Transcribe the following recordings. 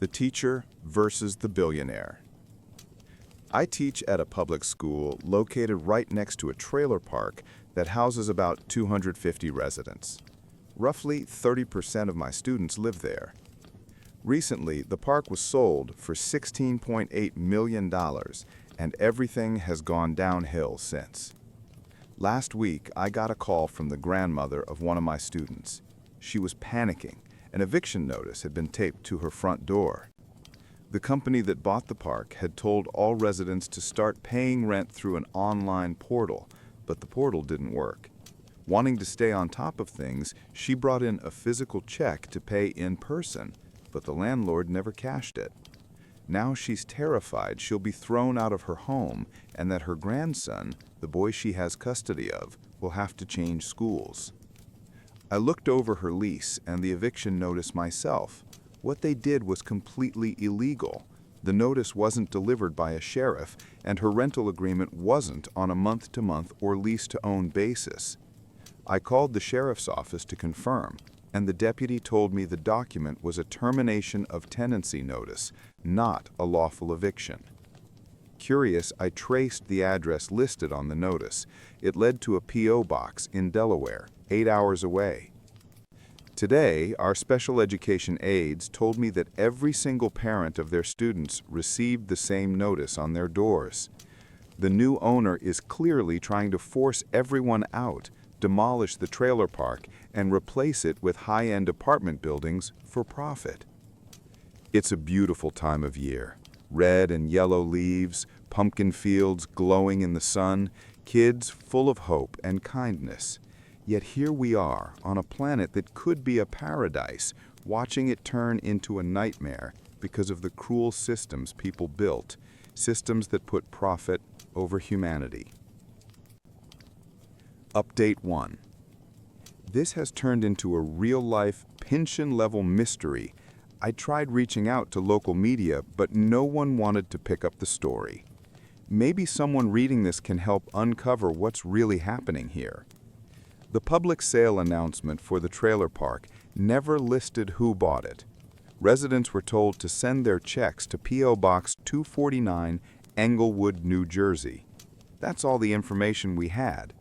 The teacher versus the billionaire. I teach at a public school located right next to a trailer park that houses about 250 residents. Roughly 30% of my students live there. Recently, the park was sold for $16.8 million, and everything has gone downhill since. Last week, I got a call from the grandmother of one of my students. She was panicking. An eviction notice had been taped to her front door. The company that bought the park had told all residents to start paying rent through an online portal, but the portal didn't work. Wanting to stay on top of things, she brought in a physical check to pay in person, but the landlord never cashed it. Now she's terrified she'll be thrown out of her home and that her grandson, the boy she has custody of, will have to change schools. I looked over her lease and the eviction notice myself. What they did was completely illegal. The notice wasn't delivered by a sheriff, and her rental agreement wasn't on a month-to-month or lease-to-own basis. I called the sheriff's office to confirm, and the deputy told me the document was a termination of tenancy notice, not a lawful eviction. Curious, I traced the address listed on the notice. It led to a P.O. box in Delaware, 8 hours away. Today, our special education aides told me that every single parent of their students received the same notice on their doors. The new owner is clearly trying to force everyone out, demolish the trailer park, and replace it with high-end apartment buildings for profit. It's a beautiful time of year. Red and yellow leaves, pumpkin fields glowing in the sun, kids full of hope and kindness. Yet here we are, on a planet that could be a paradise, watching it turn into a nightmare because of the cruel systems people built, systems that put profit over humanity. Update 1. This has turned into a real-life, pension-level mystery. I tried reaching out to local media, but no one wanted to pick up the story. Maybe someone reading this can help uncover what's really happening here. The public sale announcement for the trailer park never listed who bought it. Residents were told to send their checks to P.O. Box 249, Englewood, New Jersey. That's all the information we had.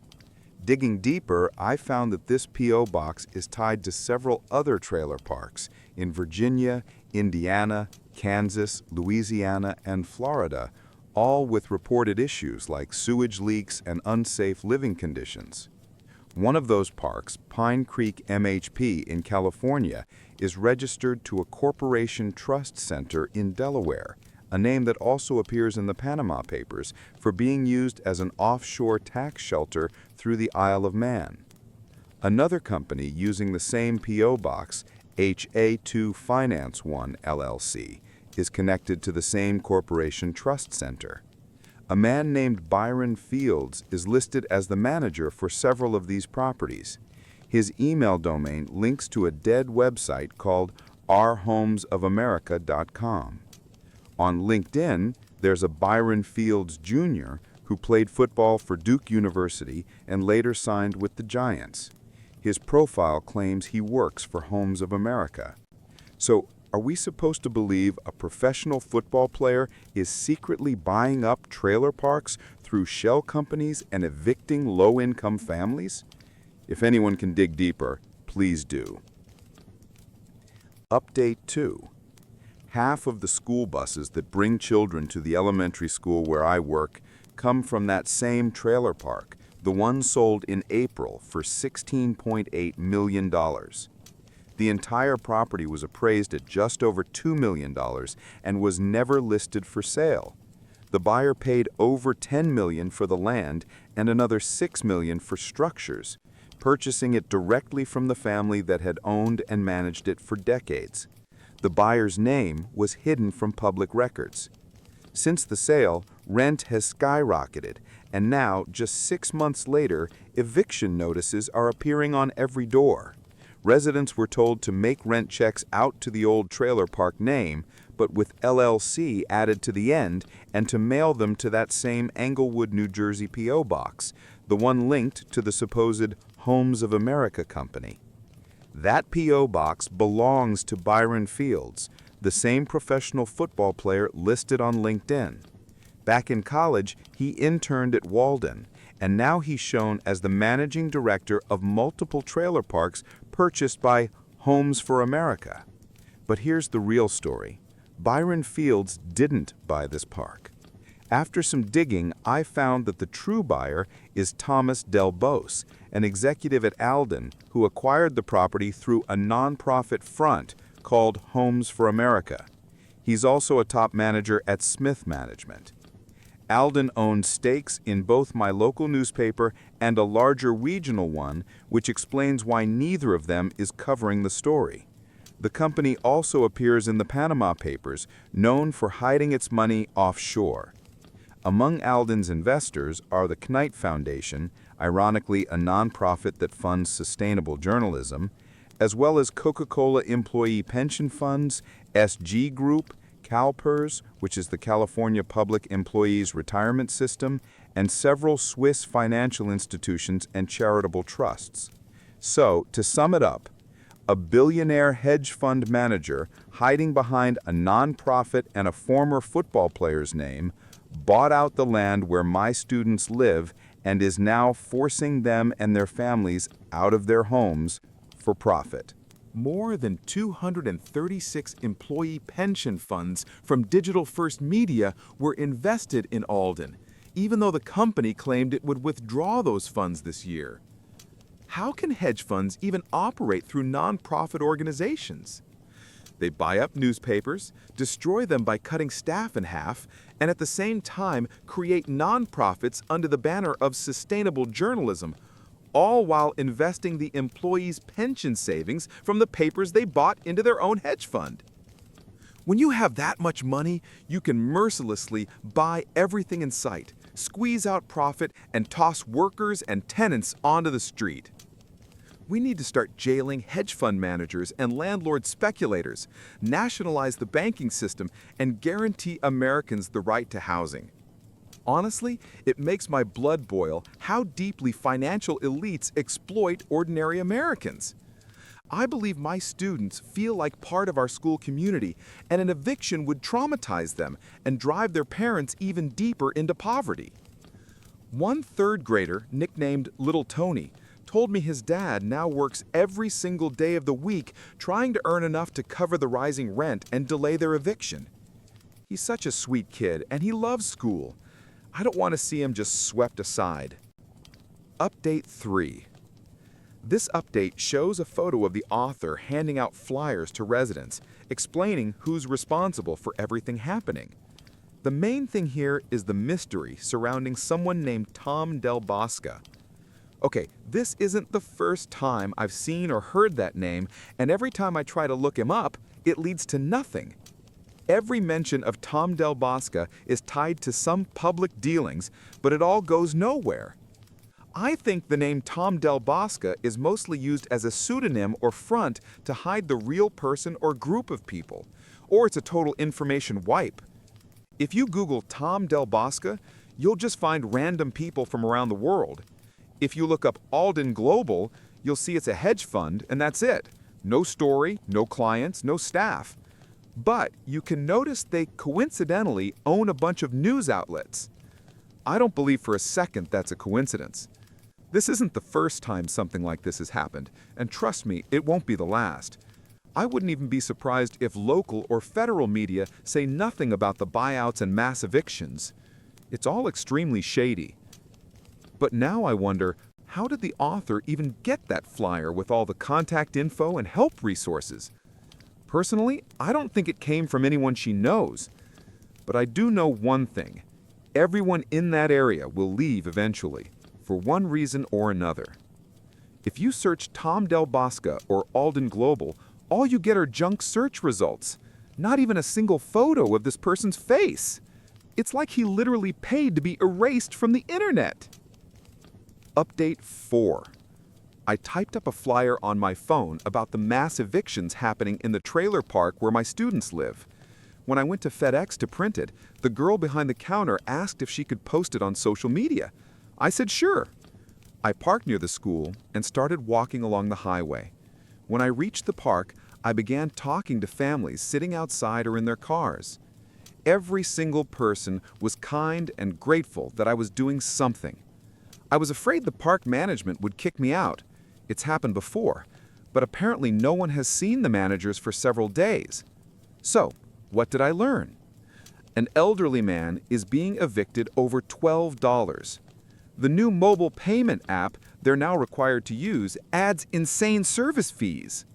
Digging deeper, I found that this P.O. box is tied to several other trailer parks in Virginia, Indiana, Kansas, Louisiana, and Florida, all with reported issues like sewage leaks and unsafe living conditions. One of those parks, Pine Creek MHP in California, is registered to a corporation trust center in Delaware, a name that also appears in the Panama Papers for being used as an offshore tax shelter through the Isle of Man. Another company using the same P.O. box, HA2 Finance One LLC, is connected to the same corporation trust center. A man named Byron Fields is listed as the manager for several of these properties. His email domain links to a dead website called ourhomesofamerica.com. On LinkedIn, there's a Byron Fields Jr. who played football for Duke University and later signed with the Giants. His profile claims he works for Homes of America. So, are we supposed to believe a professional football player is secretly buying up trailer parks through shell companies and evicting low-income families? If anyone can dig deeper, please do. Update 2. Half of the school buses that bring children to the elementary school where I work come from that same trailer park, the one sold in April for $16.8 million. The entire property was appraised at just over $2 million and was never listed for sale. The buyer paid over $10 million for the land and another $6 million for structures, purchasing it directly from the family that had owned and managed it for decades. The buyer's name was hidden from public records. Since the sale, rent has skyrocketed, and now, just 6 months later, eviction notices are appearing on every door. Residents were told to make rent checks out to the old trailer park name, but with LLC added to the end, and to mail them to that same Englewood, New Jersey P.O. box, the one linked to the supposed Homes of America company. That P.O. box belongs to Byron Fields, the same professional football player listed on LinkedIn. Back in college, he interned at Walden, and now he's shown as the managing director of multiple trailer parks purchased by Homes for America. But here's the real story. Byron Fields didn't buy this park. After some digging, I found that the true buyer is Thomas Del Bose, an executive at Alden who acquired the property through a nonprofit front called Homes for America. He's also a top manager at Smith Management. Alden owns stakes in both my local newspaper and a larger regional one, which explains why neither of them is covering the story. The company also appears in the Panama Papers, known for hiding its money offshore. Among Alden's investors are the Knight Foundation, ironically a nonprofit that funds sustainable journalism, as well as Coca-Cola employee pension funds, SG Group, CalPERS, which is the California Public Employees Retirement System, and several Swiss financial institutions and charitable trusts. So, to sum it up, a billionaire hedge fund manager hiding behind a nonprofit and a former football player's name bought out the land where my students live and is now forcing them and their families out of their homes for profit. More than 236 employee pension funds from Digital First Media were invested in Alden, even though the company claimed it would withdraw those funds this year. How can hedge funds even operate through nonprofit organizations? They buy up newspapers, destroy them by cutting staff in half, and at the same time create nonprofits under the banner of sustainable journalism, all while investing the employees' pension savings from the papers they bought into their own hedge fund. When you have that much money, you can mercilessly buy everything in sight, squeeze out profit, and toss workers and tenants onto the street. We need to start jailing hedge fund managers and landlord speculators, nationalize the banking system, and guarantee Americans the right to housing. Honestly, it makes my blood boil how deeply financial elites exploit ordinary Americans. I believe my students feel like part of our school community, and an eviction would traumatize them and drive their parents even deeper into poverty. One third grader, nicknamed Little Tony, told me his dad now works every single day of the week trying to earn enough to cover the rising rent and delay their eviction. He's such a sweet kid, and he loves school. I don't want to see him just swept aside. Update 3. This update shows a photo of the author handing out flyers to residents, explaining who's responsible for everything happening. The main thing here is the mystery surrounding someone named Tom Del Bosca. Okay, this isn't the first time I've seen or heard that name, and every time I try to look him up, it leads to nothing. Every mention of Tom Del Bosca is tied to some public dealings, but it all goes nowhere. I think the name Tom Del Bosca is mostly used as a pseudonym or front to hide the real person or group of people, or it's a total information wipe. If you Google Tom Del Bosca, you'll just find random people from around the world. If you look up Alden Global, you'll see it's a hedge fund, and that's it. No story, no clients, no staff. But you can notice they coincidentally own a bunch of news outlets. I don't believe for a second that's a coincidence. This isn't the first time something like this has happened, and trust me, it won't be the last. I wouldn't even be surprised if local or federal media say nothing about the buyouts and mass evictions. It's all extremely shady. But now I wonder, how did the author even get that flyer with all the contact info and help resources? Personally, I don't think it came from anyone she knows. But I do know one thing. Everyone in that area will leave eventually, for one reason or another. If you search Tom Del Bosca or Alden Global, all you get are junk search results. Not even a single photo of this person's face. It's like he literally paid to be erased from the internet. Update 4. I typed up a flyer on my phone about the mass evictions happening in the trailer park where my students live. When I went to FedEx to print it, the girl behind the counter asked if she could post it on social media. I said sure. I parked near the school and started walking along the highway. When I reached the park, I began talking to families sitting outside or in their cars. Every single person was kind and grateful that I was doing something. I was afraid the park management would kick me out. It's happened before, but apparently no one has seen the managers for several days. So, what did I learn? An elderly man is being evicted over $12. The new mobile payment app they're now required to use adds insane service fees.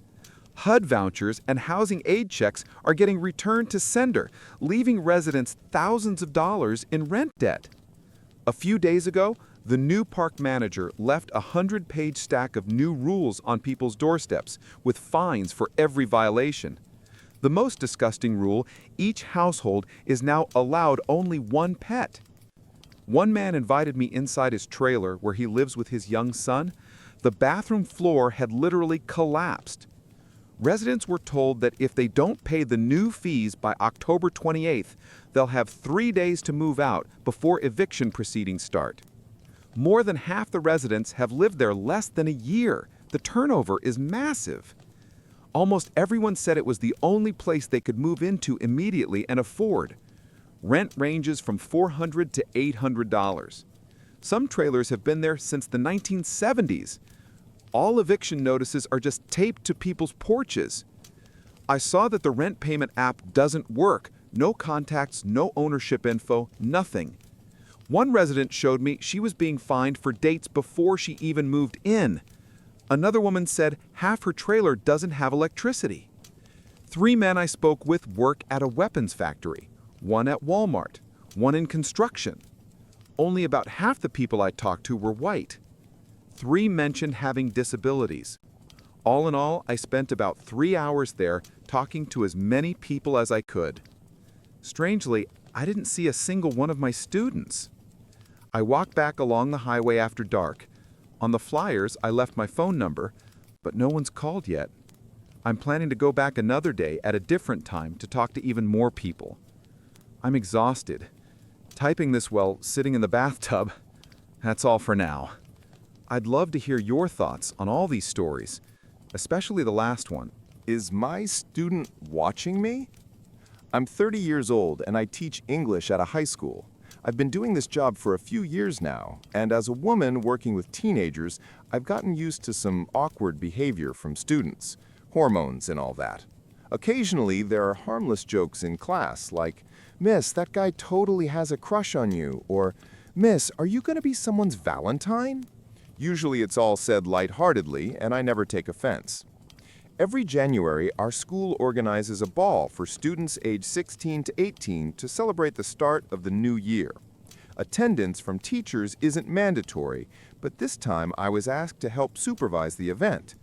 HUD vouchers and housing aid checks are getting returned to sender, leaving residents thousands of dollars in rent debt. A few days ago, the new park manager left a 100-page stack of new rules on people's doorsteps, with fines for every violation. The most disgusting rule: each household is now allowed only one pet. One man invited me inside his trailer where he lives with his young son. The bathroom floor had literally collapsed. Residents were told that if they don't pay the new fees by October 28th, they'll have 3 days to move out before eviction proceedings start. More than half the residents have lived there less than a year. The turnover is massive. Almost everyone said it was the only place they could move into immediately and afford. Rent ranges from $400 to $800. Some trailers have been there since the 1970s. All eviction notices are just taped to people's porches. I saw that the rent payment app doesn't work. No contacts, no ownership info, nothing. One resident showed me she was being fined for dates before she even moved in. Another woman said half her trailer doesn't have electricity. 3 men I spoke with work at a weapons factory, one at Walmart, one in construction. Only about half the people I talked to were white. 3 mentioned having disabilities. All in all, I spent about 3 hours there talking to as many people as I could. Strangely, I didn't see a single one of my students. I walked back along the highway after dark. On the flyers, I left my phone number, but no one's called yet. I'm planning to go back another day at a different time to talk to even more people. I'm exhausted. Typing this while sitting in the bathtub, that's all for now. I'd love to hear your thoughts on all these stories, especially the last one. Is my student watching me? I'm 30 years old and I teach English at a high school. I've been doing this job for a few years now, and as a woman working with teenagers, I've gotten used to some awkward behavior from students, hormones and all that. Occasionally, there are harmless jokes in class, like, "Miss, that guy totally has a crush on you," or, "Miss, are you going to be someone's Valentine?" Usually it's all said lightheartedly, and I never take offense. Every January, our school organizes a ball for students aged 16 to 18 to celebrate the start of the new year. Attendance from teachers isn't mandatory, but this time I was asked to help supervise the event.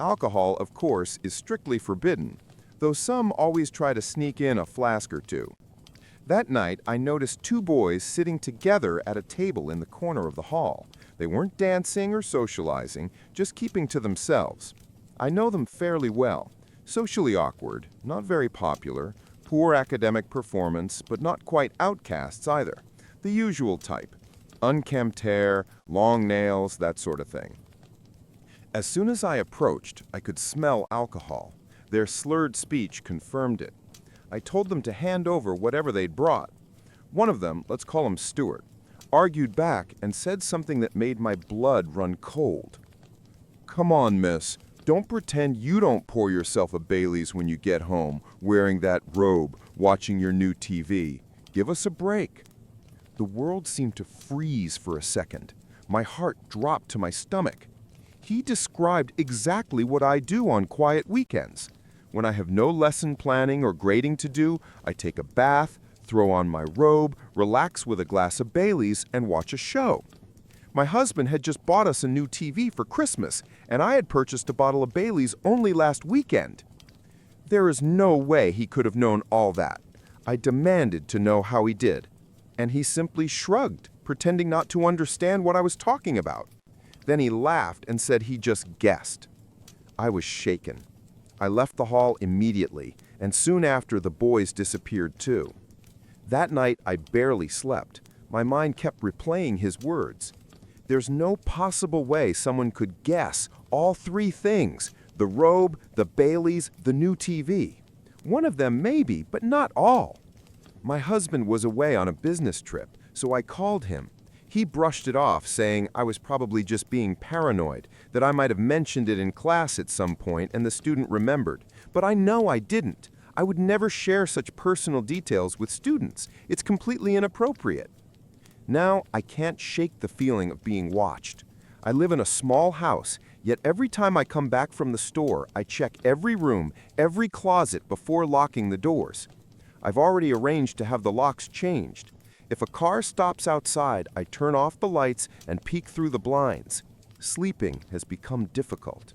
Alcohol, of course, is strictly forbidden, though some always try to sneak in a flask or two. That night, I noticed 2 boys sitting together at a table in the corner of the hall. They weren't dancing or socializing, just keeping to themselves. I know them fairly well. Socially awkward, not very popular, poor academic performance, but not quite outcasts either. The usual type. Unkempt hair, long nails, that sort of thing. As soon as I approached, I could smell alcohol. Their slurred speech confirmed it. I told them to hand over whatever they'd brought. One of them, let's call him Stuart, argued back and said something that made my blood run cold. "Come on, miss. Don't pretend you don't pour yourself a Bailey's when you get home, wearing that robe, watching your new TV. Give us a break." The world seemed to freeze for a second. My heart dropped to my stomach. He described exactly what I do on quiet weekends. When I have no lesson planning or grading to do, I take a bath, throw on my robe, relax with a glass of Bailey's, and watch a show. My husband had just bought us a new TV for Christmas, and I had purchased a bottle of Bailey's only last weekend. There is no way he could have known all that. I demanded to know how he did, and he simply shrugged, pretending not to understand what I was talking about. Then he laughed and said he just guessed. I was shaken. I left the hall immediately, and soon after the boys disappeared too. That night I barely slept. My mind kept replaying his words. There's no possible way someone could guess all 3 things: The robe, the Baileys, the new TV. One of them maybe, but not all. My husband was away on a business trip, so I called him. He brushed it off, saying I was probably just being paranoid, that I might have mentioned it in class at some point and the student remembered. But I know I didn't. I would never share such personal details with students. It's completely inappropriate. Now, I can't shake the feeling of being watched. I live in a small house, yet every time I come back from the store, I check every room, every closet before locking the doors. I've already arranged to have the locks changed. If a car stops outside, I turn off the lights and peek through the blinds. Sleeping has become difficult.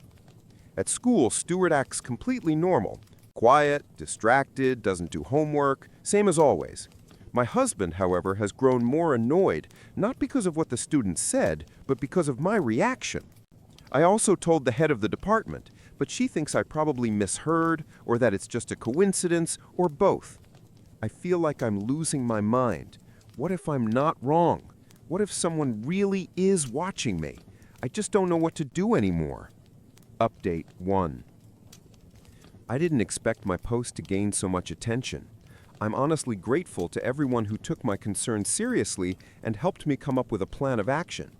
At school, Stuart acts completely normal. Quiet, distracted, doesn't do homework, same as always. My husband, however, has grown more annoyed, not because of what the student said, but because of my reaction. I also told the head of the department, but she thinks I probably misheard, or that it's just a coincidence, or both. I feel like I'm losing my mind. What if I'm not wrong? What if someone really is watching me? I just don't know what to do anymore. Update 1. I didn't expect my post to gain so much attention. I'm honestly grateful to everyone who took my concerns seriously and helped me come up with a plan of action.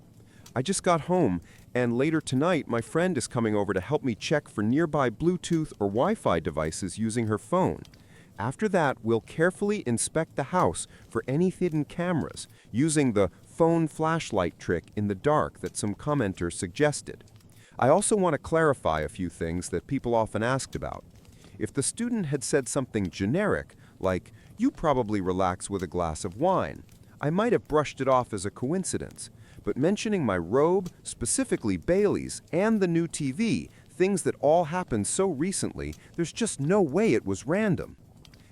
I just got home, and later tonight my friend is coming over to help me check for nearby Bluetooth or Wi-Fi devices using her phone. After that, we'll carefully inspect the house for any hidden cameras, using the phone flashlight trick in the dark that some commenters suggested. I also want to clarify a few things that people often asked about. If the student had said something generic, like, "You probably relax with a glass of wine," I might have brushed it off as a coincidence. But mentioning my robe, specifically Bailey's, and the new TV, things that all happened so recently, there's just no way it was random.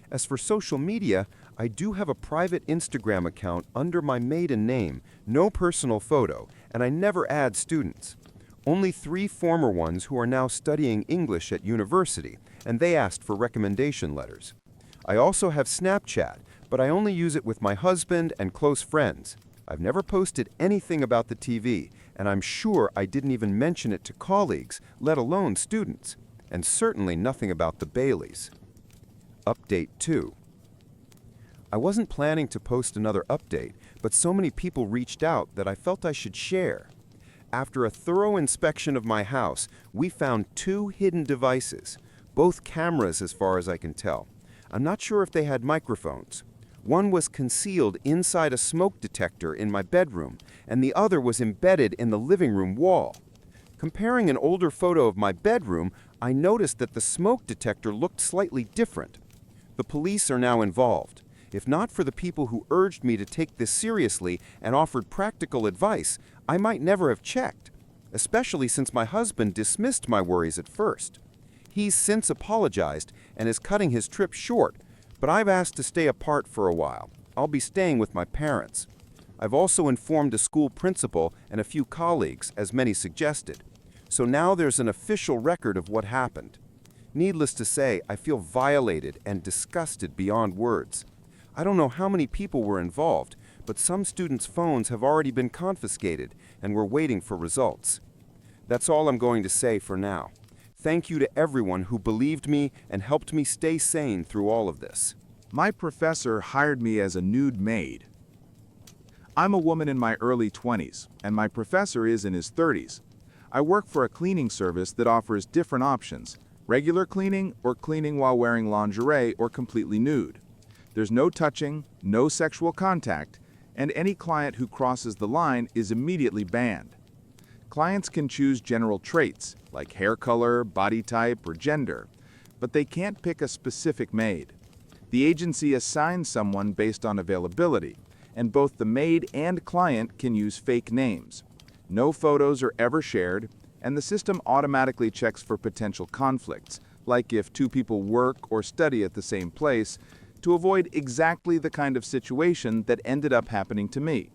As for social media, I do have a private Instagram account under my maiden name, no personal photo, and I never add students. Only 3 former ones who are now studying English at university, and they asked for recommendation letters. I also have Snapchat, but I only use it with my husband and close friends. I've never posted anything about the TV, and I'm sure I didn't even mention it to colleagues, let alone students, and certainly nothing about the Baileys. Update 2. I wasn't planning to post another update, but so many people reached out that I felt I should share. After a thorough inspection of my house, we found 2 hidden devices, both cameras as far as I can tell. I'm not sure if they had microphones. One was concealed inside a smoke detector in my bedroom, and the other was embedded in the living room wall. Comparing an older photo of my bedroom, I noticed that the smoke detector looked slightly different. The police are now involved. If not for the people who urged me to take this seriously and offered practical advice, I might never have checked, especially since my husband dismissed my worries at first. He's since apologized and is cutting his trip short, but I've asked to stay apart for a while. I'll be staying with my parents. I've also informed a school principal and a few colleagues, as many suggested. So now there's an official record of what happened. Needless to say, I feel violated and disgusted beyond words. I don't know how many people were involved, but some students' phones have already been confiscated, and we're waiting for results. That's all I'm going to say for now. Thank you to everyone who believed me and helped me stay sane through all of this. My professor hired me as a nude maid. I'm a woman in my early 20s, and my professor is in his 30s. I work for a cleaning service that offers different options: regular cleaning or cleaning while wearing lingerie or completely nude. There's no touching, no sexual contact, and any client who crosses the line is immediately banned. Clients can choose general traits, like hair color, body type, or gender, but they can't pick a specific maid. The agency assigns someone based on availability, and both the maid and client can use fake names. No photos are ever shared, and the system automatically checks for potential conflicts, like if 2 people work or study at the same place, to avoid exactly the kind of situation that ended up happening to me.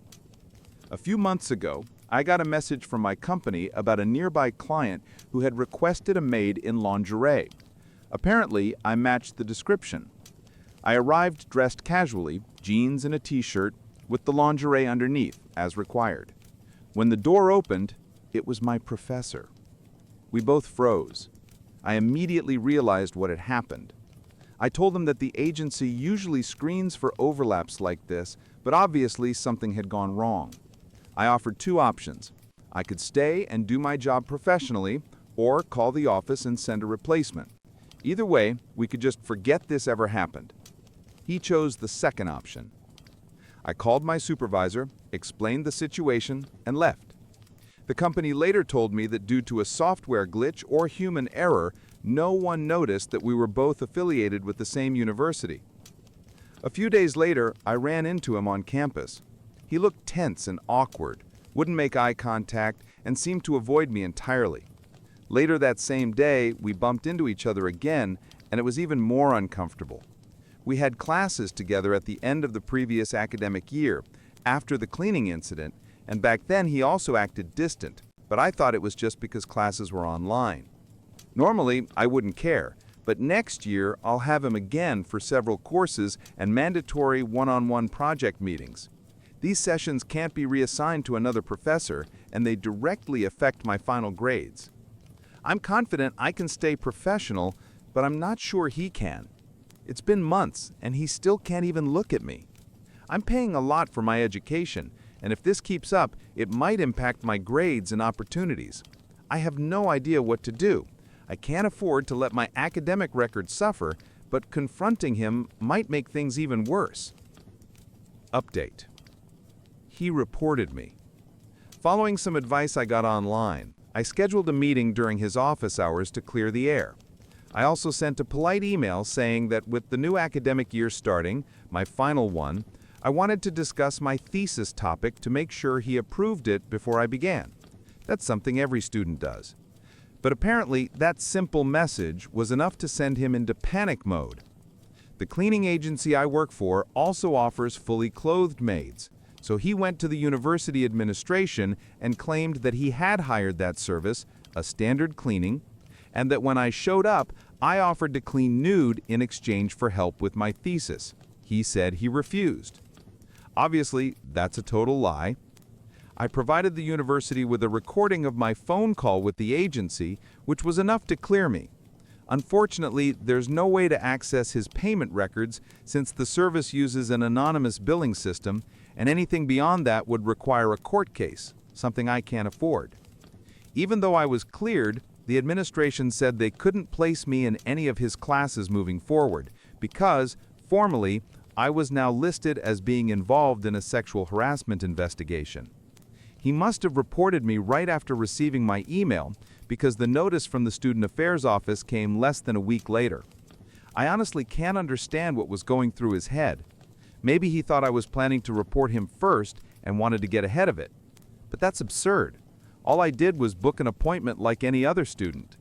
A few months ago, I got a message from my company about a nearby client who had requested a maid in lingerie. Apparently, I matched the description. I arrived dressed casually, jeans and a t-shirt, with the lingerie underneath, as required. When the door opened, it was my professor. We both froze. I immediately realized what had happened. I told them that the agency usually screens for overlaps like this, but obviously something had gone wrong. I offered two options. I could stay and do my job professionally, or call the office and send a replacement. Either way, we could just forget this ever happened. He chose the second option. I called my supervisor, explained the situation, and left. The company later told me that due to a software glitch or human error, no one noticed that we were both affiliated with the same university. A few days later, I ran into him on campus. He looked tense and awkward, wouldn't make eye contact, and seemed to avoid me entirely. Later that same day, we bumped into each other again, and it was even more uncomfortable. We had classes together at the end of the previous academic year, after the cleaning incident, and back then he also acted distant, but I thought it was just because classes were online. Normally, I wouldn't care, but next year I'll have him again for several courses and mandatory one-on-one project meetings. These sessions can't be reassigned to another professor, and they directly affect my final grades. I'm confident I can stay professional, but I'm not sure he can. It's been months, and he still can't even look at me. I'm paying a lot for my education, and if this keeps up, it might impact my grades and opportunities. I have no idea what to do. I can't afford to let my academic record suffer, but confronting him might make things even worse. Update. He reported me. Following some advice I got online, I scheduled a meeting during his office hours to clear the air. I also sent a polite email saying that with the new academic year starting, my final one, I wanted to discuss my thesis topic to make sure he approved it before I began. That's something every student does. But apparently, that simple message was enough to send him into panic mode. The cleaning agency I work for also offers fully clothed maids, so he went to the university administration and claimed that he had hired that service, a standard cleaning, and that when I showed up, I offered to clean nude in exchange for help with my thesis. He said he refused. Obviously, that's a total lie. I provided the university with a recording of my phone call with the agency, which was enough to clear me. Unfortunately, there's no way to access his payment records since the service uses an anonymous billing system, and anything beyond that would require a court case, something I can't afford. Even though I was cleared, the administration said they couldn't place me in any of his classes moving forward because, formally, I was now listed as being involved in a sexual harassment investigation. He must have reported me right after receiving my email because the notice from the Student Affairs Office came less than a week later. I honestly can't understand what was going through his head. Maybe he thought I was planning to report him first and wanted to get ahead of it. But that's absurd. All I did was book an appointment like any other student.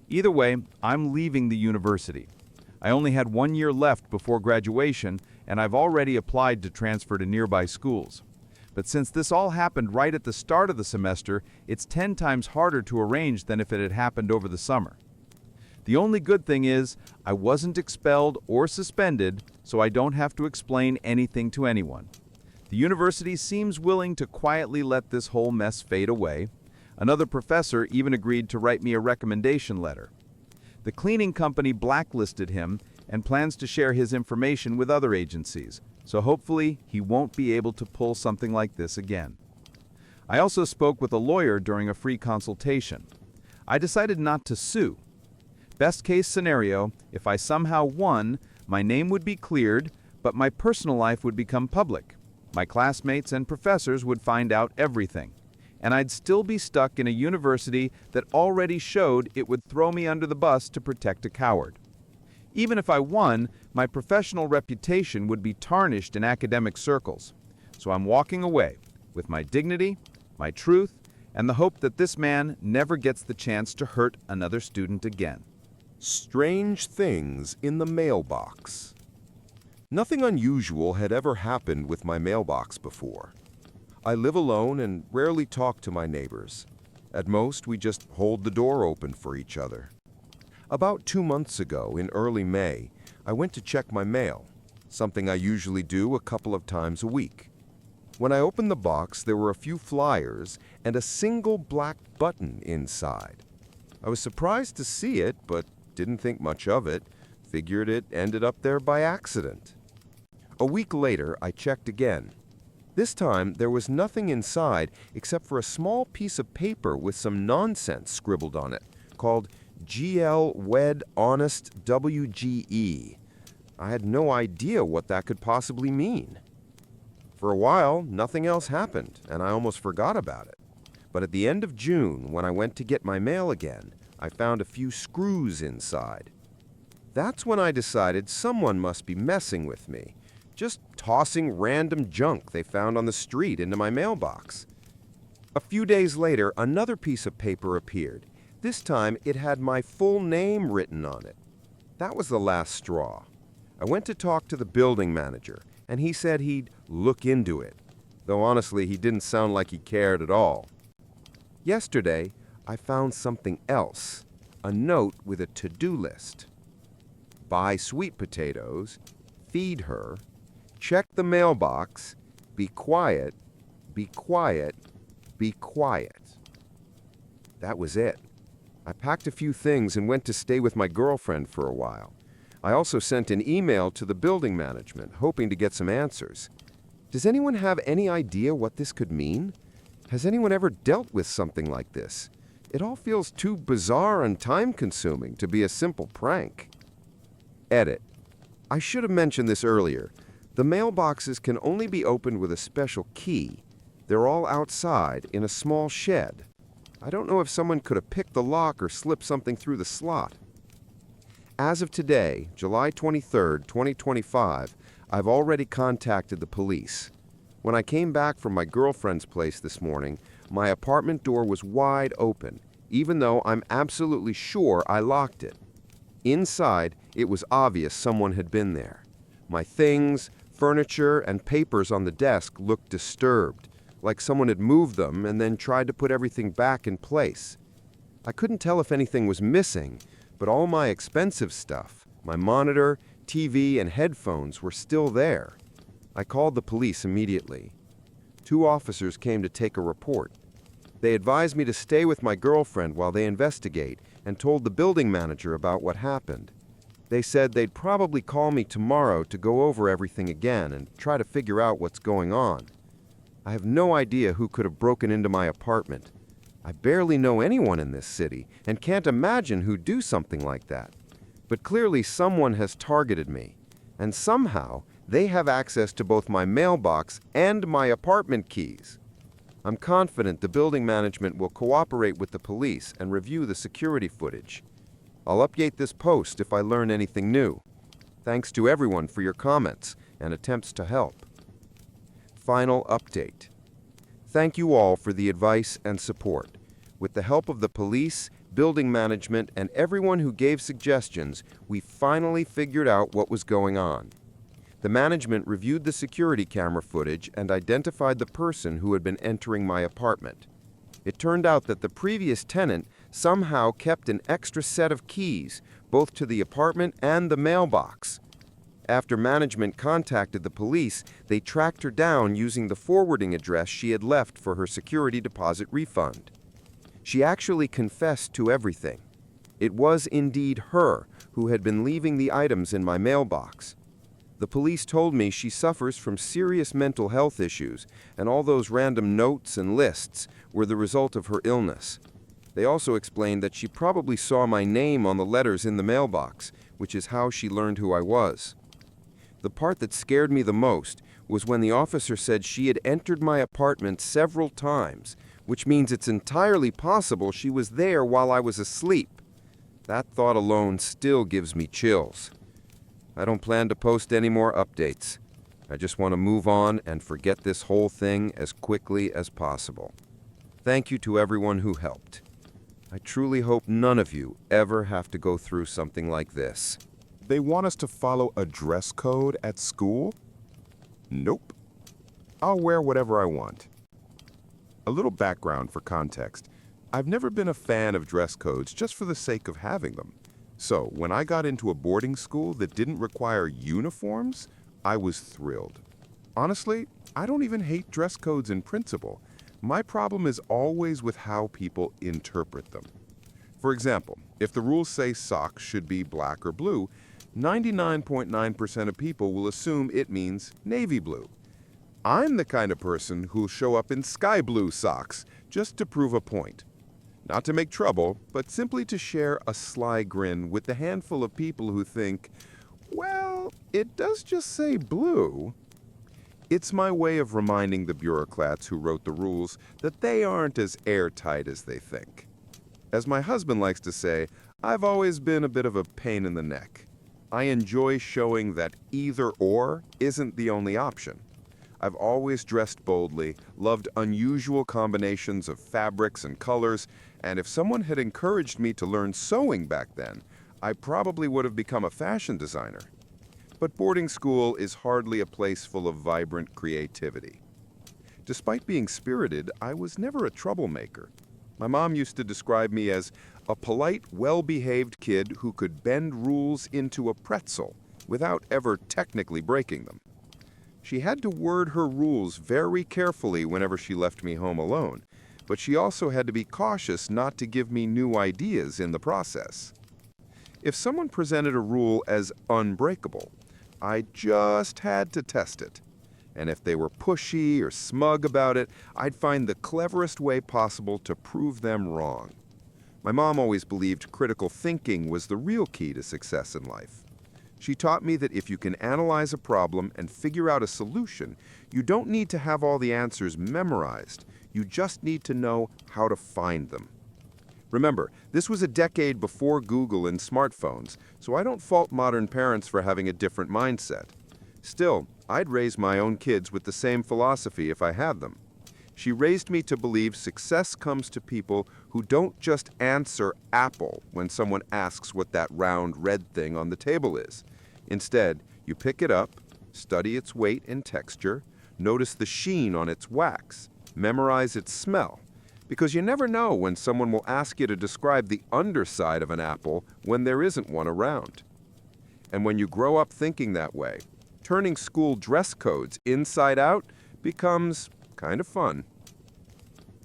Either way, I'm leaving the university. I only had 1 year left before graduation, and I've already applied to transfer to nearby schools. But since this all happened right at the start of the semester, it's 10 times harder to arrange than if it had happened over the summer. The only good thing is, I wasn't expelled or suspended, so I don't have to explain anything to anyone. The university seems willing to quietly let this whole mess fade away. Another professor even agreed to write me a recommendation letter. The cleaning company blacklisted him and plans to share his information with other agencies, so hopefully he won't be able to pull something like this again. I also spoke with a lawyer during a free consultation. I decided not to sue. Best case scenario, if I somehow won, my name would be cleared, but my personal life would become public. My classmates and professors would find out everything, and I'd still be stuck in a university that already showed it would throw me under the bus to protect a coward. Even if I won, my professional reputation would be tarnished in academic circles. So I'm walking away with my dignity, my truth, and the hope that this man never gets the chance to hurt another student again. Strange things in the mailbox. Nothing unusual had ever happened with my mailbox before. I live alone and rarely talk to my neighbors. At most, we just hold the door open for each other. About 2 months ago, in early May, I went to check my mail, something I usually do a couple of times a week. When I opened the box, there were a few flyers and a single black button inside. I was surprised to see it, but didn't think much of it. Figured it ended up there by accident. A week later, I checked again. This time, there was nothing inside except for a small piece of paper with some nonsense scribbled on it, called GL Wed Honest WGE. I had no idea what that could possibly mean. For a while, nothing else happened, and I almost forgot about it. But at the end of June, when I went to get my mail again, I found a few screws inside. That's when I decided someone must be messing with me, just tossing random junk they found on the street into my mailbox. A few days later, another piece of paper appeared. This time, it had my full name written on it. That was the last straw. I went to talk to the building manager, and he said he'd look into it, though honestly, he didn't sound like he cared at all. Yesterday, I found something else, a note with a to-do list. Buy sweet potatoes, feed her, check the mailbox, be quiet, be quiet, be quiet. That was it. I packed a few things and went to stay with my girlfriend for a while. I also sent an email to the building management, hoping to get some answers. Does anyone have any idea what this could mean? Has anyone ever dealt with something like this? It all feels too bizarre and time-consuming to be a simple prank. Edit. I should have mentioned this earlier. The mailboxes can only be opened with a special key. They're all outside in a small shed. I don't know if someone could have picked the lock or slipped something through the slot. As of today, July 23, 2025, I've already contacted the police. When I came back from my girlfriend's place this morning, my apartment door was wide open, even though I'm absolutely sure I locked it. Inside, it was obvious someone had been there. My things, furniture, and papers on the desk looked disturbed, like someone had moved them and then tried to put everything back in place. I couldn't tell if anything was missing, but all my expensive stuff, my monitor, TV, and headphones were still there. I called the police immediately. 2 officers came to take a report. They advised me to stay with my girlfriend while they investigate and told the building manager about what happened. They said they'd probably call me tomorrow to go over everything again and try to figure out what's going on. I have no idea who could have broken into my apartment. I barely know anyone in this city and can't imagine who'd do something like that. But clearly someone has targeted me, and somehow they have access to both my mailbox and my apartment keys. I'm confident the building management will cooperate with the police and review the security footage. I'll update this post if I learn anything new. Thanks to everyone for your comments and attempts to help. Final update. Thank you all for the advice and support. With the help of the police, building management, and everyone who gave suggestions, we finally figured out what was going on. The management reviewed the security camera footage and identified the person who had been entering my apartment. It turned out that the previous tenant somehow kept an extra set of keys, both to the apartment and the mailbox. After management contacted the police, they tracked her down using the forwarding address she had left for her security deposit refund. She actually confessed to everything. It was indeed her who had been leaving the items in my mailbox. The police told me she suffers from serious mental health issues, and all those random notes and lists were the result of her illness. They also explained that she probably saw my name on the letters in the mailbox, which is how she learned who I was. The part that scared me the most was when the officer said she had entered my apartment several times, which means it's entirely possible she was there while I was asleep. That thought alone still gives me chills. I don't plan to post any more updates. I just want to move on and forget this whole thing as quickly as possible. Thank you to everyone who helped. I truly hope none of you ever have to go through something like this. They want us to follow a dress code at school? Nope. I'll wear whatever I want. A little background for context. I've never been a fan of dress codes just for the sake of having them. So when I got into a boarding school that didn't require uniforms, I was thrilled. Honestly, I don't even hate dress codes in principle. My problem is always with how people interpret them. For example, if the rules say socks should be black or blue, 99.9% of people will assume it means navy blue. I'm the kind of person who'll show up in sky blue socks just to prove a point. Not to make trouble, but simply to share a sly grin with the handful of people who think, well, it does just say blue. It's my way of reminding the bureaucrats who wrote the rules that they aren't as airtight as they think. As my husband likes to say, I've always been a bit of a pain in the neck. I enjoy showing that either or isn't the only option. I've always dressed boldly, loved unusual combinations of fabrics and colors, and if someone had encouraged me to learn sewing back then, I probably would have become a fashion designer. But boarding school is hardly a place full of vibrant creativity. Despite being spirited, I was never a troublemaker. My mom used to describe me as a polite, well-behaved kid who could bend rules into a pretzel without ever technically breaking them. She had to word her rules very carefully whenever she left me home alone, but she also had to be cautious not to give me new ideas in the process. If someone presented a rule as unbreakable, I just had to test it. And if they were pushy or smug about it, I'd find the cleverest way possible to prove them wrong. My mom always believed critical thinking was the real key to success in life. She taught me that if you can analyze a problem and figure out a solution, you don't need to have all the answers memorized. You just need to know how to find them. Remember, this was a decade before Google and smartphones, so I don't fault modern parents for having a different mindset. Still, I'd raise my own kids with the same philosophy if I had them. She raised me to believe success comes to people who don't just answer apple when someone asks what that round red thing on the table is. Instead, you pick it up, study its weight and texture, notice the sheen on its wax, memorize its smell, because you never know when someone will ask you to describe the underside of an apple when there isn't one around. And when you grow up thinking that way, turning school dress codes inside out becomes kind of fun.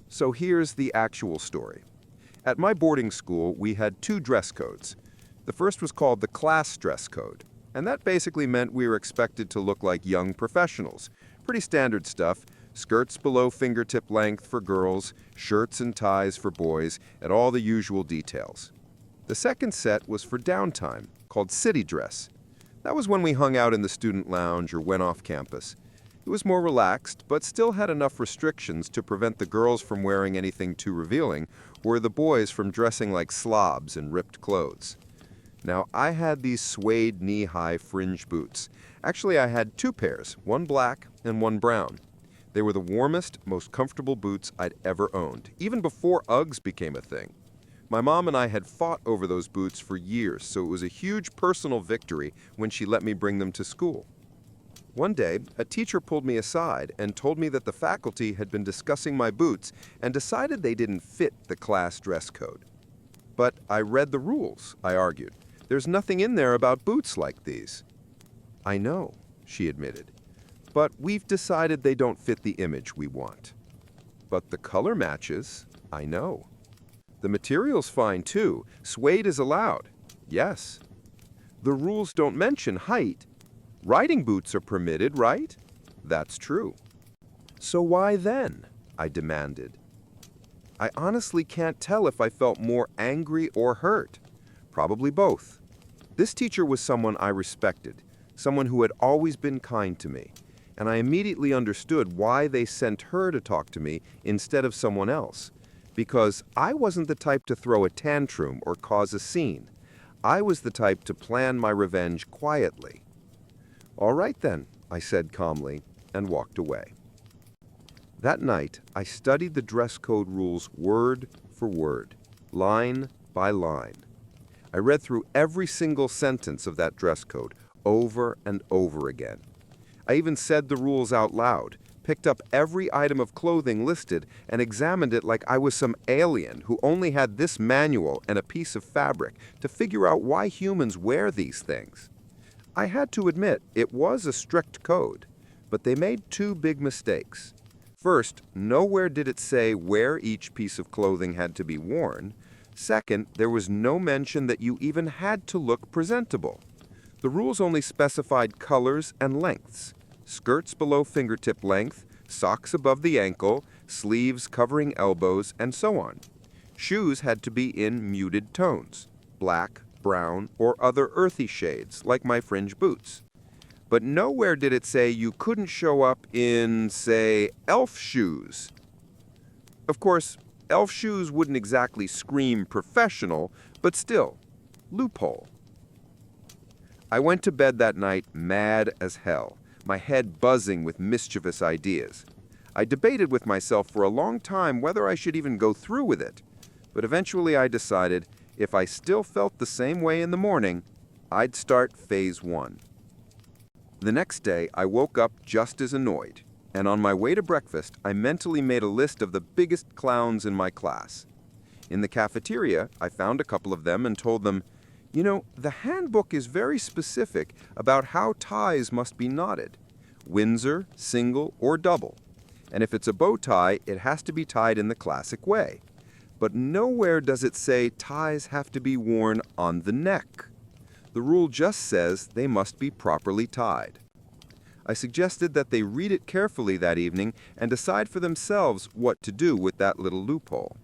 So here's the actual story. At my boarding school, we had 2 dress codes. The first was called the class dress code, and that basically meant we were expected to look like young professionals. Pretty standard stuff, skirts below fingertip length for girls, shirts and ties for boys, and all the usual details. The second set was for downtime, called city dress. That was when we hung out in the student lounge or went off campus. It was more relaxed, but still had enough restrictions to prevent the girls from wearing anything too revealing, or the boys from dressing like slobs in ripped clothes. Now, I had these suede knee-high fringe boots. Actually, I had 2 pairs, one black and one brown. They were the warmest, most comfortable boots I'd ever owned, even before Uggs became a thing. My mom and I had fought over those boots for years, so it was a huge personal victory when she let me bring them to school. One day, a teacher pulled me aside and told me that the faculty had been discussing my boots and decided they didn't fit the class dress code. But I read the rules, I argued. There's nothing in there about boots like these. I know, she admitted, but we've decided they don't fit the image we want. But the color matches, I know. The material's fine too. Suede is allowed. Yes. The rules don't mention height. Riding boots are permitted, right? That's true. So why then? I demanded. I honestly can't tell if I felt more angry or hurt. Probably both. This teacher was someone I respected, someone who had always been kind to me, and I immediately understood why they sent her to talk to me instead of someone else. Because I wasn't the type to throw a tantrum or cause a scene. I was the type to plan my revenge quietly. All right then, I said calmly, and walked away. That night, I studied the dress code rules word for word, line by line. I read through every single sentence of that dress code over and over again. I even said the rules out loud, picked up every item of clothing listed, and examined it like I was some alien who only had this manual and a piece of fabric to figure out why humans wear these things. I had to admit, it was a strict code, but they made 2 big mistakes. First, nowhere did it say where each piece of clothing had to be worn, Second, there was no mention that you even had to look presentable. The rules only specified colors and lengths: skirts below fingertip length, socks above the ankle, sleeves covering elbows, and so on. Shoes had to be in muted tones: black, brown, or other earthy shades, like my fringe boots. But nowhere did it say you couldn't show up in, say, elf shoes. Of course, elf shoes wouldn't exactly scream professional, but still, loophole. I went to bed that night mad as hell, my head buzzing with mischievous ideas. I debated with myself for a long time whether I should even go through with it, but eventually I decided if I still felt the same way in the morning, I'd start phase 1. The next day, I woke up just as annoyed, and on my way to breakfast, I mentally made a list of the biggest clowns in my class. In the cafeteria, I found a couple of them and told them, "You know, the handbook is very specific about how ties must be knotted: Windsor, single, or double. And if it's a bow tie, it has to be tied in the classic way. But nowhere does it say ties have to be worn on the neck. The rule just says they must be properly tied." I suggested that they read it carefully that evening and decide for themselves what to do with that little loophole.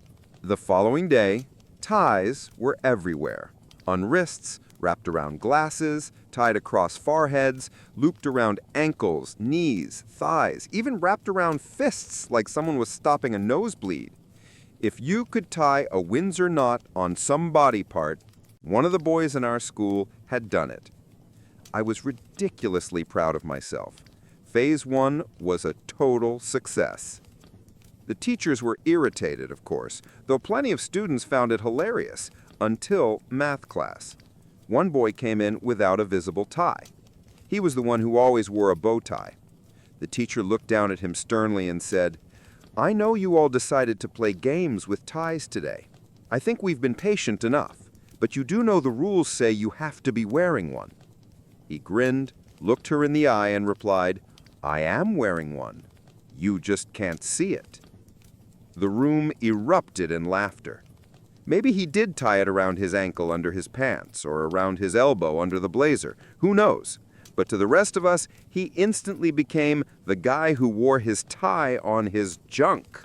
The following day, ties were everywhere: on wrists, wrapped around glasses, tied across foreheads, looped around ankles, knees, thighs, even wrapped around fists like someone was stopping a nosebleed. If you could tie a Windsor knot on some body part, one of the boys in our school had done it. I was ridiculously proud of myself. Phase 1 was a total success. The teachers were irritated, of course, though plenty of students found it hilarious, until math class. One boy came in without a visible tie. He was the one who always wore a bow tie. The teacher looked down at him sternly and said, "I know you all decided to play games with ties today. I think we've been patient enough, but you do know the rules say you have to be wearing one." He grinned, looked her in the eye, and replied, "I am wearing one. You just can't see it." The room erupted in laughter. Maybe he did tie it around his ankle under his pants, or around his elbow under the blazer. Who knows? But to the rest of us, he instantly became the guy who wore his tie on his junk.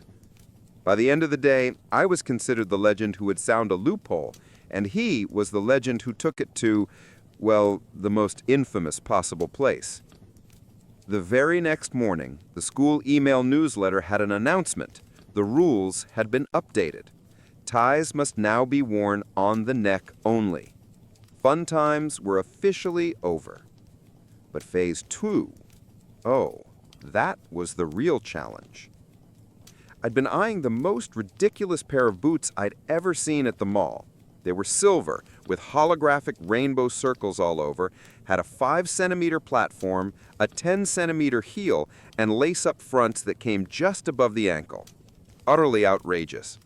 By the end of the day, I was considered the legend who had found a loophole, and he was the legend who took it to, well, the most infamous possible place. The very next morning, the school email newsletter had an announcement. The rules had been updated. Ties must now be worn on the neck only. Fun times were officially over. But phase 2, oh, that was the real challenge. I'd been eyeing the most ridiculous pair of boots I'd ever seen at the mall. They were silver, with holographic rainbow circles all over, had a 5-centimeter platform, a 10-centimeter heel, and lace-up fronts that came just above the ankle. Utterly outrageous.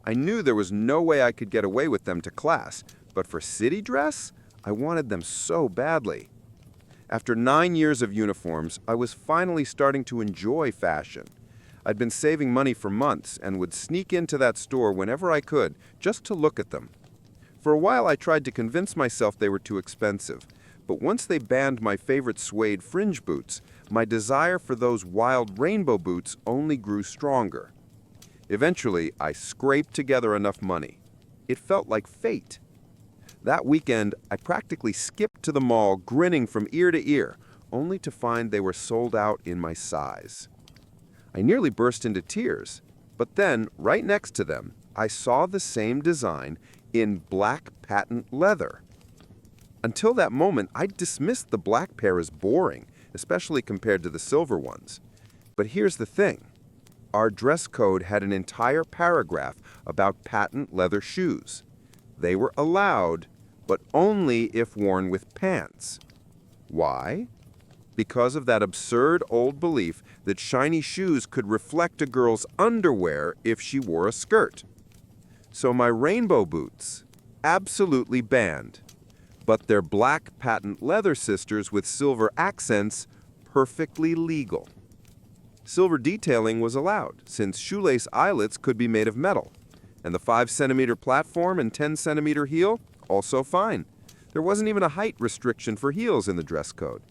I knew there was no way I could get away with them to class, but for city dress, I wanted them so badly. After 9 years of uniforms, I was finally starting to enjoy fashion. I'd been saving money for months and would sneak into that store whenever I could, just to look at them. For a while I tried to convince myself they were too expensive, but once they banned my favorite suede fringe boots, my desire for those wild rainbow boots only grew stronger. Eventually, I scraped together enough money. It felt like fate. That weekend, I practically skipped to the mall, grinning from ear to ear, only to find they were sold out in my size. I nearly burst into tears, but then, right next to them, I saw the same design in black patent leather. Until that moment, I'd dismissed the black pair as boring, especially compared to the silver ones. But here's the thing. Our dress code had an entire paragraph about patent leather shoes. They were allowed, but only if worn with pants. Why? Because of that absurd old belief that shiny shoes could reflect a girl's underwear if she wore a skirt. So my rainbow boots, absolutely banned. But their black patent leather sisters with silver accents, perfectly legal. Silver detailing was allowed, since shoelace eyelets could be made of metal. And the 5-centimeter platform and 10-centimeter heel? Also fine. There wasn't even a height restriction for heels in the dress code.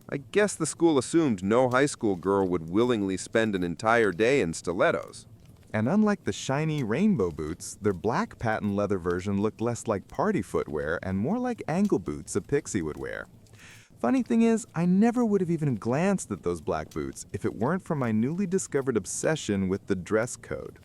I guess the school assumed no high school girl would willingly spend an entire day in stilettos. And unlike the shiny rainbow boots, their black patent leather version looked less like party footwear and more like ankle boots a pixie would wear. Funny thing is, I never would have even glanced at those black boots if it weren't for my newly discovered obsession with the dress code.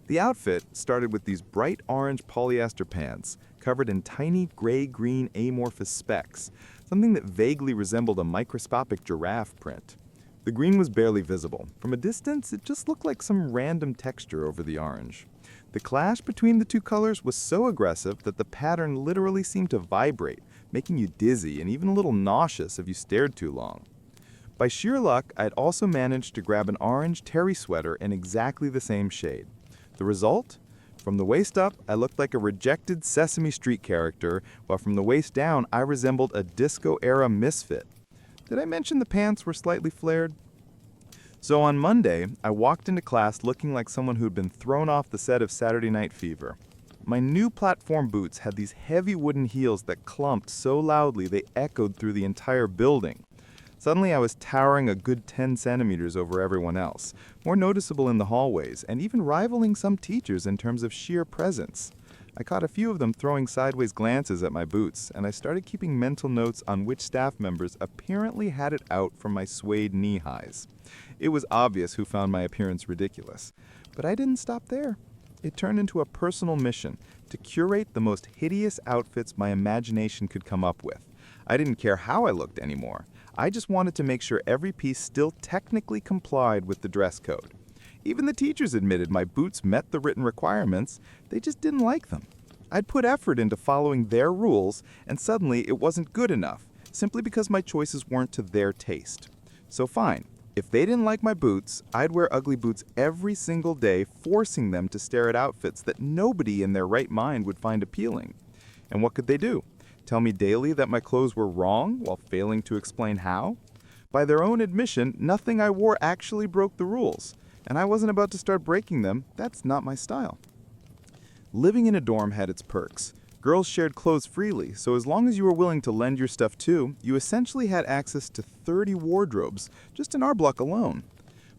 The outfit started with these bright orange polyester pants covered in tiny gray-green amorphous specks, something that vaguely resembled a microscopic giraffe print. The green was barely visible. From a distance, it just looked like some random texture over the orange. The clash between the two colors was so aggressive that the pattern literally seemed to vibrate, making you dizzy and even a little nauseous if you stared too long. By sheer luck, I had also managed to grab an orange terry sweater in exactly the same shade. The result? From the waist up, I looked like a rejected Sesame Street character, while from the waist down, I resembled a disco-era misfit. Did I mention the pants were slightly flared? So on Monday, I walked into class looking like someone who'd been thrown off the set of Saturday Night Fever. My new platform boots had these heavy wooden heels that clumped so loudly they echoed through the entire building. Suddenly I was towering a good 10 centimeters over everyone else, more noticeable in the hallways, and even rivaling some teachers in terms of sheer presence. I caught a few of them throwing sideways glances at my boots, and I started keeping mental notes on which staff members apparently had it out from my suede knee-highs. It was obvious who found my appearance ridiculous. But I didn't stop there. It turned into a personal mission to curate the most hideous outfits my imagination could come up with. I didn't care how I looked anymore. I just wanted to make sure every piece still technically complied with the dress code. Even the teachers admitted my boots met the written requirements, they just didn't like them. I'd put effort into following their rules, and suddenly it wasn't good enough, simply because my choices weren't to their taste. So fine, if they didn't like my boots, I'd wear ugly boots every single day, forcing them to stare at outfits that nobody in their right mind would find appealing. And what could they do? Tell me daily that my clothes were wrong while failing to explain how? By their own admission, nothing I wore actually broke the rules, and I wasn't about to start breaking them. That's not my style. Living in a dorm had its perks. Girls shared clothes freely, so as long as you were willing to lend your stuff too, you essentially had access to 30 wardrobes, just in our block alone.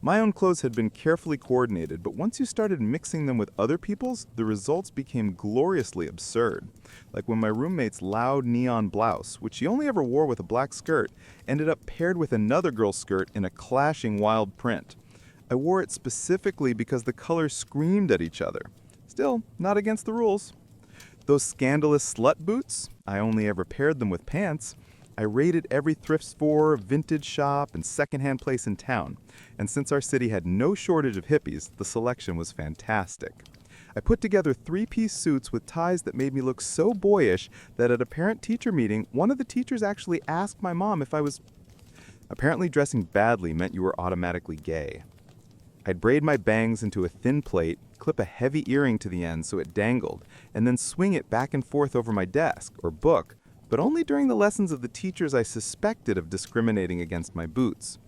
My own clothes had been carefully coordinated, but once you started mixing them with other people's, the results became gloriously absurd. Like when my roommate's loud neon blouse, which she only ever wore with a black skirt, ended up paired with another girl's skirt in a clashing wild print. I wore it specifically because the colors screamed at each other. Still, not against the rules. Those scandalous slut boots, I only ever paired them with pants. I raided every thrift store, vintage shop, and secondhand place in town. And since our city had no shortage of hippies, the selection was fantastic. I put together 3-piece suits with ties that made me look so boyish that at a parent-teacher meeting, one of the teachers actually asked my mom if I was... Apparently dressing badly meant you were automatically gay. I'd braid my bangs into a thin plait, clip a heavy earring to the end so it dangled, and then swing it back and forth over my desk, or book, but only during the lessons of the teachers I suspected of discriminating against my boots.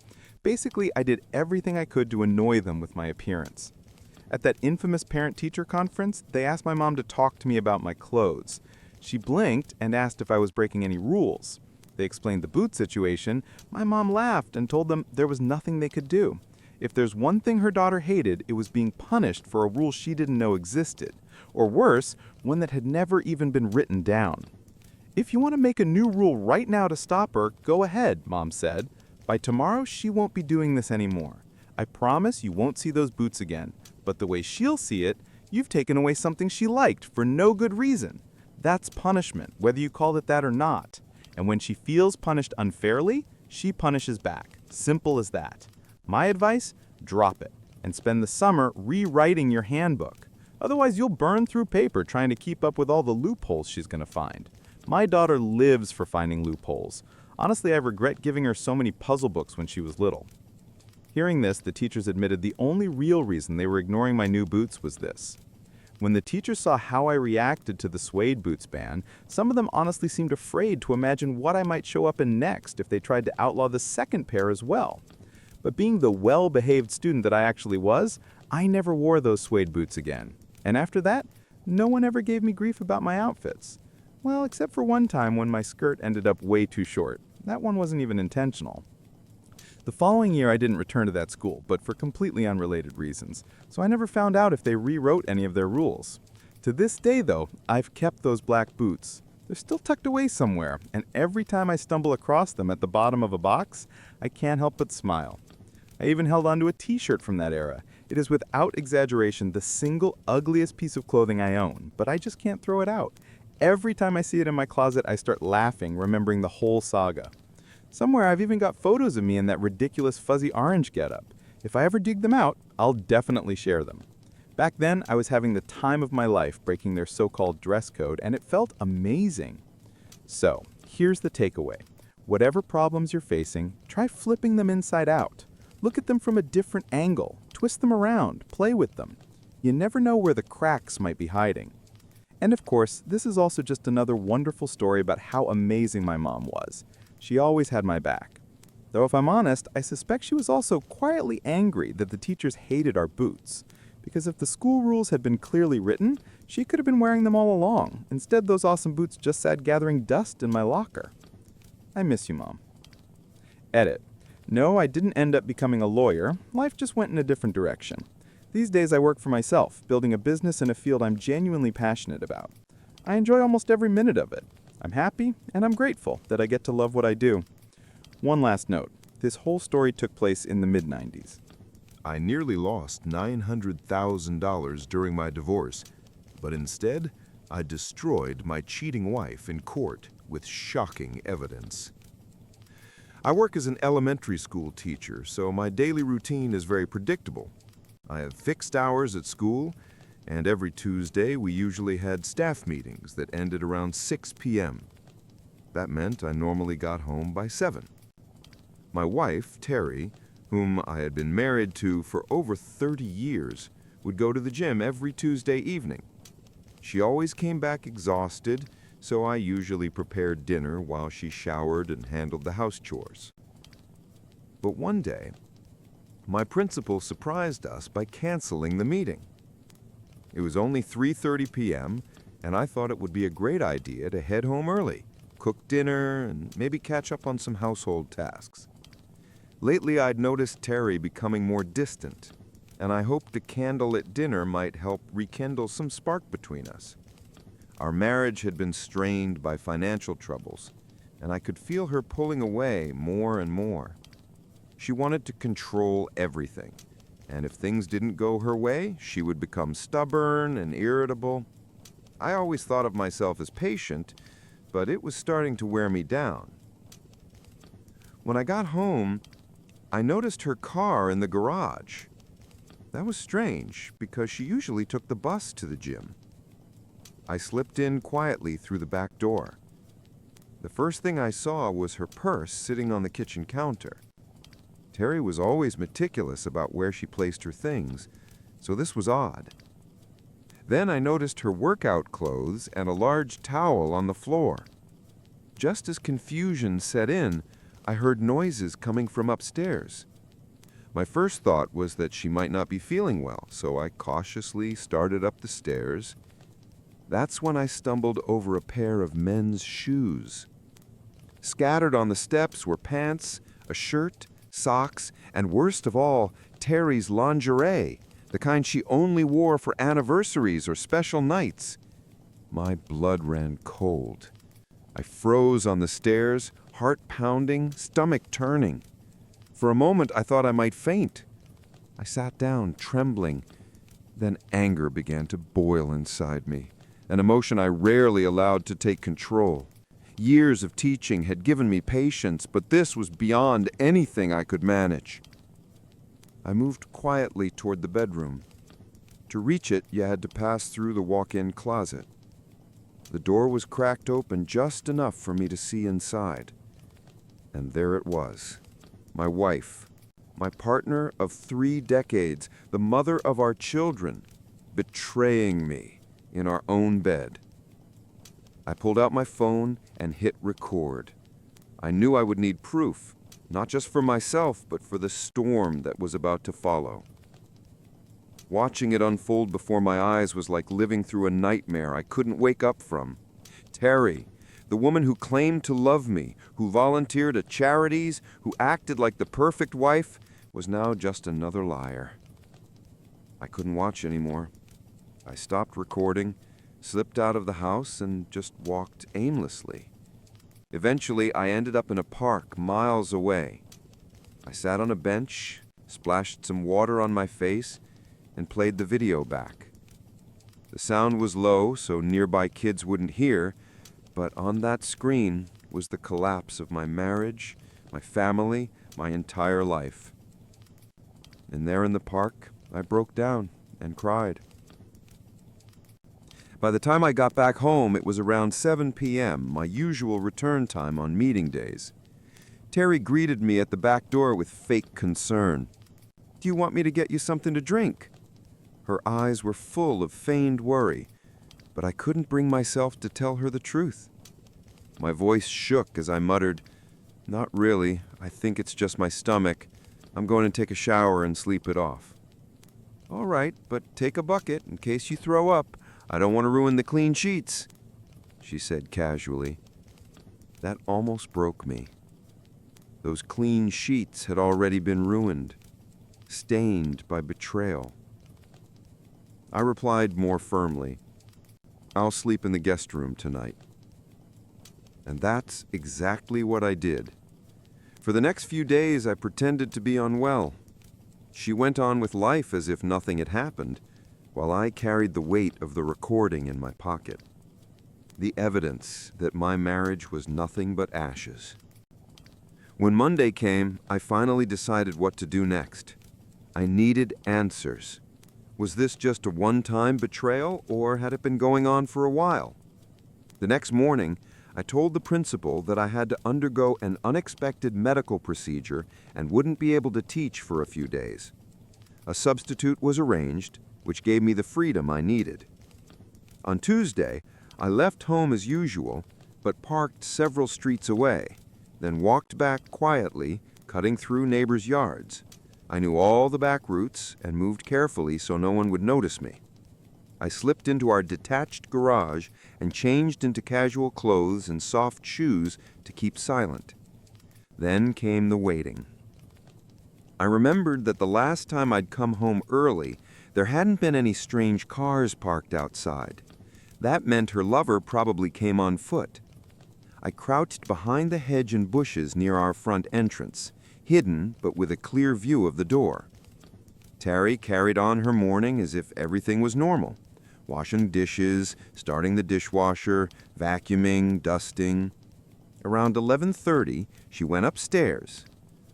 Basically, I did everything I could to annoy them with my appearance. At that infamous parent-teacher conference, they asked my mom to talk to me about my clothes. She blinked and asked if I was breaking any rules. They explained the boot situation. My mom laughed and told them there was nothing they could do. If there's one thing her daughter hated, it was being punished for a rule she didn't know existed. Or worse, one that had never even been written down. If you want to make a new rule right now to stop her, go ahead, Mom said. By tomorrow, she won't be doing this anymore. I promise you won't see those boots again. But the way she'll see it, you've taken away something she liked for no good reason. That's punishment, whether you call it that or not. And when she feels punished unfairly, she punishes back. Simple as that. My advice? Drop it, and spend the summer rewriting your handbook. Otherwise, you'll burn through paper trying to keep up with all the loopholes she's going to find. My daughter lives for finding loopholes. Honestly, I regret giving her so many puzzle books when she was little. Hearing this, the teachers admitted the only real reason they were ignoring my new boots was this. When the teachers saw how I reacted to the suede boots ban, some of them honestly seemed afraid to imagine what I might show up in next if they tried to outlaw the second pair as well. But being the well-behaved student that I actually was, I never wore those suede boots again. And after that, no one ever gave me grief about my outfits. Well, except for one time when my skirt ended up way too short. That one wasn't even intentional. The following year, I didn't return to that school, but for completely unrelated reasons, so I never found out if they rewrote any of their rules. To this day, though, I've kept those black boots. They're still tucked away somewhere, and every time I stumble across them at the bottom of a box, I can't help but smile. I even held onto a t-shirt from that era. It is without exaggeration the single ugliest piece of clothing I own, but I just can't throw it out. Every time I see it in my closet, I start laughing, remembering the whole saga. Somewhere I've even got photos of me in that ridiculous fuzzy orange getup. If I ever dig them out, I'll definitely share them. Back then, I was having the time of my life breaking their so-called dress code, and it felt amazing. So, here's the takeaway. Whatever problems you're facing, try flipping them inside out. Look at them from a different angle, twist them around, play with them. You never know where the cracks might be hiding. And of course, this is also just another wonderful story about how amazing my mom was. She always had my back. Though if I'm honest, I suspect she was also quietly angry that the teachers hated our boots. Because if the school rules had been clearly written, she could have been wearing them all along. Instead, those awesome boots just sat gathering dust in my locker. I miss you, Mom. Edit. No, I didn't end up becoming a lawyer. Life just went in a different direction. These days I work for myself, building a business in a field I'm genuinely passionate about. I enjoy almost every minute of it. I'm happy, and I'm grateful that I get to love what I do. One last note. This whole story took place in the mid-90s. I nearly lost $900,000 during my divorce, but instead, I destroyed my cheating wife in court with shocking evidence. I work as an elementary school teacher, so my daily routine is very predictable. I have fixed hours at school, and every Tuesday we usually had staff meetings that ended around 6 p.m. That meant I normally got home by 7. My wife, Terry, whom I had been married to for over 30 years, would go to the gym every Tuesday evening. She always came back exhausted, so I usually prepared dinner while she showered and handled the house chores. But one day, my principal surprised us by canceling the meeting. It was only 3:30 p.m., and I thought it would be a great idea to head home early, cook dinner, and maybe catch up on some household tasks. Lately, I'd noticed Terry becoming more distant, and I hoped a candlelit dinner might help rekindle some spark between us. Our marriage had been strained by financial troubles, and I could feel her pulling away more and more. She wanted to control everything, and if things didn't go her way, she would become stubborn and irritable. I always thought of myself as patient, but it was starting to wear me down. When I got home, I noticed her car in the garage. That was strange, because she usually took the bus to the gym. I slipped in quietly through the back door. The first thing I saw was her purse sitting on the kitchen counter. Terry was always meticulous about where she placed her things, so this was odd. Then I noticed her workout clothes and a large towel on the floor. Just as confusion set in, I heard noises coming from upstairs. My first thought was that she might not be feeling well, so I cautiously started up the stairs. That's when I stumbled over a pair of men's shoes. Scattered on the steps were pants, a shirt, socks, and worst of all, Terry's lingerie, the kind she only wore for anniversaries or special nights. My blood ran cold. I froze on the stairs, heart pounding, stomach turning. For a moment, I thought I might faint. I sat down, trembling. Then anger began to boil inside me, an emotion I rarely allowed to take control. Years of teaching had given me patience, but this was beyond anything I could manage. I moved quietly toward the bedroom. To reach it, you had to pass through the walk-in closet. The door was cracked open just enough for me to see inside. And there it was, my wife, my partner of 3 decades, the mother of our children, betraying me in our own bed. I pulled out my phone and hit record. I knew I would need proof, not just for myself, but for the storm that was about to follow. Watching it unfold before my eyes was like living through a nightmare I couldn't wake up from. Terry, the woman who claimed to love me, who volunteered at charities, who acted like the perfect wife, was now just another liar. I couldn't watch anymore. I stopped recording, slipped out of the house, and just walked aimlessly. Eventually, I ended up in a park miles away. I sat on a bench, splashed some water on my face, and played the video back. The sound was low, so nearby kids wouldn't hear, but on that screen was the collapse of my marriage, my family, my entire life. And there in the park, I broke down and cried. By the time I got back home, it was around 7 p.m., my usual return time on meeting days. Terry greeted me at the back door with fake concern. "Do you want me to get you something to drink?" Her eyes were full of feigned worry, but I couldn't bring myself to tell her the truth. My voice shook as I muttered, "Not really. I think it's just my stomach. I'm going to take a shower and sleep it off." "All right, but take a bucket in case you throw up. I don't want to ruin the clean sheets," she said casually. That almost broke me. Those clean sheets had already been ruined, stained by betrayal. I replied more firmly, "I'll sleep in the guest room tonight." And that's exactly what I did. For the next few days, I pretended to be unwell. She went on with life as if nothing had happened, while I carried the weight of the recording in my pocket. The evidence that my marriage was nothing but ashes. When Monday came, I finally decided what to do next. I needed answers. Was this just a one-time betrayal, or had it been going on for a while? The next morning, I told the principal that I had to undergo an unexpected medical procedure and wouldn't be able to teach for a few days. A substitute was arranged, which gave me the freedom I needed. On Tuesday, I left home as usual, but parked several streets away, then walked back quietly, cutting through neighbors' yards. I knew all the back routes and moved carefully so no one would notice me. I slipped into our detached garage and changed into casual clothes and soft shoes to keep silent. Then came the waiting. I remembered that the last time I'd come home early, there hadn't been any strange cars parked outside. That meant her lover probably came on foot. I crouched behind the hedge and bushes near our front entrance, hidden but with a clear view of the door. Terry carried on her morning as if everything was normal. Washing dishes, starting the dishwasher, vacuuming, dusting. Around 11:30, she went upstairs.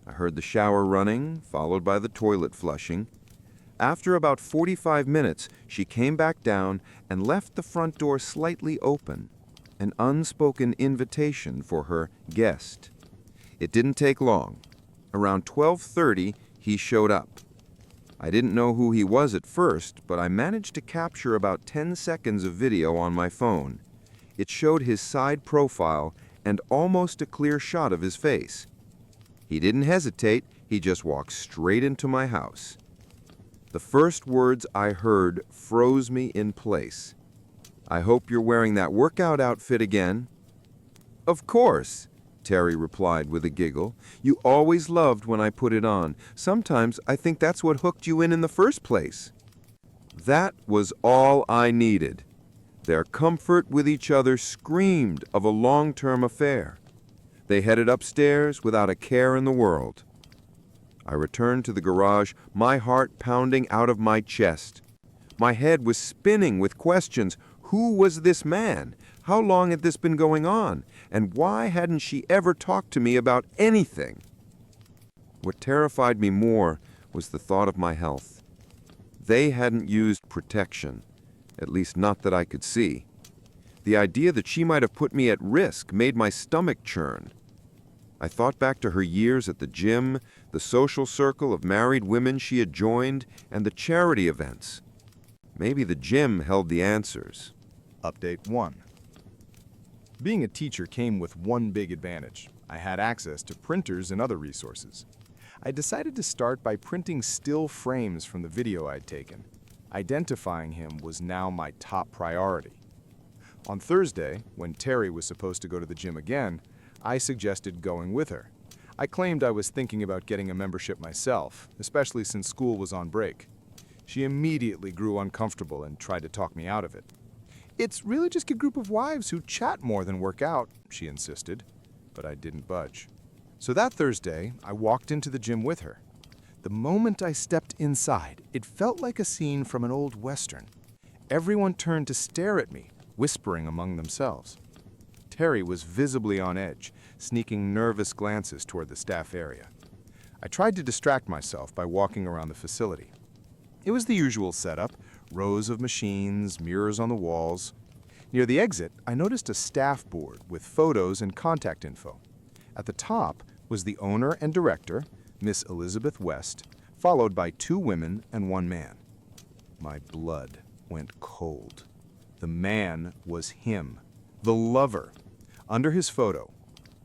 I heard the shower running, followed by the toilet flushing. After about 45 minutes, she came back down and left the front door slightly open, an unspoken invitation for her guest. It didn't take long. Around 12:30, he showed up. I didn't know who he was at first, but I managed to capture about 10 seconds of video on my phone. It showed his side profile and almost a clear shot of his face. He didn't hesitate, he just walked straight into my house. The first words I heard froze me in place. "I hope you're wearing that workout outfit again." "Of course," Terry replied with a giggle. "You always loved when I put it on. Sometimes I think that's what hooked you in the first place." That was all I needed. Their comfort with each other screamed of a long-term affair. They headed upstairs without a care in the world. I returned to the garage, my heart pounding out of my chest. My head was spinning with questions. Who was this man? How long had this been going on? And why hadn't she ever talked to me about anything? What terrified me more was the thought of my health. They hadn't used protection, at least not that I could see. The idea that she might have put me at risk made my stomach churn. I thought back to her years at the gym, the social circle of married women she had joined, and the charity events. Maybe the gym held the answers. Update 1. Being a teacher came with one big advantage. I had access to printers and other resources. I decided to start by printing still frames from the video I'd taken. Identifying him was now my top priority. On Thursday, when Terry was supposed to go to the gym again, I suggested going with her. I claimed I was thinking about getting a membership myself, especially since school was on break. She immediately grew uncomfortable and tried to talk me out of it. "It's really just a group of wives who chat more than work out," she insisted, but I didn't budge. So that Thursday, I walked into the gym with her. The moment I stepped inside, it felt like a scene from an old Western. Everyone turned to stare at me, whispering among themselves. Terry was visibly on edge, sneaking nervous glances toward the staff area. I tried to distract myself by walking around the facility. It was the usual setup, rows of machines, mirrors on the walls. Near the exit, I noticed a staff board with photos and contact info. At the top was the owner and director, Miss Elizabeth West, followed by 2 women and 1 man. My blood went cold. The man was him, the lover. Under his photo,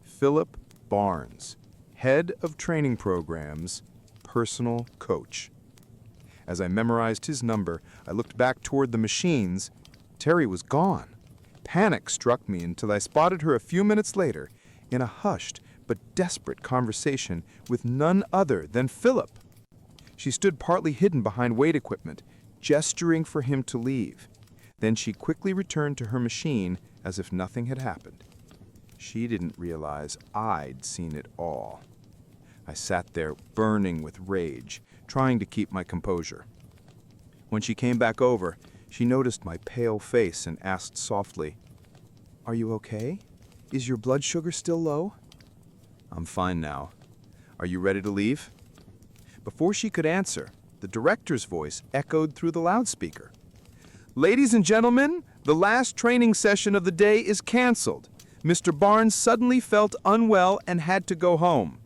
Philip Barnes, head of training programs, personal coach. As I memorized his number, I looked back toward the machines. Terry was gone. Panic struck me until I spotted her a few minutes later in a hushed but desperate conversation with none other than Philip. She stood partly hidden behind weight equipment, gesturing for him to leave. Then she quickly returned to her machine as if nothing had happened. She didn't realize I'd seen it all. I sat there burning with rage, trying to keep my composure. When she came back over, she noticed my pale face and asked softly, "Are you okay? Is your blood sugar still low?" "I'm fine now. Are you ready to leave?" Before she could answer, the director's voice echoed through the loudspeaker. "Ladies and gentlemen, the last training session of the day is canceled. Mr. Barnes suddenly felt unwell and had to go home."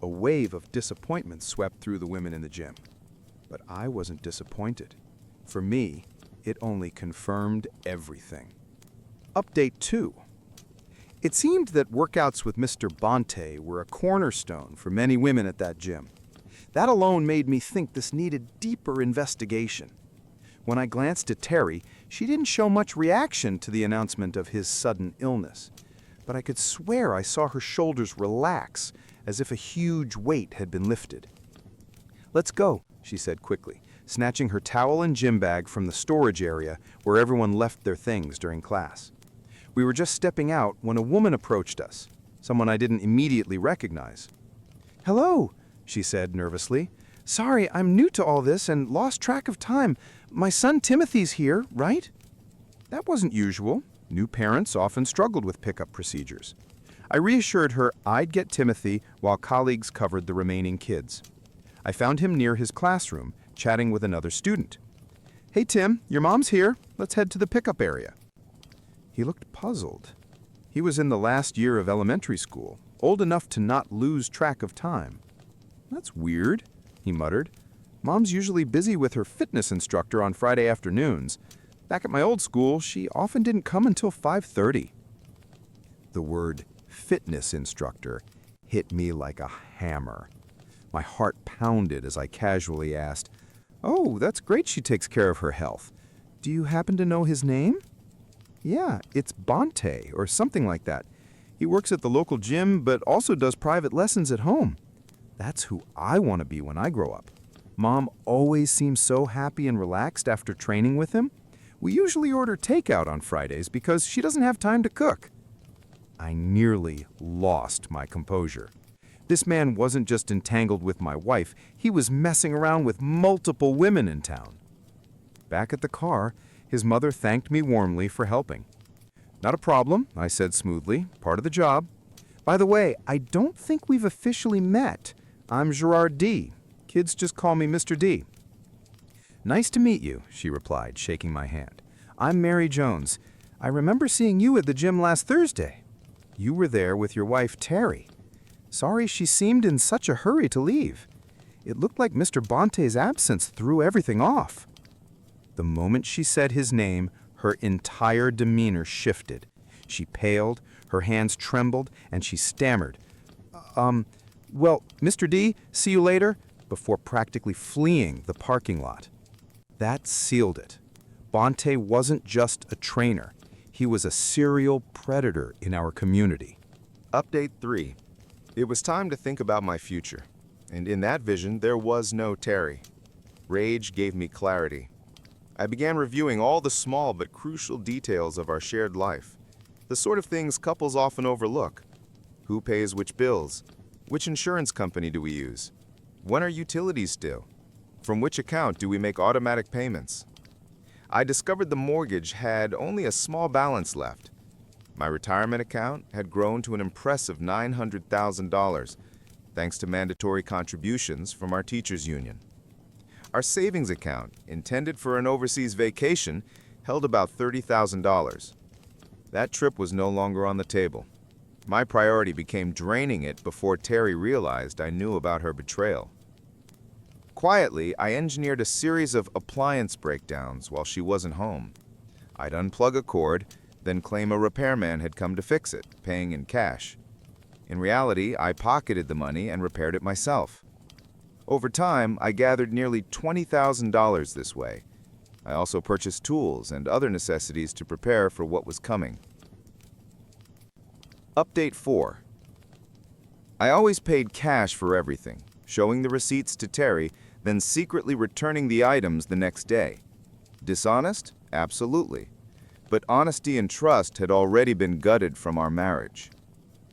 A wave of disappointment swept through the women in the gym. But I wasn't disappointed. For me, it only confirmed everything. Update 2. It seemed that workouts with Mr. Bonte were a cornerstone for many women at that gym. That alone made me think this needed deeper investigation. When I glanced at Terry, she didn't show much reaction to the announcement of his sudden illness. But I could swear I saw her shoulders relax, as if a huge weight had been lifted. "Let's go," she said quickly, snatching her towel and gym bag from the storage area where everyone left their things during class. We were just stepping out when a woman approached us, someone I didn't immediately recognize. "Hello," she said nervously. "Sorry, I'm new to all this and lost track of time. My son Timothy's here, right?" That wasn't usual. New parents often struggled with pickup procedures. I reassured her I'd get Timothy while colleagues covered the remaining kids. I found him near his classroom, chatting with another student. "Hey Tim, your mom's here. Let's head to the pickup area." He looked puzzled. He was in the last year of elementary school, old enough to not lose track of time. "That's weird," he muttered. "Mom's usually busy with her fitness instructor on Friday afternoons. Back at my old school, she often didn't come until 5:30. The word fitness instructor hit me like a hammer. My heart pounded as I casually asked, "Oh, that's great she takes care of her health. Do you happen to know his name?" "Yeah, it's Bonte or something like that. He works at the local gym but also does private lessons at home. That's who I want to be when I grow up. Mom always seems so happy and relaxed after training with him. We usually order takeout on Fridays because she doesn't have time to cook." I nearly lost my composure. This man wasn't just entangled with my wife, he was messing around with multiple women in town. Back at the car, his mother thanked me warmly for helping. "Not a problem," I said smoothly, "part of the job. By the way, I don't think we've officially met. I'm Gerard D. Kids just call me Mr. D." "Nice to meet you," she replied, shaking my hand. "I'm Mary Jones. I remember seeing you at the gym last Thursday. You were there with your wife, Terry. Sorry she seemed in such a hurry to leave. It looked like Mr. Bonte's absence threw everything off." The moment she said his name, her entire demeanor shifted. She paled, her hands trembled, and she stammered, Well, Mr. D, see you later," before practically fleeing the parking lot. That sealed it. Bonte wasn't just a trainer. He was a serial predator in our community. Update 3. It was time to think about my future. And in that vision, there was no Terry. Rage gave me clarity. I began reviewing all the small but crucial details of our shared life. The sort of things couples often overlook. Who pays which bills? Which insurance company do we use? When are utilities due? From which account do we make automatic payments? I discovered the mortgage had only a small balance left. My retirement account had grown to an impressive $900,000, thanks to mandatory contributions from our teachers' union. Our savings account, intended for an overseas vacation, held about $30,000. That trip was no longer on the table. My priority became draining it before Terry realized I knew about her betrayal. Quietly, I engineered a series of appliance breakdowns while she wasn't home. I'd unplug a cord, then claim a repairman had come to fix it, paying in cash. In reality, I pocketed the money and repaired it myself. Over time, I gathered nearly $20,000 this way. I also purchased tools and other necessities to prepare for what was coming. Update 4. I always paid cash for everything, showing the receipts to Terry, then secretly returning the items the next day. Dishonest? Absolutely. But honesty and trust had already been gutted from our marriage.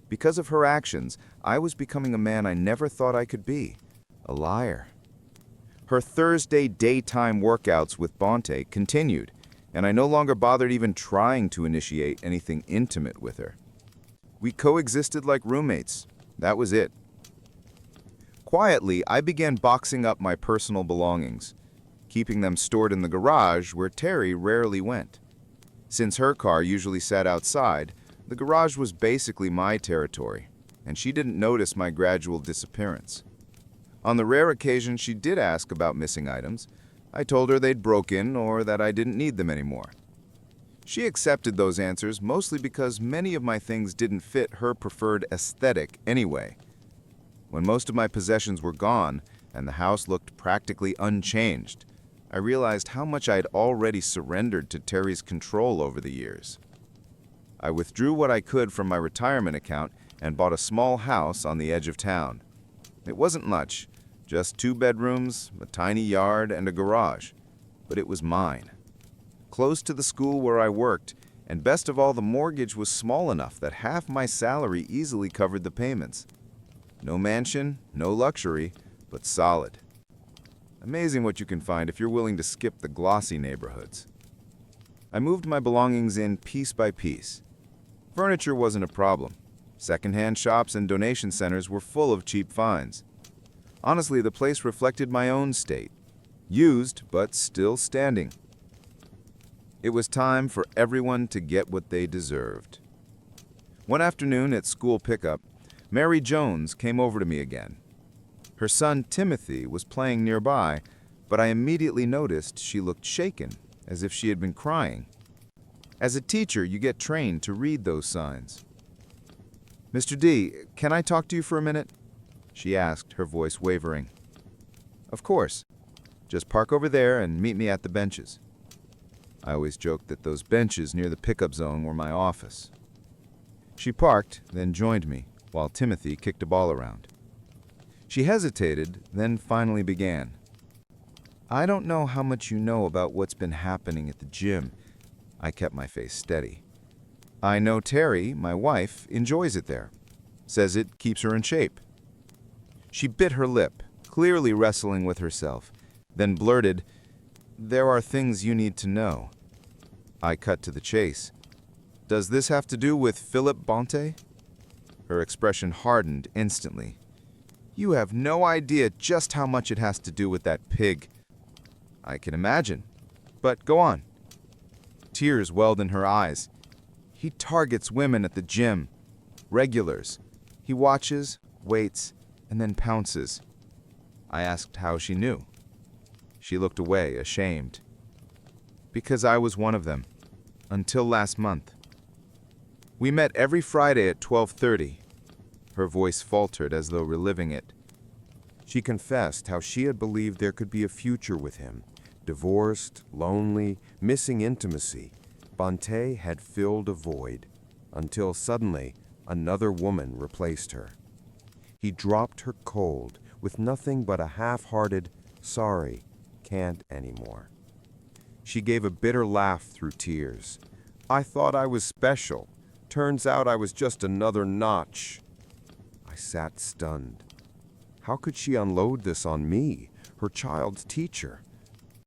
Because of her actions, I was becoming a man I never thought I could be, a liar. Her Thursday daytime workouts with Bonte continued, and I no longer bothered even trying to initiate anything intimate with her. We coexisted like roommates. That was it. Quietly, I began boxing up my personal belongings, keeping them stored in the garage where Terry rarely went. Since her car usually sat outside, the garage was basically my territory, and she didn't notice my gradual disappearance. On the rare occasion she did ask about missing items, I told her they'd broken or that I didn't need them anymore. She accepted those answers mostly because many of my things didn't fit her preferred aesthetic anyway. When most of my possessions were gone and the house looked practically unchanged, I realized how much I'd already surrendered to Terry's control over the years. I withdrew what I could from my retirement account and bought a small house on the edge of town. It wasn't much, just 2 bedrooms, a tiny yard, and a garage, but it was mine. Close to the school where I worked, and best of all, the mortgage was small enough that half my salary easily covered the payments. No mansion, no luxury, but solid. Amazing what you can find if you're willing to skip the glossy neighborhoods. I moved my belongings in piece by piece. Furniture wasn't a problem. Secondhand shops and donation centers were full of cheap finds. Honestly, the place reflected my own state. Used, but still standing. It was time for everyone to get what they deserved. One afternoon at school pickup, Mary Jones came over to me again. Her son Timothy was playing nearby, but I immediately noticed she looked shaken, as if she had been crying. As a teacher, you get trained to read those signs. "Mr. D, can I talk to you for a minute?" she asked, her voice wavering. "Of course. Just park over there and meet me at the benches." I always joked that those benches near the pickup zone were my office. She parked, then joined me, while Timothy kicked a ball around. She hesitated, then finally began. "I don't know how much you know about what's been happening at the gym." I kept my face steady. "I know Terry, my wife, enjoys it there. Says it keeps her in shape." She bit her lip, clearly wrestling with herself, then blurted, "There are things you need to know." I cut to the chase. "Does this have to do with Philip Bonte?" Her expression hardened instantly. "You have no idea just how much it has to do with that pig." "I can imagine. But go on." Tears welled in her eyes. "He targets women at the gym. Regulars. He watches, waits, and then pounces." I asked how she knew. She looked away, ashamed. "Because I was one of them. Until last month. We met every Friday at 12:30. Her voice faltered as though reliving it. She confessed how she had believed there could be a future with him, Divorced, lonely, missing intimacy, Bhante had filled a void, until suddenly another woman replaced her. He dropped her cold, with nothing but a half-hearted, "Sorry, can't anymore." She gave a bitter laugh through tears. "I thought I was special. Turns out I was just another notch." I sat stunned. How could she unload this on me, her child's teacher?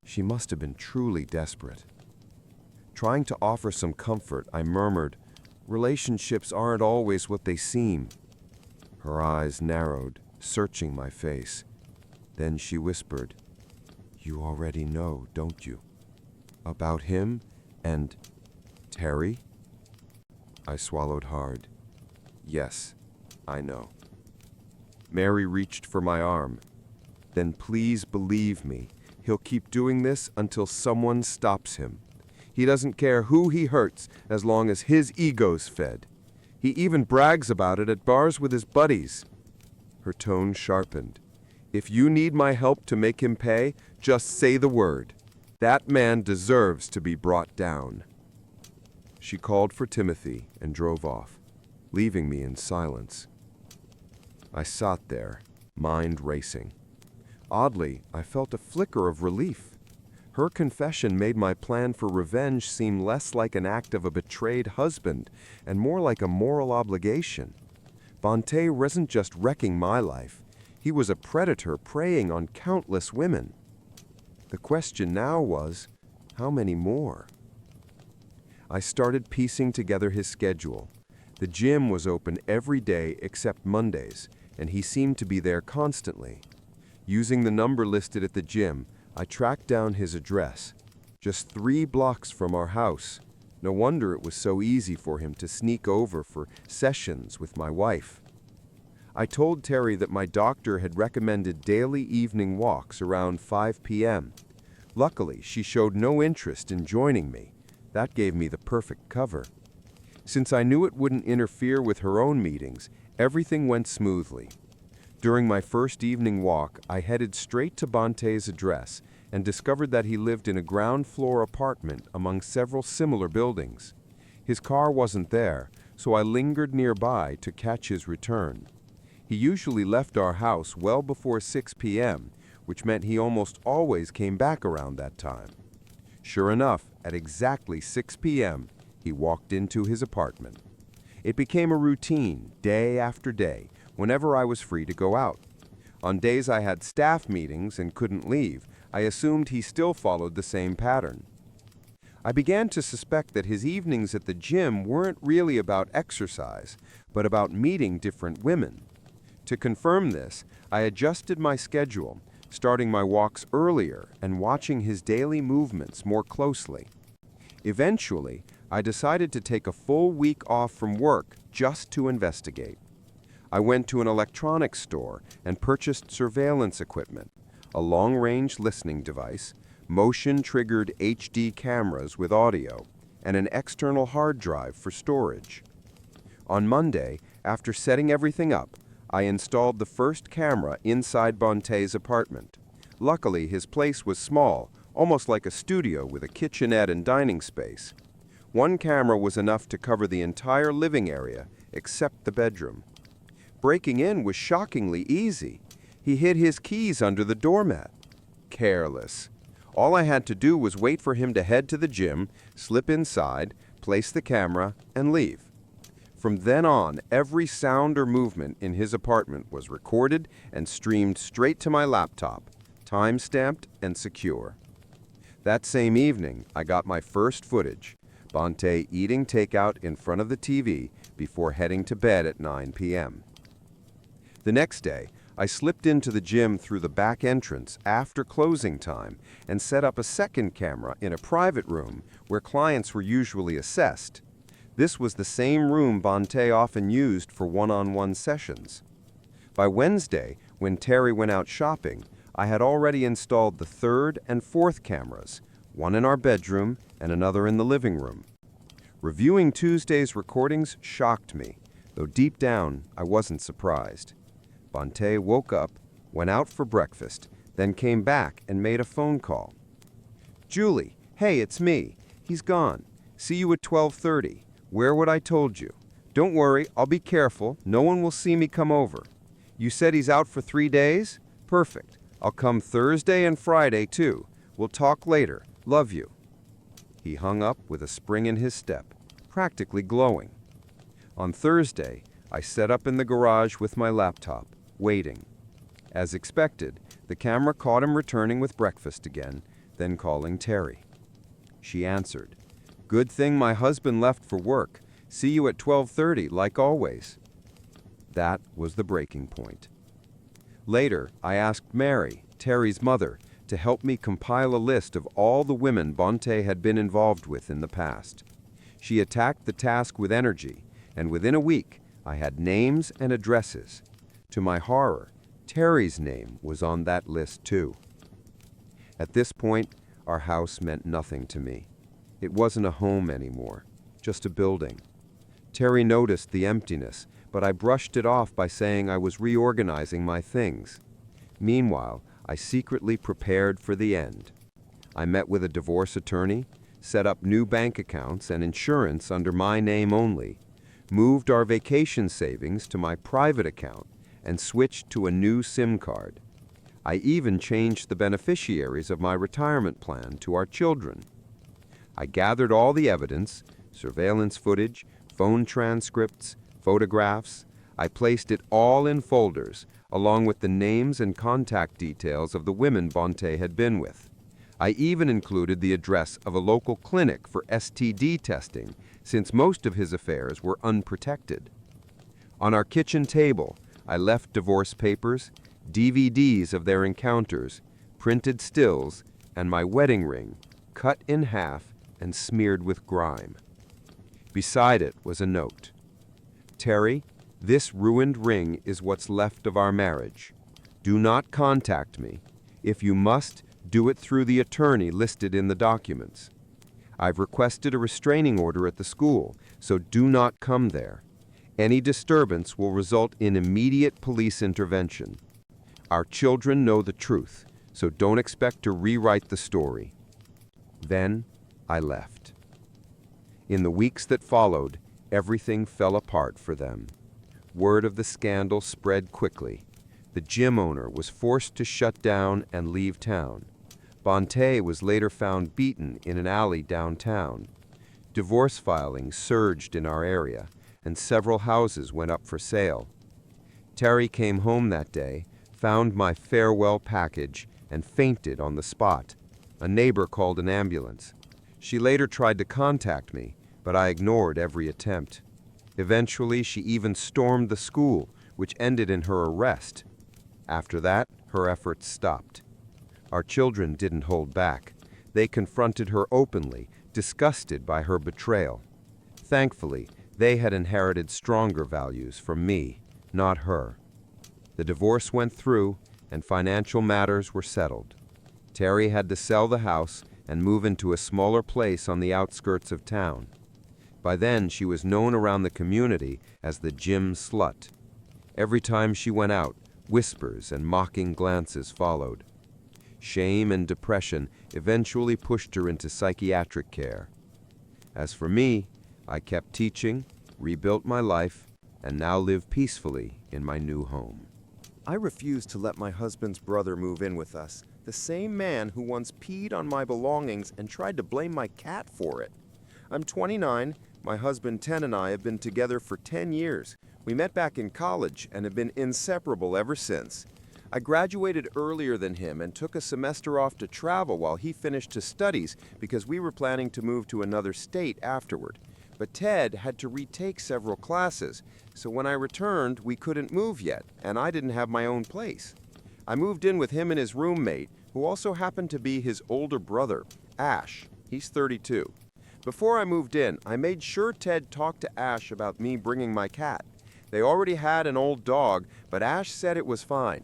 She must have been truly desperate. Trying to offer some comfort, I murmured, "Relationships aren't always what they seem." Her eyes narrowed, searching my face. Then she whispered, "You already know, don't you? About him and Terry?" I swallowed hard. "Yes, I know." Mary reached for my arm. "Then please believe me, he'll keep doing this until someone stops him. He doesn't care who he hurts as long as his ego's fed. He even brags about it at bars with his buddies." Her tone sharpened. "If you need my help to make him pay, just say the word. That man deserves to be brought down." She called for Timothy and drove off, leaving me in silence. I sat there, mind racing. Oddly, I felt a flicker of relief. Her confession made my plan for revenge seem less like an act of a betrayed husband and more like a moral obligation. Bhante wasn't just wrecking my life. He was a predator preying on countless women. The question now was, how many more? I started piecing together his schedule. The gym was open every day except Mondays, and he seemed to be there constantly. Using the number listed at the gym, I tracked down his address. Just 3 blocks from our house. No wonder it was so easy for him to sneak over for sessions with my wife. I told Terry that my doctor had recommended daily evening walks around 5 p.m. Luckily, she showed no interest in joining me. That gave me the perfect cover. Since I knew it wouldn't interfere with her own meetings, everything went smoothly. During my first evening walk, I headed straight to Bhante's address and discovered that he lived in a ground-floor apartment among several similar buildings. His car wasn't there, so I lingered nearby to catch his return. He usually left our house well before 6 p.m., which meant he almost always came back around that time. Sure enough, at exactly 6 p.m., he walked into his apartment. It became a routine, day after day, whenever I was free to go out. On days I had staff meetings and couldn't leave, I assumed he still followed the same pattern. I began to suspect that his evenings at the gym weren't really about exercise, but about meeting different women. To confirm this, I adjusted my schedule, starting my walks earlier and watching his daily movements more closely. Eventually, I decided to take a full week off from work just to investigate. I went to an electronics store and purchased surveillance equipment, a long-range listening device, motion-triggered HD cameras with audio, and an external hard drive for storage. On Monday, after setting everything up, I installed the first camera inside Bhante's apartment. Luckily, his place was small, almost like a studio with a kitchenette and dining space. One camera was enough to cover the entire living area, except the bedroom. Breaking in was shockingly easy. He hid his keys under the doormat. Careless. All I had to do was wait for him to head to the gym, slip inside, place the camera, and leave. From then on, every sound or movement in his apartment was recorded and streamed straight to my laptop, time-stamped and secure. That same evening, I got my first footage, Bhante eating takeout in front of the TV before heading to bed at 9 p.m. The next day, I slipped into the gym through the back entrance after closing time and set up a second camera in a private room where clients were usually assessed. This was the same room Bhante often used for one-on-one sessions. By Wednesday, when Terry went out shopping, I had already installed the third and fourth cameras, one in our bedroom and another in the living room. Reviewing Tuesday's recordings shocked me, though deep down I wasn't surprised. Bhante woke up, went out for breakfast, then came back and made a phone call. Julie, hey, it's me. He's gone. See you at 12:30. Wear what I told you. Don't worry, I'll be careful. No one will see me come over. You said he's out for 3 days? Perfect. I'll come Thursday and Friday, too. We'll talk later. Love you. He hung up with a spring in his step, practically glowing. On Thursday, I set up in the garage with my laptop, waiting. As expected, the camera caught him returning with breakfast again, then calling Terry. She answered, "Good thing my husband left for work. See you at 12:30, like always." That was the breaking point. Later, I asked Mary, Terry's mother, to help me compile a list of all the women Bonte had been involved with in the past. She attacked the task with energy, and within a week, I had names and addresses. To my horror, Terry's name was on that list too. At this point, our house meant nothing to me. It wasn't a home anymore, just a building. Terry noticed the emptiness, but I brushed it off by saying I was reorganizing my things. Meanwhile, I secretly prepared for the end. I met with a divorce attorney, set up new bank accounts and insurance under my name only, moved our vacation savings to my private account, and switched to a new SIM card. I even changed the beneficiaries of my retirement plan to our children. I gathered all the evidence, surveillance footage, phone transcripts, photographs. I placed it all in folders, along with the names and contact details of the women Bonte had been with. I even included the address of a local clinic for STD testing, since most of his affairs were unprotected. On our kitchen table, I left divorce papers, DVDs of their encounters, printed stills, and my wedding ring, cut in half and smeared with grime. Beside it was a note. "Terry, this ruined ring is what's left of our marriage. Do not contact me. If you must, do it through the attorney listed in the documents. I've requested a restraining order at the school, so do not come there. Any disturbance will result in immediate police intervention. Our children know the truth, so don't expect to rewrite the story." Then I left. In the weeks that followed, everything fell apart for them. Word of the scandal spread quickly. The gym owner was forced to shut down and leave town. Bonte was later found beaten in an alley downtown. Divorce filings surged in our area, and several houses went up for sale. Terry came home that day, found my farewell package, and fainted on the spot. A neighbor called an ambulance. She later tried to contact me, but I ignored every attempt. Eventually, she even stormed the school, which ended in her arrest. After that, her efforts stopped. Our children didn't hold back. They confronted her openly, disgusted by her betrayal. Thankfully, they had inherited stronger values from me, not her. The divorce went through, and financial matters were settled. Terry had to sell the house and move into a smaller place on the outskirts of town. By then, she was known around the community as the gym slut. Every time she went out, whispers and mocking glances followed. Shame and depression eventually pushed her into psychiatric care. As for me, I kept teaching, rebuilt my life, and now live peacefully in my new home. I refused to let my husband's brother move in with us, the same man who once peed on my belongings and tried to blame my cat for it. I'm 29, my husband Ted and I have been together for 10 years. We met back in college and have been inseparable ever since. I graduated earlier than him and took a semester off to travel while he finished his studies because we were planning to move to another state afterward. But Ted had to retake several classes, so when I returned, we couldn't move yet, and I didn't have my own place. I moved in with him and his roommate, who also happened to be his older brother, Ash. He's 32. Before I moved in, I made sure Ted talked to Ash about me bringing my cat. They already had an old dog, but Ash said it was fine.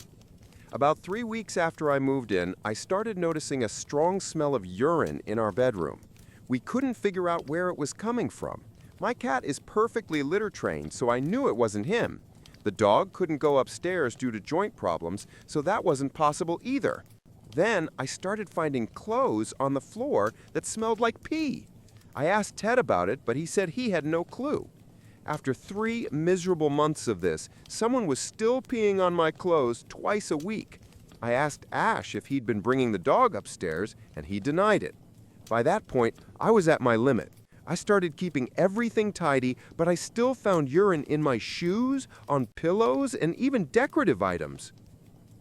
About 3 weeks after I moved in, I started noticing a strong smell of urine in our bedroom. We couldn't figure out where it was coming from. My cat is perfectly litter trained, so I knew it wasn't him. The dog couldn't go upstairs due to joint problems, so that wasn't possible either. Then I started finding clothes on the floor that smelled like pee. I asked Ted about it, but he said he had no clue. After 3 miserable months of this, someone was still peeing on my clothes twice a week. I asked Ash if he'd been bringing the dog upstairs, and he denied it. By that point, I was at my limit. I started keeping everything tidy, but I still found urine in my shoes, on pillows, and even decorative items.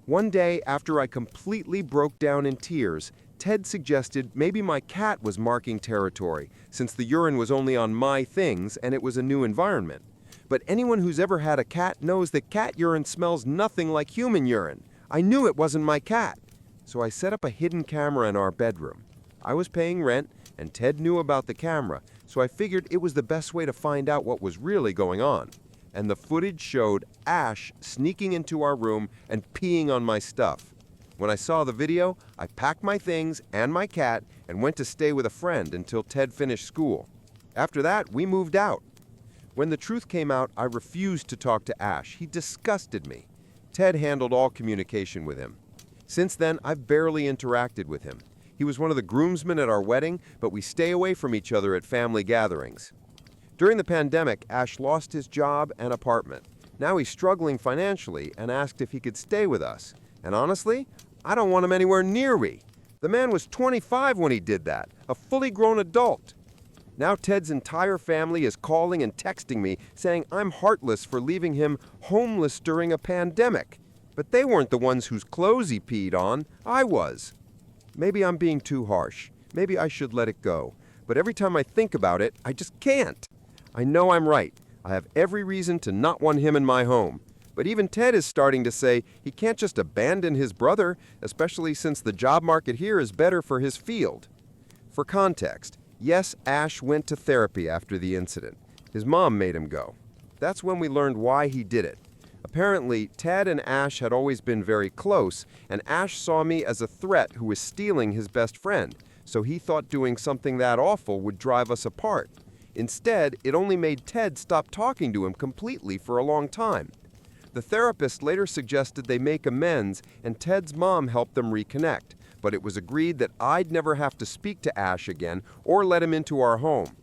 One day, after I completely broke down in tears, Ted suggested maybe my cat was marking territory, since the urine was only on my things and it was a new environment. But anyone who's ever had a cat knows that cat urine smells nothing like human urine. I knew it wasn't my cat. So I set up a hidden camera in our bedroom. I was paying rent, and Ted knew about the camera, so I figured it was the best way to find out what was really going on. And the footage showed Ash sneaking into our room and peeing on my stuff. When I saw the video, I packed my things and my cat and went to stay with a friend until Ted finished school. After that, we moved out. When the truth came out, I refused to talk to Ash. He disgusted me. Ted handled all communication with him. Since then, I've barely interacted with him. He was one of the groomsmen at our wedding, but we stay away from each other at family gatherings. During the pandemic, Ash lost his job and apartment. Now he's struggling financially and asked if he could stay with us. And honestly, I don't want him anywhere near me. The man was 25 when he did that, a fully grown adult. Now Ted's entire family is calling and texting me saying I'm heartless for leaving him homeless during a pandemic. But they weren't the ones whose clothes he peed on. I was. Maybe I'm being too harsh. Maybe I should let it go. But every time I think about it, I just can't. I know I'm right. I have every reason to not want him in my home. But even Ted is starting to say he can't just abandon his brother, especially since the job market here is better for his field. For context, yes, Ash went to therapy after the incident. His mom made him go. That's when we learned why he did it. Apparently, Ted and Ash had always been very close, and Ash saw me as a threat who was stealing his best friend, so he thought doing something that awful would drive us apart. Instead, it only made Ted stop talking to him completely for a long time. The therapist later suggested they make amends, and Ted's mom helped them reconnect, but it was agreed that I'd never have to speak to Ash again or let him into our home.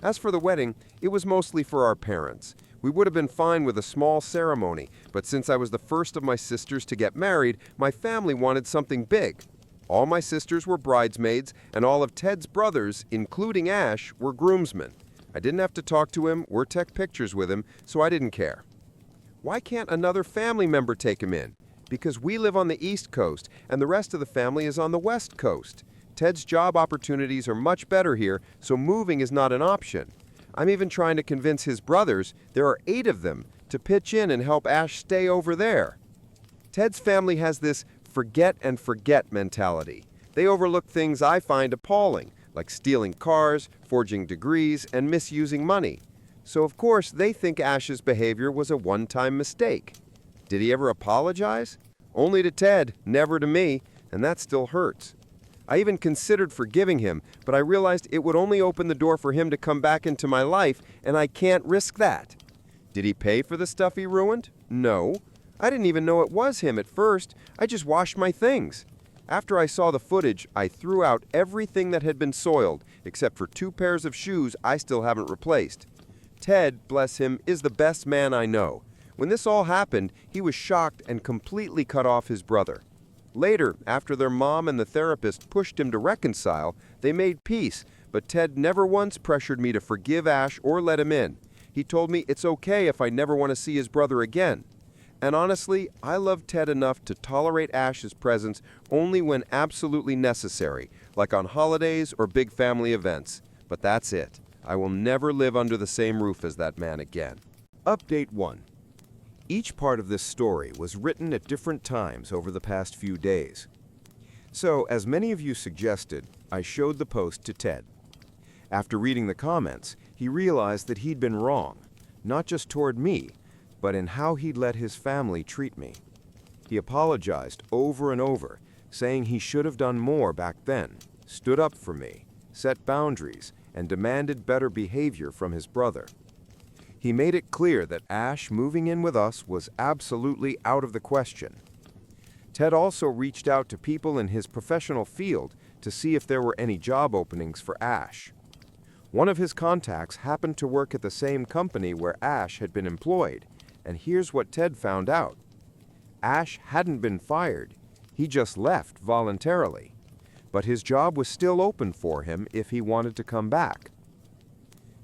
As for the wedding, it was mostly for our parents. We would have been fine with a small ceremony, but since I was the first of my sisters to get married, my family wanted something big. All my sisters were bridesmaids, and all of Ted's brothers, including Ash, were groomsmen. I didn't have to talk to him or take pictures with him, so I didn't care. Why can't another family member take him in? Because we live on the East Coast, and the rest of the family is on the West Coast. Ted's job opportunities are much better here, so moving is not an option. I'm even trying to convince his brothers, there are 8 of them, to pitch in and help Ash stay over there. Ted's family has this forget and forget mentality. They overlook things I find appalling, like stealing cars, forging degrees, and misusing money. So of course they think Ash's behavior was a one-time mistake. Did he ever apologize? Only to Ted, never to me, and that still hurts. I even considered forgiving him, but I realized it would only open the door for him to come back into my life, and I can't risk that. Did he pay for the stuff he ruined? No. I didn't even know it was him at first. I just washed my things. After I saw the footage, I threw out everything that had been soiled, except for 2 pairs of shoes I still haven't replaced. Ted, bless him, is the best man I know. When this all happened, he was shocked and completely cut off his brother. Later, after their mom and the therapist pushed him to reconcile, they made peace, but Ted never once pressured me to forgive Ash or let him in. He told me it's okay if I never want to see his brother again. And honestly, I love Ted enough to tolerate Ash's presence only when absolutely necessary, like on holidays or big family events. But that's it. I will never live under the same roof as that man again. Update 1. Each part of this story was written at different times over the past few days. So, as many of you suggested, I showed the post to Ted. After reading the comments, he realized that he'd been wrong, not just toward me, but in how he'd let his family treat me. He apologized over and over, saying he should have done more back then, stood up for me, set boundaries, and demanded better behavior from his brother. He made it clear that Ash moving in with us was absolutely out of the question. Ted also reached out to people in his professional field to see if there were any job openings for Ash. One of his contacts happened to work at the same company where Ash had been employed, and here's what Ted found out. Ash hadn't been fired, he just left voluntarily. But his job was still open for him if he wanted to come back.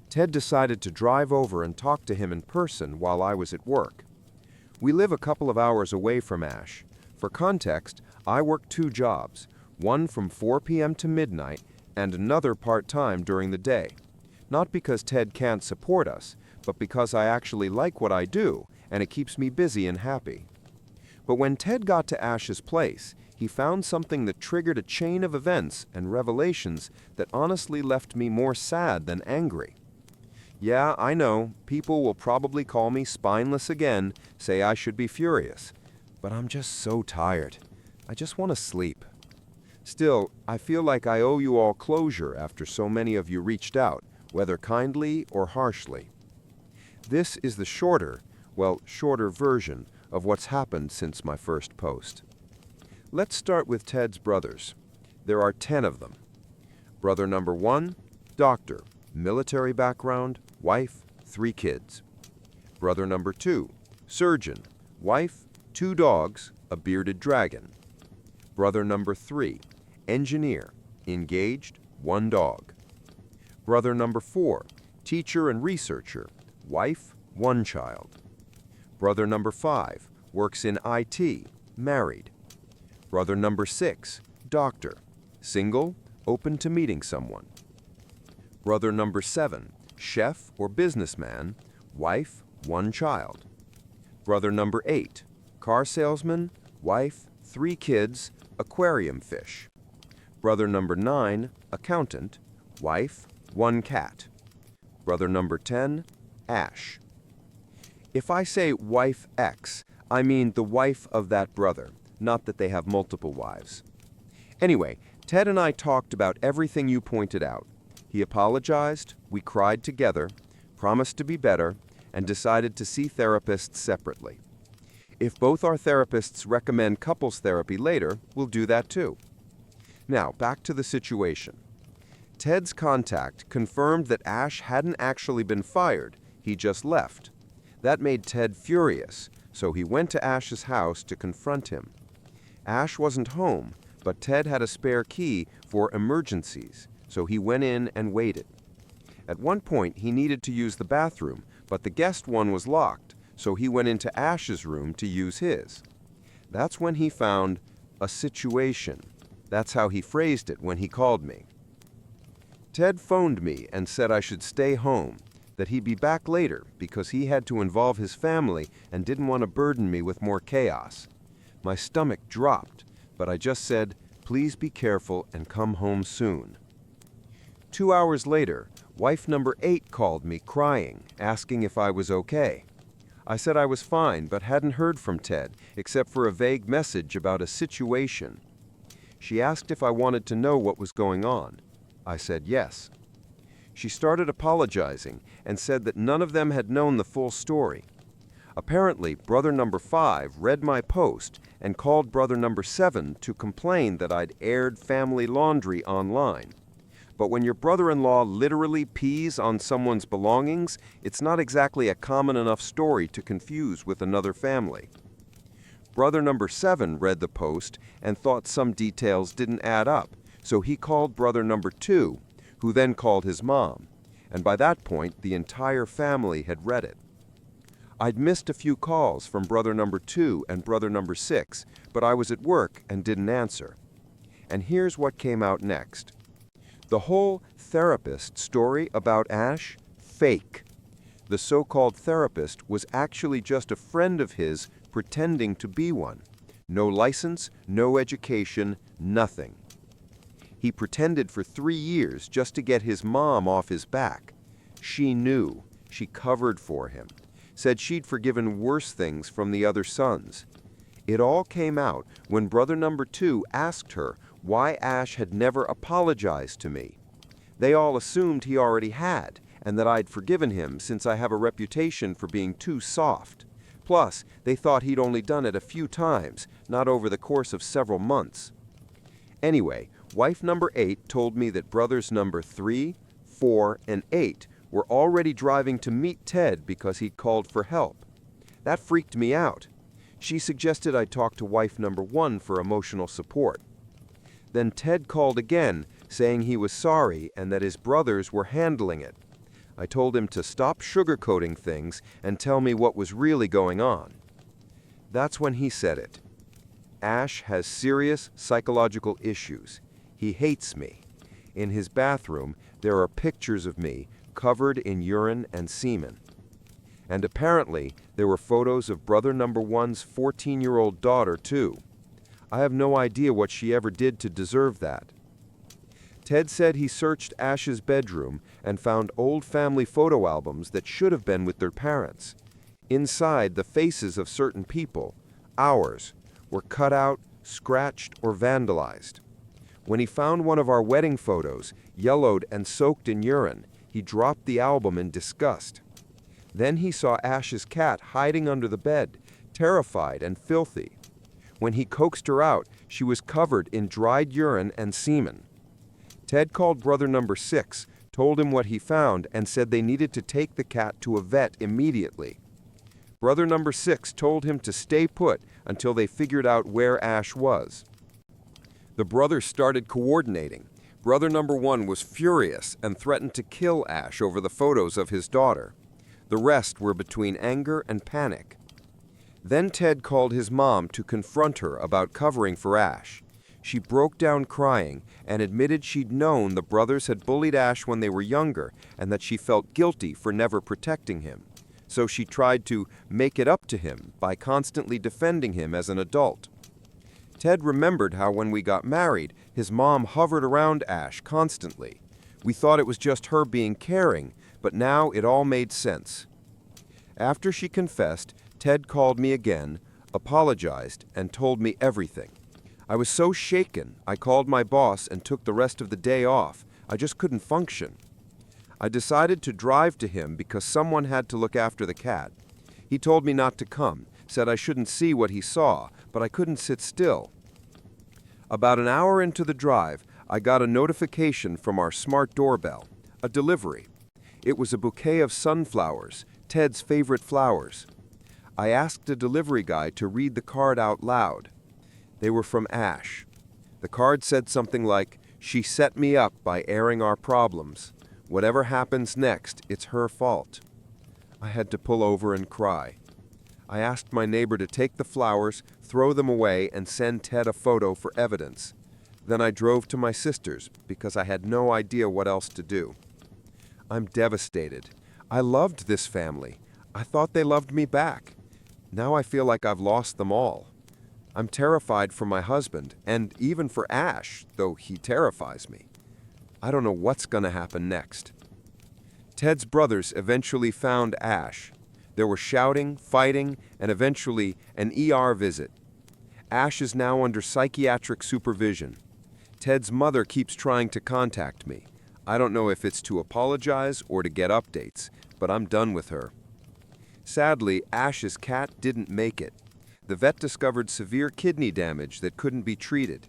Ted decided to drive over and talk to him in person while I was at work. We live a couple of hours away from Ash. For context, I work 2 jobs, one from 4 p.m. to midnight and another part-time during the day. Not because Ted can't support us, but because I actually like what I do and it keeps me busy and happy. But when Ted got to Ash's place, he found something that triggered a chain of events and revelations that honestly left me more sad than angry. Yeah, I know, people will probably call me spineless again, say I should be furious. But I'm just so tired. I just want to sleep. Still, I feel like I owe you all closure after so many of you reached out, whether kindly or harshly. This is the shorter version of what's happened since my first post. Let's start with Ted's brothers. There are 10 of them. Brother number 1, doctor, military background, wife, 3 kids. Brother number 2, surgeon, wife, 2 dogs, a bearded dragon. Brother number 3, engineer, engaged, 1 dog. Brother number 4, teacher and researcher, wife, 1 child. Brother number 5, works in IT, married. Brother number 6, doctor, single, open to meeting someone. Brother number 7, chef or businessman, wife, 1 child. Brother number 8, car salesman, wife, 3 kids, aquarium fish. Brother number 9, accountant, wife, 1 cat. Brother number 10, Ash. If I say wife X, I mean the wife of that brother, not that they have multiple wives. Anyway, Ted and I talked about everything you pointed out. He apologized, we cried together, promised to be better, and decided to see therapists separately. If both our therapists recommend couples therapy later, we'll do that too. Now, back to the situation. Ted's contact confirmed that Ash hadn't actually been fired, he just left. That made Ted furious, so he went to Ash's house to confront him. Ash wasn't home, but Ted had a spare key for emergencies, so he went in and waited. At one point, he needed to use the bathroom, but the guest one was locked, so he went into Ash's room to use his. That's when he found a situation. That's how he phrased it when he called me. Ted phoned me and said I should stay home, that he'd be back later because he had to involve his family and didn't want to burden me with more chaos. My stomach dropped, but I just said, please be careful and come home soon. 2 hours later, wife number 8 called me crying, asking if I was okay. I said I was fine, but hadn't heard from Ted, except for a vague message about a situation. She asked if I wanted to know what was going on. I said yes. She started apologizing and said that none of them had known the full story. Apparently, brother number 5 read my post and called brother number 7 to complain that I'd aired family laundry online. But when your brother-in-law literally pees on someone's belongings, it's not exactly a common enough story to confuse with another family. Brother number 7 read the post and thought some details didn't add up, so he called brother number 2, who then called his mom, and by that point the entire family had read it. I'd missed a few calls from brother number 2 and brother number 6, but I was at work and didn't answer. And here's what came out next. The whole therapist story about Ash, fake. The so-called therapist was actually just a friend of his pretending to be one. No license, no education, nothing. He pretended for 3 years just to get his mom off his back. She knew. She covered for him. Said she'd forgiven worse things from the other sons. It all came out when brother number 2 asked her why Ash had never apologized to me. They all assumed he already had, and that I'd forgiven him since I have a reputation for being too soft. Plus, they thought he'd only done it a few times, not over the course of several months. Anyway, wife number 8 told me that brothers number 3, 4, and 8 were already driving to meet Ted because he'd called for help. That freaked me out. She suggested I talk to wife number 1 for emotional support. Then Ted called again, saying he was sorry and that his brothers were handling it. I told him to stop sugarcoating things and tell me what was really going on. That's when he said it. Ash has serious psychological issues. He hates me. In his bathroom, there are pictures of me covered in urine and semen. And apparently, there were photos of brother number 1's 14-year-old daughter, too. I have no idea what she ever did to deserve that. Ted said he searched Ash's bedroom and found old family photo albums that should have been with their parents. Inside, the faces of certain people, ours, were cut out, scratched, or vandalized. When he found one of our wedding photos, yellowed and soaked in urine, he dropped the album in disgust. Then he saw Ash's cat hiding under the bed, terrified and filthy. When he coaxed her out, she was covered in dried urine and semen. Ted called brother number 6, told him what he found, and said they needed to take the cat to a vet immediately. Brother number 6 told him to stay put until they figured out where Ash was. The brothers started coordinating. Brother number 1 was furious and threatened to kill Ash over the photos of his daughter. The rest were between anger and panic. Then Ted called his mom to confront her about covering for Ash. She broke down crying and admitted she'd known the brothers had bullied Ash when they were younger and that she felt guilty for never protecting him. So she tried to make it up to him by constantly defending him as an adult. Ted remembered how when we got married, his mom hovered around Ash constantly. We thought it was just her being caring, but now it all made sense. After she confessed, Ted called me again, apologized, and told me everything. I was so shaken, I called my boss and took the rest of the day off. I just couldn't function. I decided to drive to him because someone had to look after the cat. He told me not to come, said I shouldn't see what he saw, but I couldn't sit still. About an hour into the drive, I got a notification from our smart doorbell, a delivery. It was a bouquet of sunflowers, Ted's favorite flowers. I asked the delivery guy to read the card out loud. They were from Ash. The card said something like, "She set me up by airing our problems. Whatever happens next, it's her fault." I had to pull over and cry. I asked my neighbor to take the flowers, throw them away, and send Ted a photo for evidence. Then I drove to my sister's because I had no idea what else to do. I'm devastated. I loved this family. I thought they loved me back. Now I feel like I've lost them all. I'm terrified for my husband, and even for Ash, though he terrifies me. I don't know what's going to happen next. Ted's brothers eventually found Ash. There were shouting, fighting, and eventually an ER visit. Ash is now under psychiatric supervision. Ted's mother keeps trying to contact me. I don't know if it's to apologize or to get updates, but I'm done with her. Sadly, Ash's cat didn't make it. The vet discovered severe kidney damage that couldn't be treated.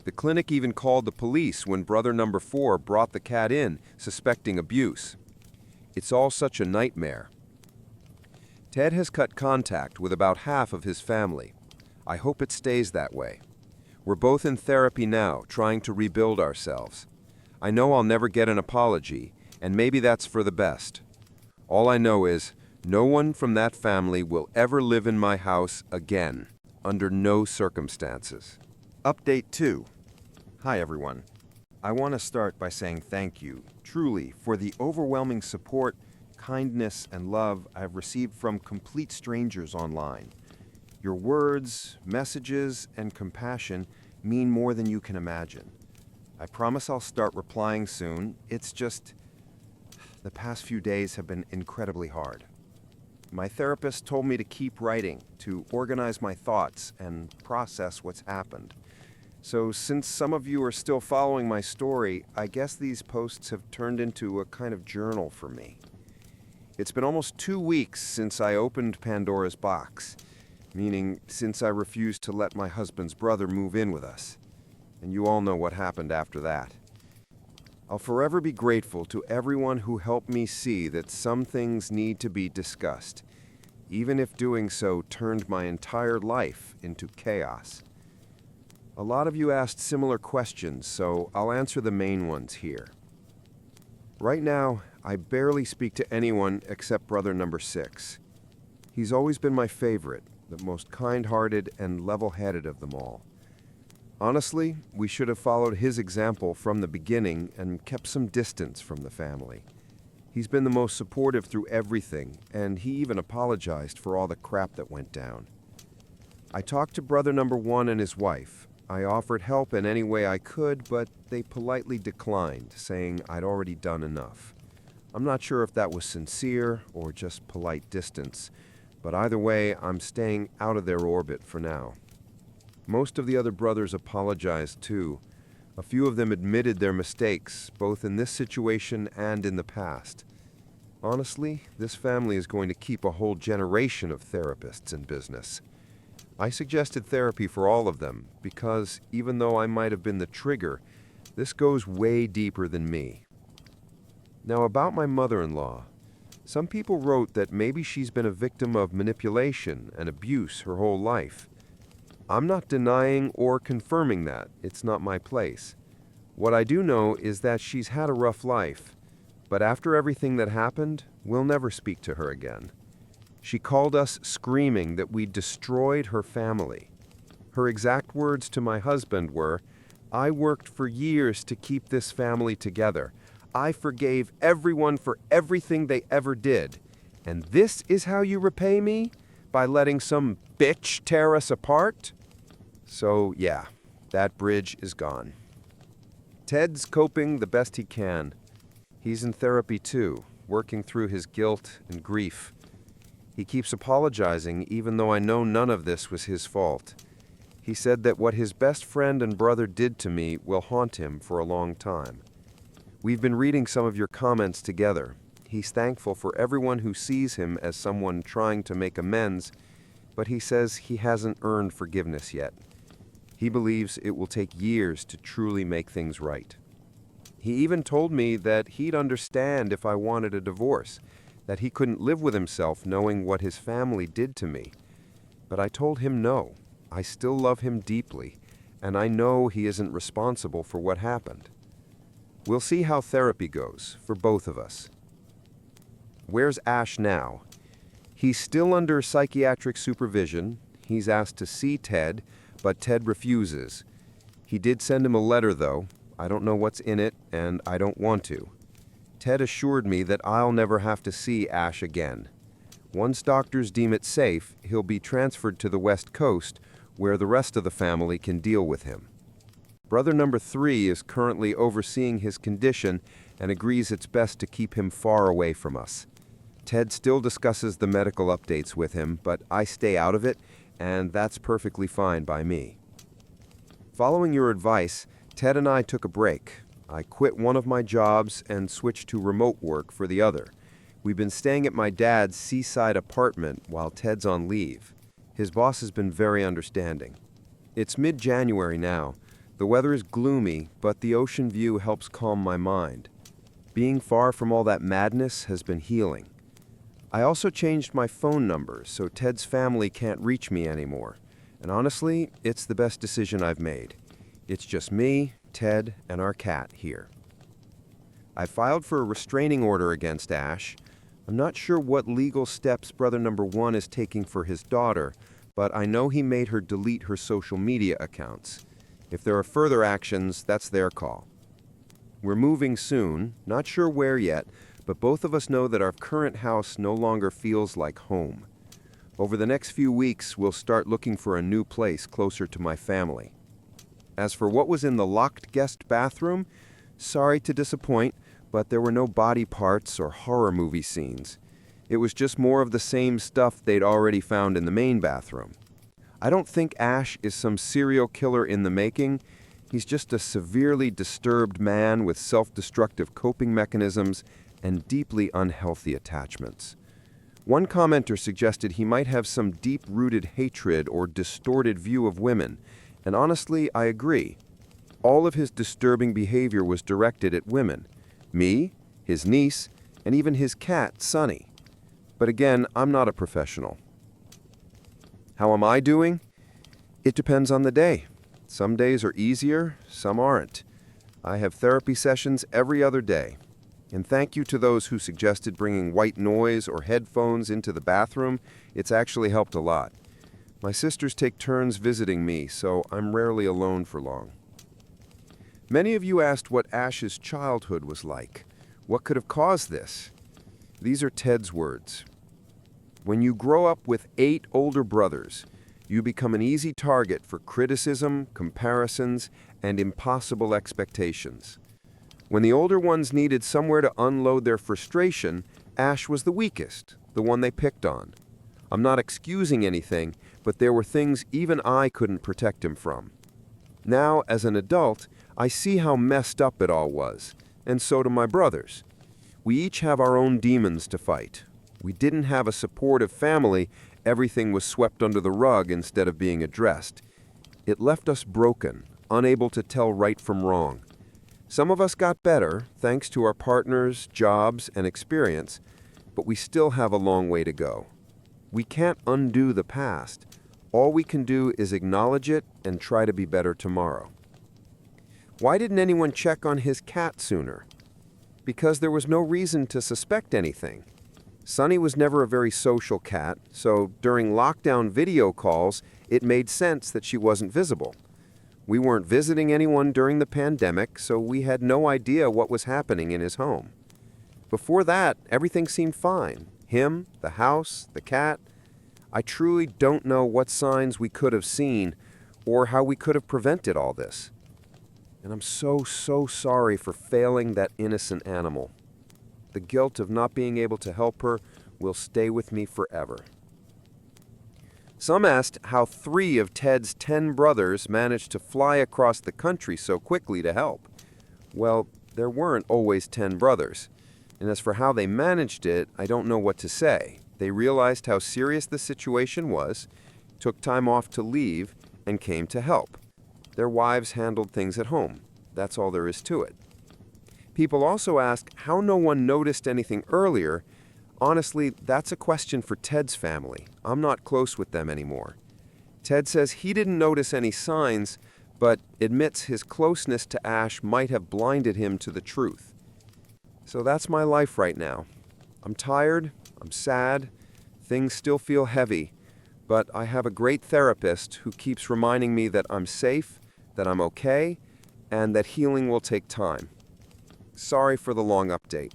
The clinic even called the police when brother number 4 brought the cat in, suspecting abuse. It's all such a nightmare. Ted has cut contact with about half of his family. I hope it stays that way. We're both in therapy now, trying to rebuild ourselves. I know I'll never get an apology, and maybe that's for the best. All I know is, no one from that family will ever live in my house again, under no circumstances. Update 2. Hi everyone. I want to start by saying thank you, truly, for the overwhelming support, kindness, and love I've received from complete strangers online. Your words, messages, and compassion mean more than you can imagine. I promise I'll start replying soon. It's just, the past few days have been incredibly hard. My therapist told me to keep writing, to organize my thoughts and process what's happened. So since some of you are still following my story, I guess these posts have turned into a kind of journal for me. It's been almost 2 weeks since I opened Pandora's box, meaning since I refused to let my husband's brother move in with us. And you all know what happened after that. I'll forever be grateful to everyone who helped me see that some things need to be discussed, even if doing so turned my entire life into chaos. A lot of you asked similar questions, so I'll answer the main ones here. Right now, I barely speak to anyone except brother number 6. He's always been my favorite, the most kind-hearted and level-headed of them all. Honestly, we should have followed his example from the beginning and kept some distance from the family. He's been the most supportive through everything, and he even apologized for all the crap that went down. I talked to brother number 1 and his wife. I offered help in any way I could, but they politely declined, saying I'd already done enough. I'm not sure if that was sincere or just polite distance, but either way, I'm staying out of their orbit for now. Most of the other brothers apologized too. A few of them admitted their mistakes, both in this situation and in the past. Honestly, this family is going to keep a whole generation of therapists in business. I suggested therapy for all of them because, even though I might have been the trigger, this goes way deeper than me. Now, about my mother-in-law. Some people wrote that maybe she's been a victim of manipulation and abuse her whole life. I'm not denying or confirming that. It's not my place. What I do know is that she's had a rough life, but after everything that happened, we'll never speak to her again. She called us screaming that we destroyed her family. Her exact words to my husband were, "I worked for years to keep this family together. I forgave everyone for everything they ever did. And this is how you repay me? By letting some bitch tear us apart?" So yeah, that bridge is gone. Ted's coping the best he can. He's in therapy too, working through his guilt and grief. He keeps apologizing even though I know none of this was his fault. He said that what his best friend and brother did to me will haunt him for a long time. We've been reading some of your comments together. He's thankful for everyone who sees him as someone trying to make amends, but he says he hasn't earned forgiveness yet. He believes it will take years to truly make things right. He even told me that he'd understand if I wanted a divorce, that he couldn't live with himself knowing what his family did to me. But I told him no. I still love him deeply, and I know he isn't responsible for what happened. We'll see how therapy goes for both of us. Where's Ash now? He's still under psychiatric supervision. He's asked to see Ted, but Ted refuses. He did send him a letter, though. I don't know what's in it, and I don't want to. Ted assured me that I'll never have to see Ash again. Once doctors deem it safe, he'll be transferred to the West Coast, where the rest of the family can deal with him. Brother number 3 is currently overseeing his condition and agrees it's best to keep him far away from us. Ted still discusses the medical updates with him, but I stay out of it, and that's perfectly fine by me. Following your advice, Ted and I took a break. I quit one of my jobs and switched to remote work for the other. We've been staying at my dad's seaside apartment while Ted's on leave. His boss has been very understanding. It's mid-January now. The weather is gloomy, but the ocean view helps calm my mind. Being far from all that madness has been healing. I also changed my phone number so Ted's family can't reach me anymore. And honestly, it's the best decision I've made. It's just me, Ted, and our cat here. I filed for a restraining order against Ash. I'm not sure what legal steps brother number 1 is taking for his daughter, but I know he made her delete her social media accounts. If there are further actions, that's their call. We're moving soon, not sure where yet, but both of us know that our current house no longer feels like home. Over the next few weeks, we'll start looking for a new place closer to my family. As for what was in the locked guest bathroom, sorry to disappoint, but there were no body parts or horror movie scenes. It was just more of the same stuff they'd already found in the main bathroom. I don't think Ash is some serial killer in the making. He's just a severely disturbed man with self-destructive coping mechanisms and deeply unhealthy attachments. One commenter suggested he might have some deep-rooted hatred or distorted view of women, and honestly, I agree. All of his disturbing behavior was directed at women. Me, his niece, and even his cat, Sunny. But again, I'm not a professional. How am I doing? It depends on the day. Some days are easier, some aren't. I have therapy sessions every other day. And thank you to those who suggested bringing white noise or headphones into the bathroom. It's actually helped a lot. My sisters take turns visiting me, so I'm rarely alone for long. Many of you asked what Ash's childhood was like. What could have caused this? These are Ted's words. When you grow up with 8 older brothers, you become an easy target for criticism, comparisons, and impossible expectations. When the older ones needed somewhere to unload their frustration, Ash was the weakest, the one they picked on. I'm not excusing anything, but there were things even I couldn't protect him from. Now, as an adult, I see how messed up it all was, and so do my brothers. We each have our own demons to fight. We didn't have a supportive family. Everything was swept under the rug instead of being addressed. It left us broken, unable to tell right from wrong. Some of us got better, thanks to our partners, jobs, and experience, but we still have a long way to go. We can't undo the past. All we can do is acknowledge it and try to be better tomorrow. Why didn't anyone check on his cat sooner? Because there was no reason to suspect anything. Sunny was never a very social cat, so during lockdown video calls, it made sense that she wasn't visible. We weren't visiting anyone during the pandemic, so we had no idea what was happening in his home. Before that, everything seemed fine. Him, the house, the cat. I truly don't know what signs we could have seen or how we could have prevented all this. And I'm so sorry for failing that innocent animal. The guilt of not being able to help her will stay with me forever. Some asked how 3 of Ted's 10 brothers managed to fly across the country so quickly to help. Well, there weren't always 10 brothers. And as for how they managed it, I don't know what to say. They realized how serious the situation was, took time off to leave, and came to help. Their wives handled things at home. That's all there is to it. People also ask how no one noticed anything earlier. Honestly, that's a question for Ted's family. I'm not close with them anymore. Ted says he didn't notice any signs, but admits his closeness to Ash might have blinded him to the truth. So that's my life right now. I'm tired, I'm sad, things still feel heavy, but I have a great therapist who keeps reminding me that I'm safe, that I'm okay, and that healing will take time. Sorry for the long update.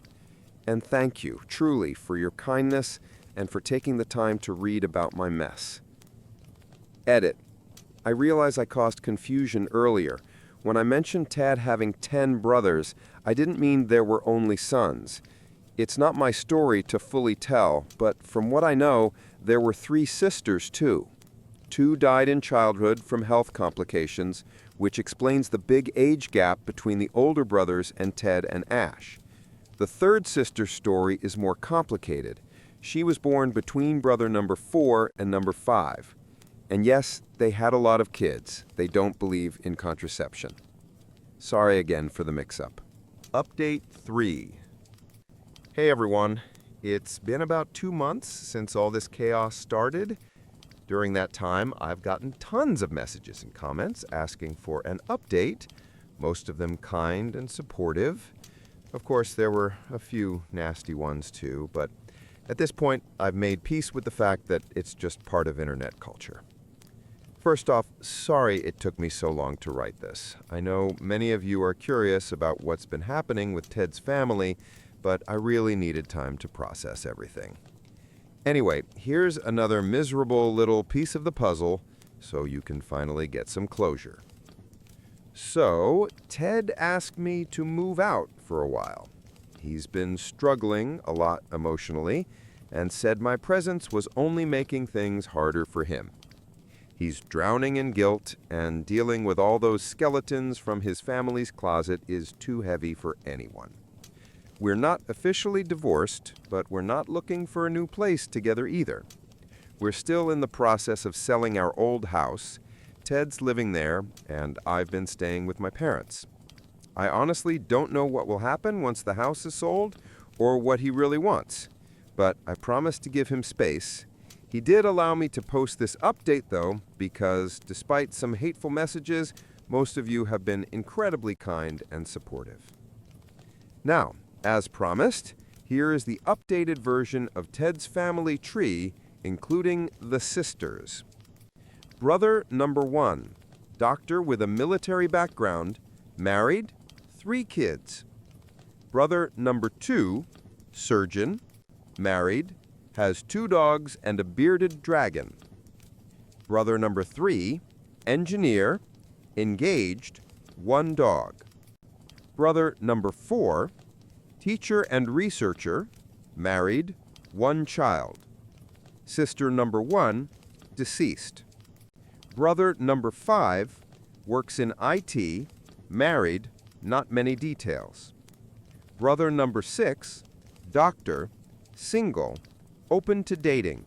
And thank you, truly, for your kindness and for taking the time to read about my mess. Edit. I realize I caused confusion earlier. When I mentioned Ted having 10 brothers, I didn't mean there were only sons. It's not my story to fully tell, but from what I know, there were 3 sisters too. 2 died in childhood from health complications, which explains the big age gap between the older brothers and Ted and Ash. The 3rd sister's story is more complicated. She was born between brother number 4 and number 5. And yes, they had a lot of kids. They don't believe in contraception. Sorry again for the mix-up. Update 3. Hey everyone, it's been about 2 months since all this chaos started. During that time, I've gotten tons of messages and comments asking for an update, most of them kind and supportive. Of course, there were a few nasty ones too, but at this point, I've made peace with the fact that it's just part of internet culture. First off, sorry it took me so long to write this. I know many of you are curious about what's been happening with Ted's family, but I really needed time to process everything. Anyway, here's another miserable little piece of the puzzle so you can finally get some closure. So, Ted asked me to move out for a while. He's been struggling a lot emotionally and said my presence was only making things harder for him. He's drowning in guilt, and dealing with all those skeletons from his family's closet is too heavy for anyone. We're not officially divorced, but we're not looking for a new place together either. We're still in the process of selling our old house. Ted's living there, and I've been staying with my parents. I honestly don't know what will happen once the house is sold or what he really wants, but I promised to give him space. He did allow me to post this update, though, because despite some hateful messages, most of you have been incredibly kind and supportive. Now, as promised, here is the updated version of Ted's family tree, including the sisters. Brother number 1, doctor with a military background, married, 3 kids. Brother number 2, surgeon, married, has 2 dogs and a bearded dragon. Brother number 3, engineer, engaged, 1 dog. Brother number 4, teacher and researcher, married, 1 child. Sister number 1, deceased. Brother number 5, works in IT, married, not many details. Brother number 6, doctor, single, open to dating.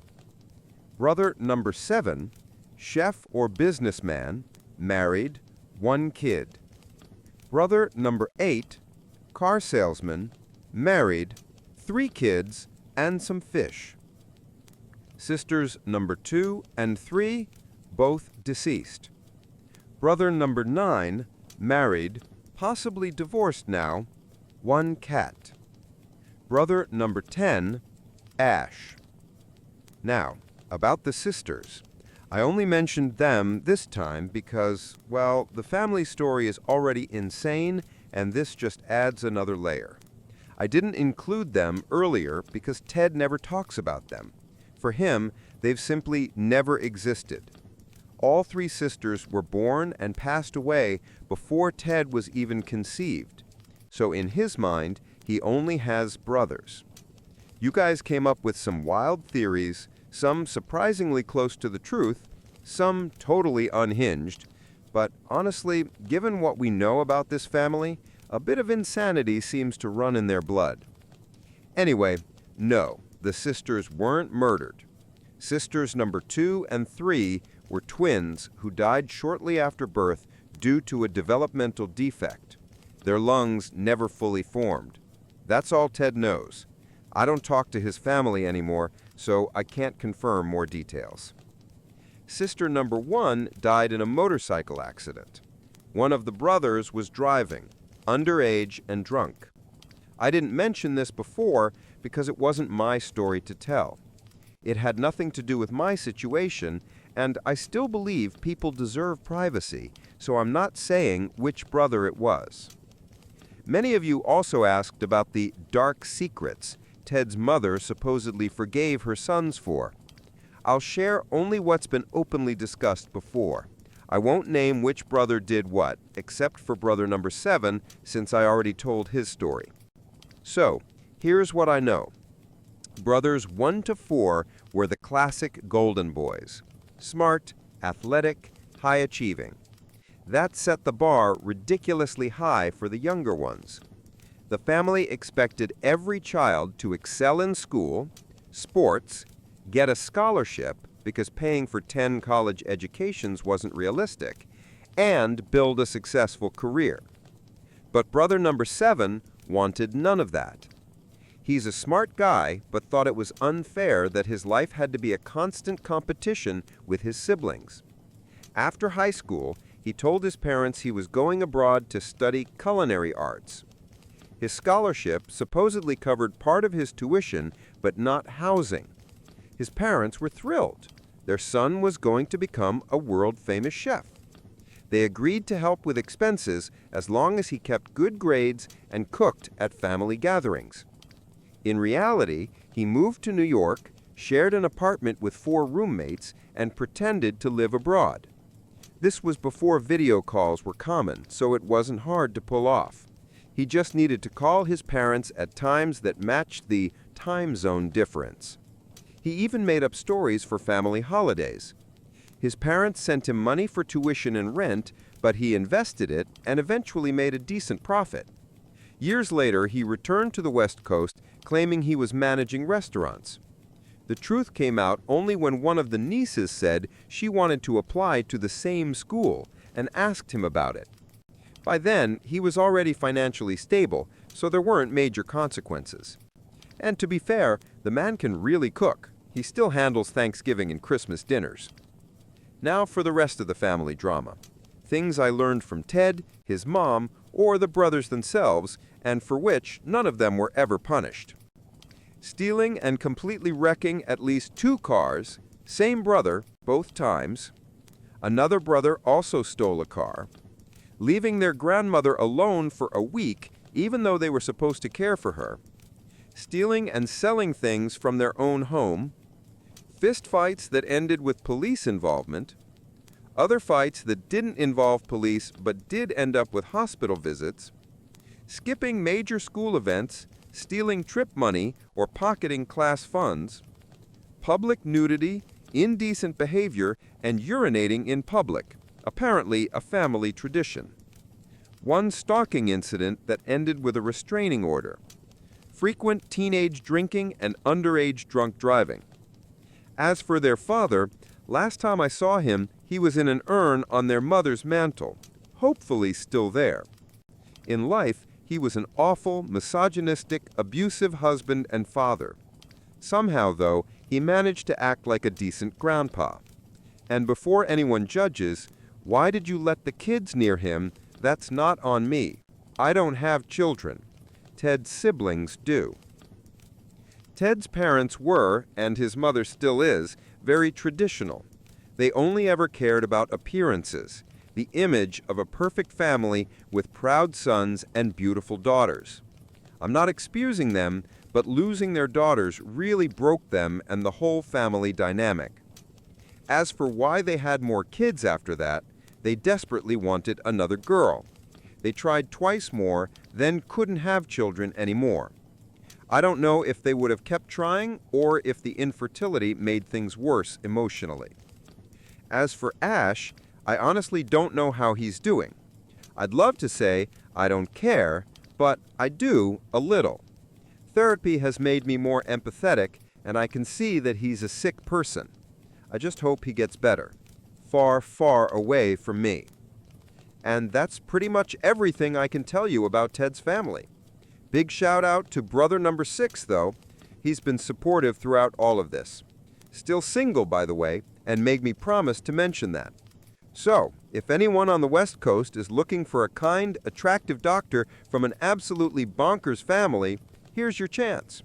Brother number 7, chef or businessman, married, 1 kid. Brother number 8, car salesman, married, 3 kids, and some fish. Sisters number 2 and 3, both deceased. Brother number 9, married, possibly divorced now, 1 cat. Brother number 10, Ash. Now, about the sisters. I only mentioned them this time because, well, the family story is already insane, and this just adds another layer. I didn't include them earlier because Ted never talks about them. For him, they've simply never existed. All 3 sisters were born and passed away before Ted was even conceived. So in his mind, he only has brothers. You guys came up with some wild theories, some surprisingly close to the truth, some totally unhinged, but honestly, given what we know about this family, a bit of insanity seems to run in their blood. Anyway, no, the sisters weren't murdered. Sisters number 2 and 3 were twins who died shortly after birth due to a developmental defect. Their lungs never fully formed. That's all Ted knows. I don't talk to his family anymore, so I can't confirm more details. Sister number 1 died in a motorcycle accident. One of the brothers was driving, underage and drunk. I didn't mention this before because it wasn't my story to tell. It had nothing to do with my situation, and I still believe people deserve privacy, so I'm not saying which brother it was. Many of you also asked about the dark secrets Ted's mother supposedly forgave her sons for. I'll share only what's been openly discussed before. I won't name which brother did what, except for brother number 7, since I already told his story. So, here's what I know. Brothers 1 to 4 were the classic golden boys. Smart, athletic, high-achieving. That set the bar ridiculously high for the younger ones. The family expected every child to excel in school, sports, get a scholarship because paying for 10 college educations wasn't realistic, and build a successful career. But brother number 7 wanted none of that. He's a smart guy, but thought it was unfair that his life had to be a constant competition with his siblings. After high school, he told his parents he was going abroad to study culinary arts. His scholarship supposedly covered part of his tuition, but not housing. His parents were thrilled. Their son was going to become a world-famous chef. They agreed to help with expenses as long as he kept good grades and cooked at family gatherings. In reality, he moved to New York, shared an apartment with 4 roommates, and pretended to live abroad. This was before video calls were common, so it wasn't hard to pull off. He just needed to call his parents at times that matched the time zone difference. He even made up stories for family holidays. His parents sent him money for tuition and rent, but he invested it and eventually made a decent profit. Years later, he returned to the West Coast claiming he was managing restaurants. The truth came out only when one of the nieces said she wanted to apply to the same school and asked him about it. By then, he was already financially stable, so there weren't major consequences. And to be fair, the man can really cook. He still handles Thanksgiving and Christmas dinners. Now for the rest of the family drama. Things I learned from Ted, his mom, or the brothers themselves, and for which none of them were ever punished. Stealing and completely wrecking at least 2 cars, same brother, both times. Another brother also stole a car. Leaving their grandmother alone for a week, even though they were supposed to care for her. Stealing and selling things from their own home. Fistfights that ended with police involvement. Other fights that didn't involve police but did end up with hospital visits. Skipping major school events, stealing trip money or pocketing class funds. Public nudity, indecent behavior, and urinating in public, apparently a family tradition. One stalking incident that ended with a restraining order. Frequent teenage drinking and underage drunk driving. As for their father, last time I saw him, he was in an urn on their mother's mantle, hopefully still there. In life, he was an awful, misogynistic, abusive husband and father. Somehow, though, he managed to act like a decent grandpa. And before anyone judges, why did you let the kids near him? That's not on me. I don't have children. Ted's siblings do. Ted's parents were, and his mother still is, very traditional. They only ever cared about appearances, the image of a perfect family with proud sons and beautiful daughters. I'm not excusing them, but losing their daughters really broke them and the whole family dynamic. As for why they had more kids after that, they desperately wanted another girl. They tried twice more, then couldn't have children anymore. I don't know if they would have kept trying or if the infertility made things worse emotionally. As for Ash, I honestly don't know how he's doing. I'd love to say I don't care, but I do a little. Therapy has made me more empathetic, and I can see that he's a sick person. I just hope he gets better. Far, far away from me. And that's pretty much everything I can tell you about Ted's family. Big shout out to brother number 6, though. He's been supportive throughout all of this. Still single, by the way, and made me promise to mention that. So, if anyone on the West Coast is looking for a kind, attractive doctor from an absolutely bonkers family, here's your chance.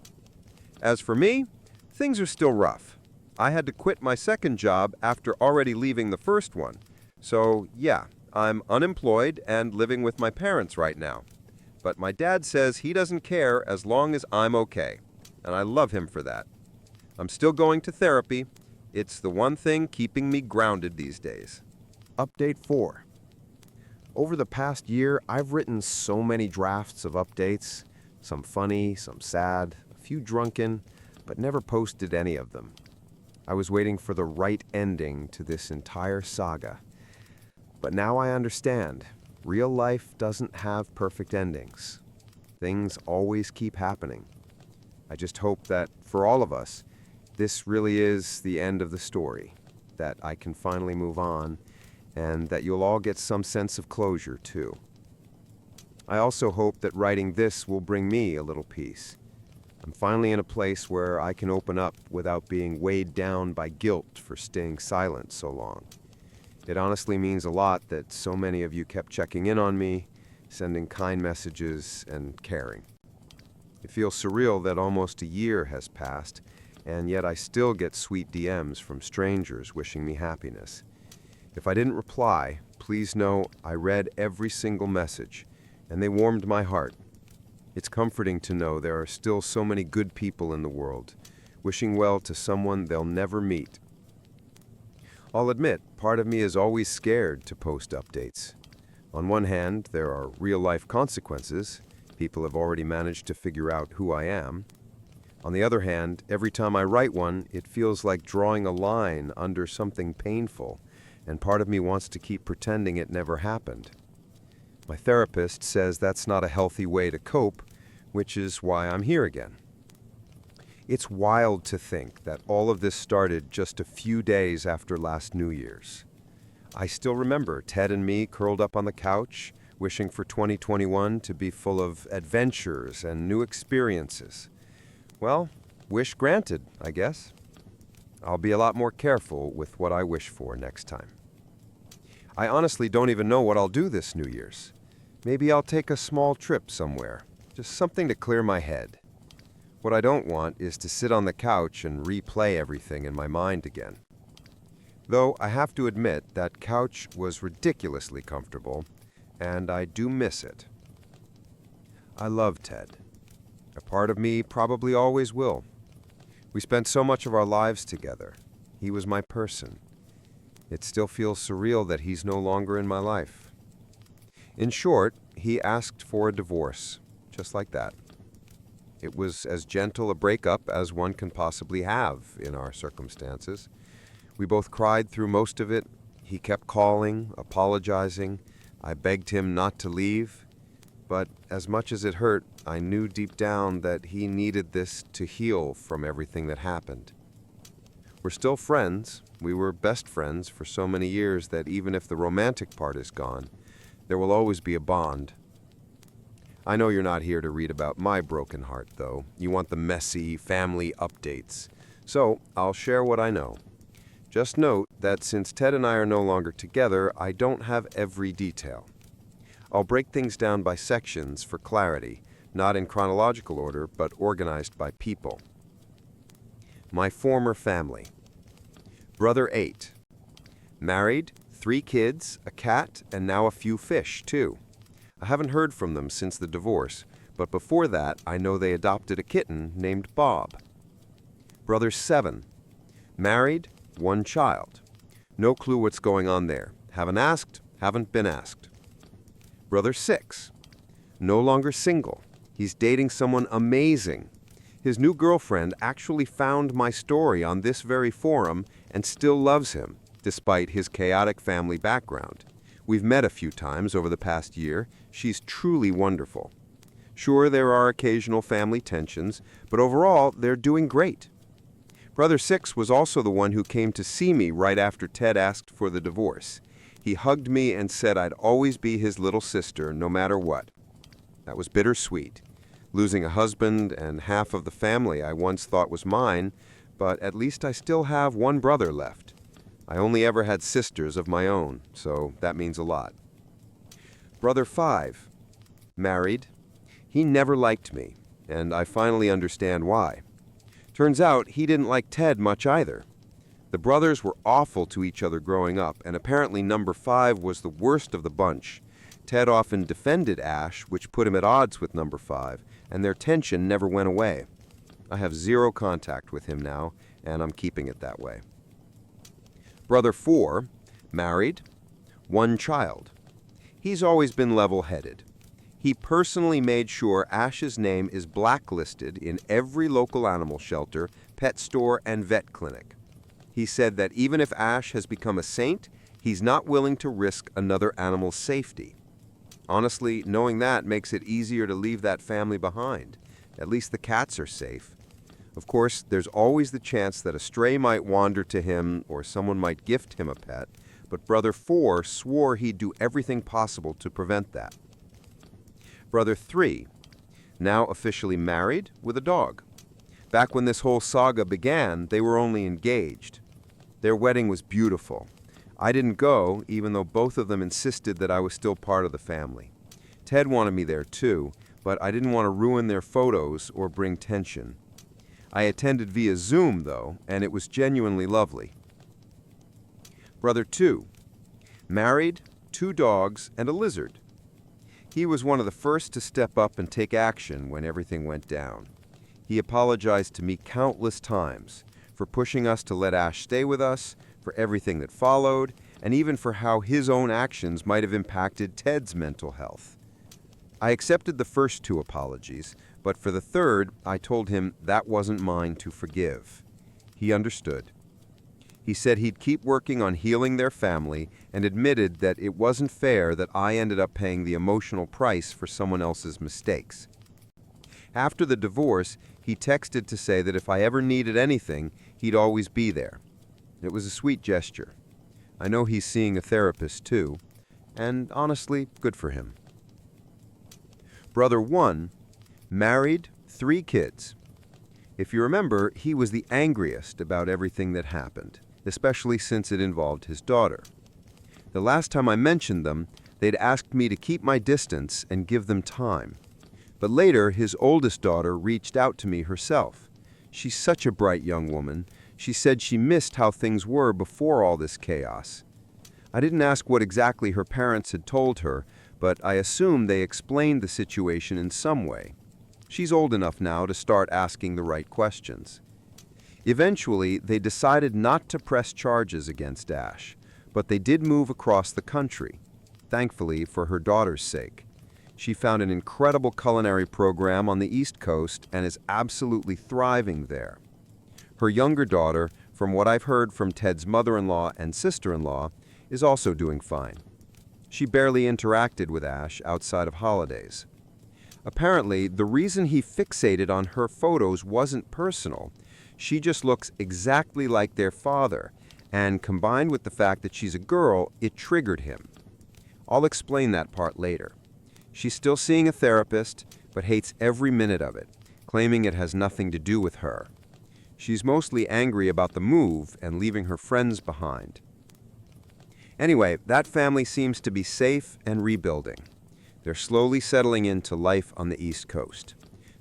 As for me, things are still rough. I had to quit my second job after already leaving the first one. So, yeah, I'm unemployed and living with my parents right now. But my dad says he doesn't care as long as I'm okay, and I love him for that. I'm still going to therapy. It's the one thing keeping me grounded these days. Update 4. Over the past year, I've written so many drafts of updates, some funny, some sad, a few drunken, but never posted any of them. I was waiting for the right ending to this entire saga. But now I understand. Real life doesn't have perfect endings. Things always keep happening. I just hope that, for all of us, this really is the end of the story, that I can finally move on, and that you'll all get some sense of closure, too. I also hope that writing this will bring me a little peace. I'm finally in a place where I can open up without being weighed down by guilt for staying silent so long. It honestly means a lot that so many of you kept checking in on me, sending kind messages, and caring. It feels surreal that almost a year has passed, and yet I still get sweet DMs from strangers wishing me happiness. If I didn't reply, please know I read every single message, and they warmed my heart. It's comforting to know there are still so many good people in the world, wishing well to someone they'll never meet. I'll admit, part of me is always scared to post updates. On one hand, there are real-life consequences. People have already managed to figure out who I am. On the other hand, every time I write one, it feels like drawing a line under something painful, and part of me wants to keep pretending it never happened. My therapist says that's not a healthy way to cope, which is why I'm here again. It's wild to think that all of this started just a few days after last New Year's. I still remember Ted and me curled up on the couch, wishing for 2021 to be full of adventures and new experiences. Well, wish granted, I guess. I'll be a lot more careful with what I wish for next time. I honestly don't even know what I'll do this New Year's. Maybe I'll take a small trip somewhere, just something to clear my head. What I don't want is to sit on the couch and replay everything in my mind again. Though I have to admit that couch was ridiculously comfortable, and I do miss it. I love Ted. A part of me probably always will. We spent so much of our lives together. He was my person. It still feels surreal that he's no longer in my life. In short, he asked for a divorce, just like that. It was as gentle a breakup as one can possibly have in our circumstances. We both cried through most of it. He kept calling, apologizing. I begged him not to leave. But as much as it hurt, I knew deep down that he needed this to heal from everything that happened. We're still friends. We were best friends for so many years that even if the romantic part is gone, there will always be a bond. I know you're not here to read about my broken heart, though. You want the messy family updates. So I'll share what I know. Just note that since Ted and I are no longer together, I don't have every detail. I'll break things down by sections for clarity, not in chronological order, but organized by people. My former family. Brother 8. Married, 3 kids, a cat, and now a few fish, too. I haven't heard from them since the divorce, but before that, I know they adopted a kitten named Bob. Brother 7. Married, 1 child. No clue what's going on there. Haven't asked, haven't been asked. Brother 6. No longer single. He's dating someone amazing. His new girlfriend actually found my story on this very forum and still loves him, despite his chaotic family background. We've met a few times over the past year. She's truly wonderful. Sure, there are occasional family tensions, but overall, they're doing great. Brother 6 was also the one who came to see me right after Ted asked for the divorce. He hugged me and said I'd always be his little sister, no matter what. That was bittersweet. Losing a husband and half of the family I once thought was mine, but at least I still have 1 brother left. I only ever had sisters of my own, so that means a lot. Brother 5. Married. He never liked me, and I finally understand why. Turns out he didn't like Ted much either. The brothers were awful to each other growing up, and apparently number 5 was the worst of the bunch. Ted often defended Ash, which put him at odds with number 5, and their tension never went away. I have 0 contact with him now, and I'm keeping it that way. Brother 4, married, 1 child. He's always been level-headed. He personally made sure Ash's name is blacklisted in every local animal shelter, pet store, and vet clinic. He said that even if Ash has become a saint, he's not willing to risk another animal's safety. Honestly, knowing that makes it easier to leave that family behind. At least the cats are safe. Of course, there's always the chance that a stray might wander to him or someone might gift him a pet, but Brother 4 swore he'd do everything possible to prevent that. Brother 3, now officially married with a dog. Back when this whole saga began, they were only engaged. Their wedding was beautiful. I didn't go, even though both of them insisted that I was still part of the family. Ted wanted me there too, but I didn't want to ruin their photos or bring tension. I attended via Zoom, though, and it was genuinely lovely. Brother 2, married, 2 dogs, and a lizard. He was one of the first to step up and take action when everything went down. He apologized to me countless times for pushing us to let Ash stay with us, for everything that followed, and even for how his own actions might have impacted Ted's mental health. I accepted the first 2 apologies, but for the third, I told him that wasn't mine to forgive. He understood. He said he'd keep working on healing their family and admitted that it wasn't fair that I ended up paying the emotional price for someone else's mistakes. After the divorce, he texted to say that if I ever needed anything, he'd always be there. It was a sweet gesture. I know he's seeing a therapist too, and honestly, good for him. Brother 1, married, 3 kids. If you remember, he was the angriest about everything that happened, especially since it involved his daughter. The last time I mentioned them, they'd asked me to keep my distance and give them time. But later, his oldest daughter reached out to me herself. She's such a bright young woman. She said she missed how things were before all this chaos. I didn't ask what exactly her parents had told her, but I assume they explained the situation in some way. She's old enough now to start asking the right questions. Eventually, they decided not to press charges against Ash, but they did move across the country, thankfully for her daughter's sake. She found an incredible culinary program on the East Coast and is absolutely thriving there. Her younger daughter, from what I've heard from Ted's mother-in-law and sister-in-law, is also doing fine. She barely interacted with Ash outside of holidays. Apparently, the reason he fixated on her photos wasn't personal. She just looks exactly like their father, and combined with the fact that she's a girl, it triggered him. I'll explain that part later. She's still seeing a therapist, but hates every minute of it, claiming it has nothing to do with her. She's mostly angry about the move and leaving her friends behind. Anyway, that family seems to be safe and rebuilding. They're slowly settling into life on the East Coast.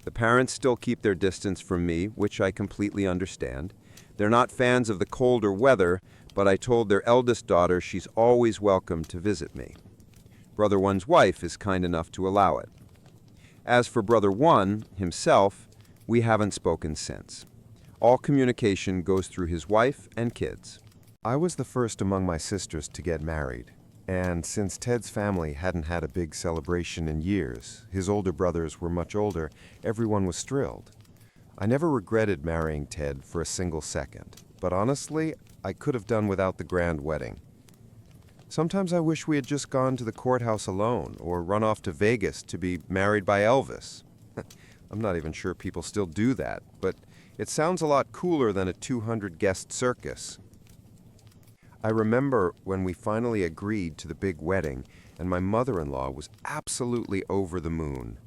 The parents still keep their distance from me, which I completely understand. They're not fans of the colder weather, but I told their eldest daughter she's always welcome to visit me. Brother 1's wife is kind enough to allow it. As for Brother 1 himself, we haven't spoken since. All communication goes through his wife and kids. I was the first among my sisters to get married, and since Ted's family hadn't had a big celebration in years, his older brothers were much older, everyone was thrilled. I never regretted marrying Ted for a single second, but honestly, I could have done without the grand wedding. Sometimes I wish we had just gone to the courthouse alone or run off to Vegas to be married by Elvis. I'm not even sure people still do that, but it sounds a lot cooler than a 200-guest circus. I remember when we finally agreed to the big wedding, and my mother-in-law was absolutely over the moon.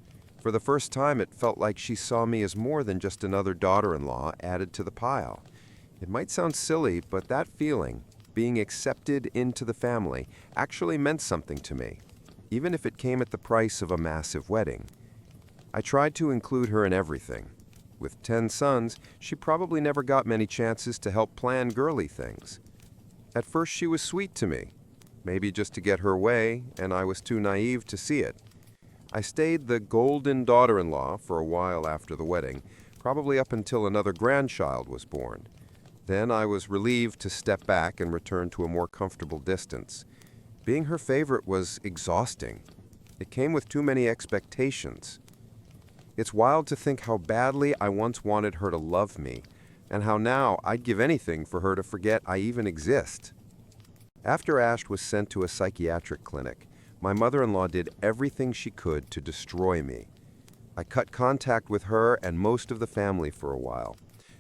For the first time, it felt like she saw me as more than just another daughter-in-law added to the pile. It might sound silly, but that feeling, being accepted into the family, actually meant something to me, even if it came at the price of a massive wedding. I tried to include her in everything. With 10 sons, she probably never got many chances to help plan girly things. At first she was sweet to me, maybe just to get her way, and I was too naive to see it. I stayed the golden daughter-in-law for a while after the wedding, probably up until another grandchild was born. Then I was relieved to step back and return to a more comfortable distance. Being her favorite was exhausting. It came with too many expectations. It's wild to think how badly I once wanted her to love me, and how now I'd give anything for her to forget I even exist. After Ash was sent to a psychiatric clinic, my mother-in-law did everything she could to destroy me. I cut contact with her and most of the family for a while,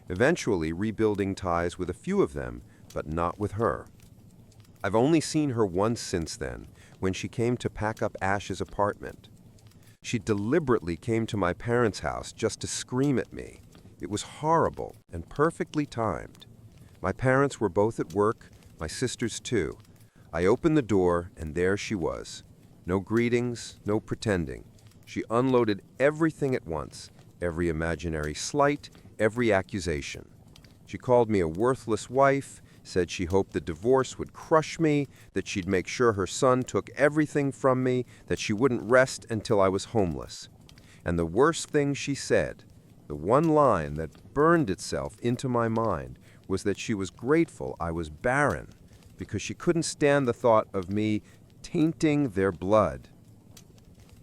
eventually rebuilding ties with a few of them, but not with her. I've only seen her once since then, when she came to pack up Ash's apartment. She deliberately came to my parents' house just to scream at me. It was horrible and perfectly timed. My parents were both at work, my sisters too. I opened the door, and there she was. No greetings, no pretending. She unloaded everything at once, every imaginary slight, every accusation. She called me a worthless wife, said she hoped the divorce would crush me, that she'd make sure her son took everything from me, that she wouldn't rest until I was homeless. And the worst thing she said, the one line that burned itself into my mind, was that she was grateful I was barren because she couldn't stand the thought of me tainting their blood.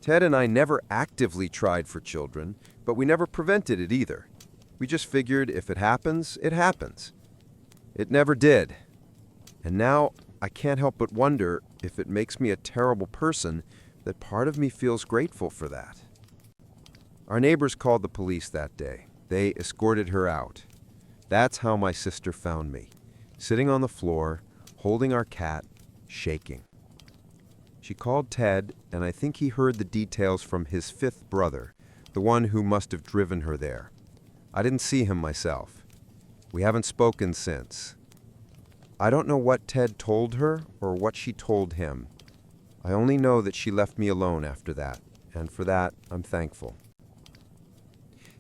Ted and I never actively tried for children, but we never prevented it either. We just figured if it happens, it happens. It never did, And now I can't help but wonder if it makes me a terrible person that part of me feels grateful for that. Our neighbors called the police that day. They escorted her out. That's how my sister found me, sitting on the floor, holding our cat, shaking. She called Ted, and I think he heard the details from his fifth brother, the one who must have driven her there. I didn't see him myself. We haven't spoken since. I don't know what Ted told her or what she told him. I only know that she left me alone after that, and for that, I'm thankful.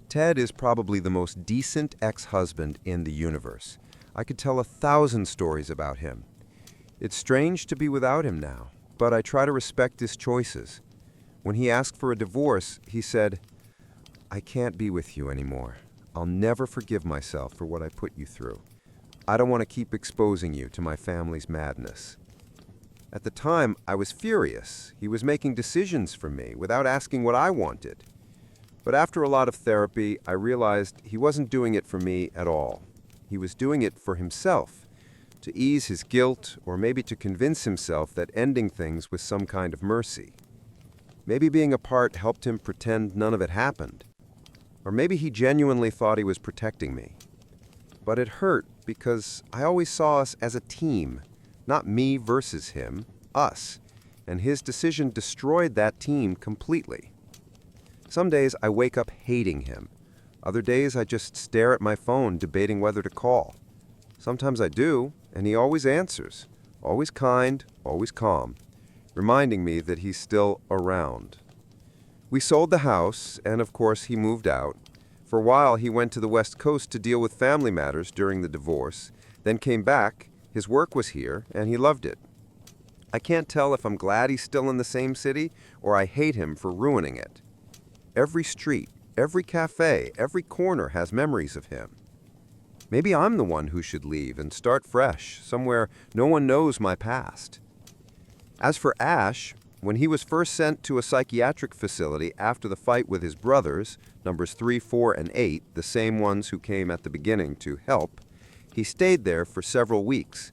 Ted is probably the most decent ex-husband in the universe. I could tell 1,000 stories about him. It's strange to be without him now, but I try to respect his choices. When he asked for a divorce, he said, "I can't be with you anymore. I'll never forgive myself for what I put you through. I don't want to keep exposing you to my family's madness." At the time, I was furious. He was making decisions for me without asking what I wanted. But after a lot of therapy, I realized he wasn't doing it for me at all. He was doing it for himself, to ease his guilt, or maybe to convince himself that ending things was some kind of mercy. Maybe being apart helped him pretend none of it happened. Or maybe he genuinely thought he was protecting me. But it hurt because I always saw us as a team, not me versus him, us, and his decision destroyed that team completely. Some days I wake up hating him. Other days I just stare at my phone debating whether to call. Sometimes I do, and he always answers, always kind, always calm, reminding me that he's still around. We sold the house, and of course he moved out. For a while he went to the West Coast to deal with family matters during the divorce, then came back. His work was here, and he loved it. I can't tell if I'm glad he's still in the same city or I hate him for ruining it. Every street, every cafe, every corner has memories of him. Maybe I'm the one who should leave and start fresh, somewhere no one knows my past. As for Ash, when he was first sent to a psychiatric facility after the fight with his brothers, numbers 3, 4, and 8, the same ones who came at the beginning to help, he stayed there for several weeks.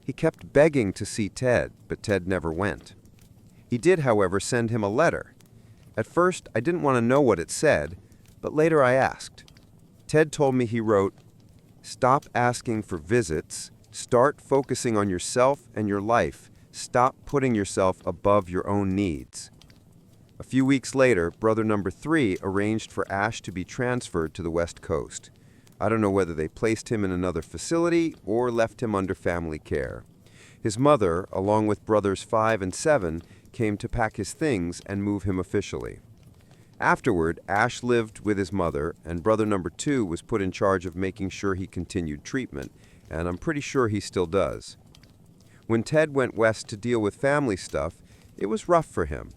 He kept begging to see Ted, but Ted never went. He did, however, send him a letter. At first, I didn't want to know what it said, but later I asked. Ted told me he wrote, "Stop asking for visits, start focusing on yourself and your life, stop putting yourself above your own needs." A few weeks later, brother number 3 arranged for Ash to be transferred to the West Coast. I don't know whether they placed him in another facility or left him under family care. His mother, along with brothers 5 and 7, came to pack his things and move him officially. Afterward, Ash lived with his mother, and brother number 2 was put in charge of making sure he continued treatment, and I'm pretty sure he still does. When Ted went west to deal with family stuff, it was rough for him.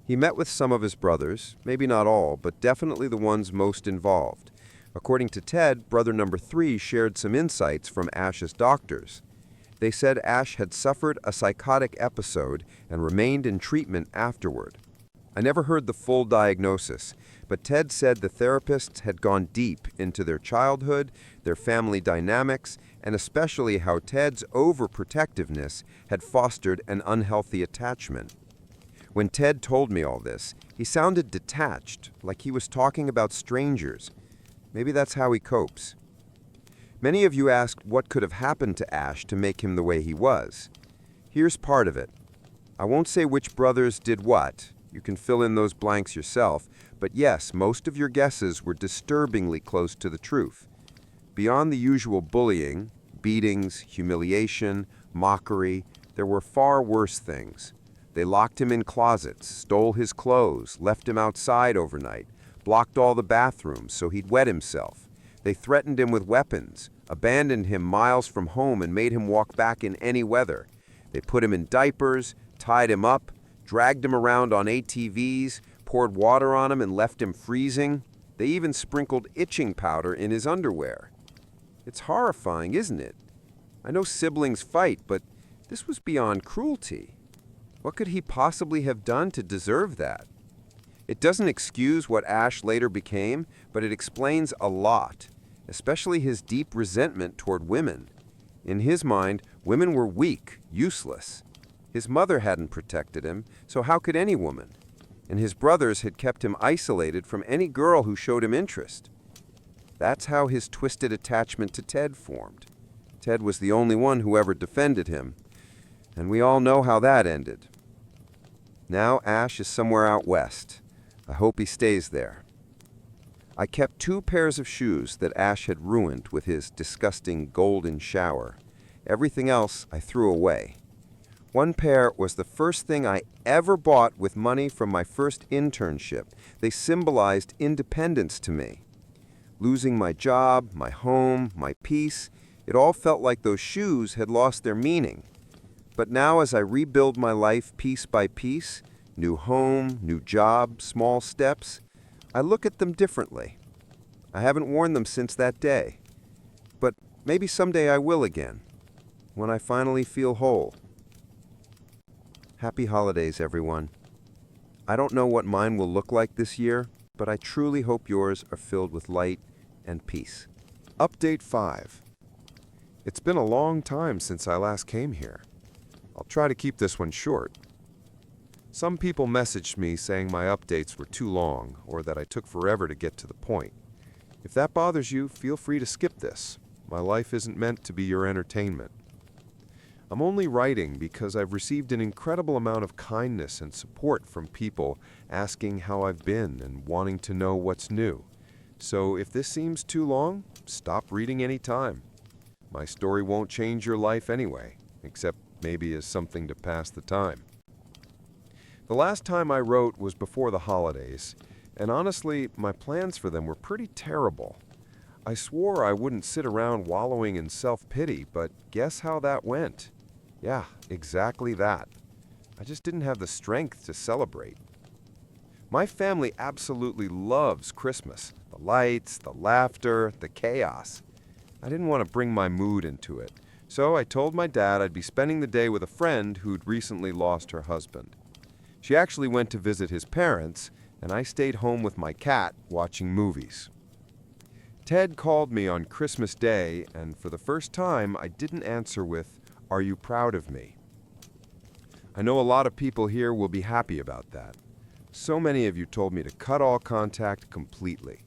He met with some of his brothers, maybe not all, but definitely the ones most involved. According to Ted, brother number 3 shared some insights from Ash's doctors. They said Ash had suffered a psychotic episode and remained in treatment afterward. I never heard the full diagnosis, but Ted said the therapists had gone deep into their childhood, their family dynamics, and especially how Ted's overprotectiveness had fostered an unhealthy attachment. When Ted told me all this, he sounded detached, like he was talking about strangers. Maybe that's how he copes. Many of you asked what could have happened to Ash to make him the way he was. Here's part of it. I won't say which brothers did what. You can fill in those blanks yourself, but yes, most of your guesses were disturbingly close to the truth. Beyond the usual bullying, beatings, humiliation, mockery, there were far worse things. They locked him in closets, stole his clothes, left him outside overnight, blocked all the bathrooms so he'd wet himself. They threatened him with weapons, abandoned him miles from home and made him walk back in any weather. They put him in diapers, tied him up, dragged him around on ATVs, poured water on him and left him freezing. They even sprinkled itching powder in his underwear. It's horrifying, isn't it? I know siblings fight, but this was beyond cruelty. What could he possibly have done to deserve that? It doesn't excuse what Ash later became, but it explains a lot, especially his deep resentment toward women. In his mind, women were weak, useless. His mother hadn't protected him, so how could any woman? And his brothers had kept him isolated from any girl who showed him interest. That's how his twisted attachment to Ted formed. Ted was the only one who ever defended him, and we all know how that ended. Now Ash is somewhere out west. I hope he stays there. I kept 2 pairs of shoes that Ash had ruined with his disgusting golden shower. Everything else I threw away. 1 pair was the first thing I ever bought with money from my first internship. They symbolized independence to me. Losing my job, my home, my peace, it all felt like those shoes had lost their meaning. But now as I rebuild my life piece by piece, new home, new job, small steps, I look at them differently. I haven't worn them since that day. But maybe someday I will again, when I finally feel whole. Happy holidays, everyone. I don't know what mine will look like this year, but I truly hope yours are filled with light and peace. Update 5. It's been a long time since I last came here. I'll try to keep this one short. Some people messaged me saying my updates were too long or that I took forever to get to the point. If that bothers you, feel free to skip this. My life isn't meant to be your entertainment. I'm only writing because I've received an incredible amount of kindness and support from people asking how I've been and wanting to know what's new. So if this seems too long, stop reading any time. My story won't change your life anyway, except maybe as something to pass the time. The last time I wrote was before the holidays, and honestly, my plans for them were pretty terrible. I swore I wouldn't sit around wallowing in self-pity, but guess how that went? Yeah, exactly that. I just didn't have the strength to celebrate. My family absolutely loves Christmas. The lights, the laughter, the chaos. I didn't want to bring my mood into it, so I told my dad I'd be spending the day with a friend who'd recently lost her husband. She actually went to visit his parents, and I stayed home with my cat watching movies. Ted called me on Christmas Day, and for the first time, I didn't answer with, "Are you proud of me?" I know a lot of people here will be happy about that. So many of you told me to cut all contact completely.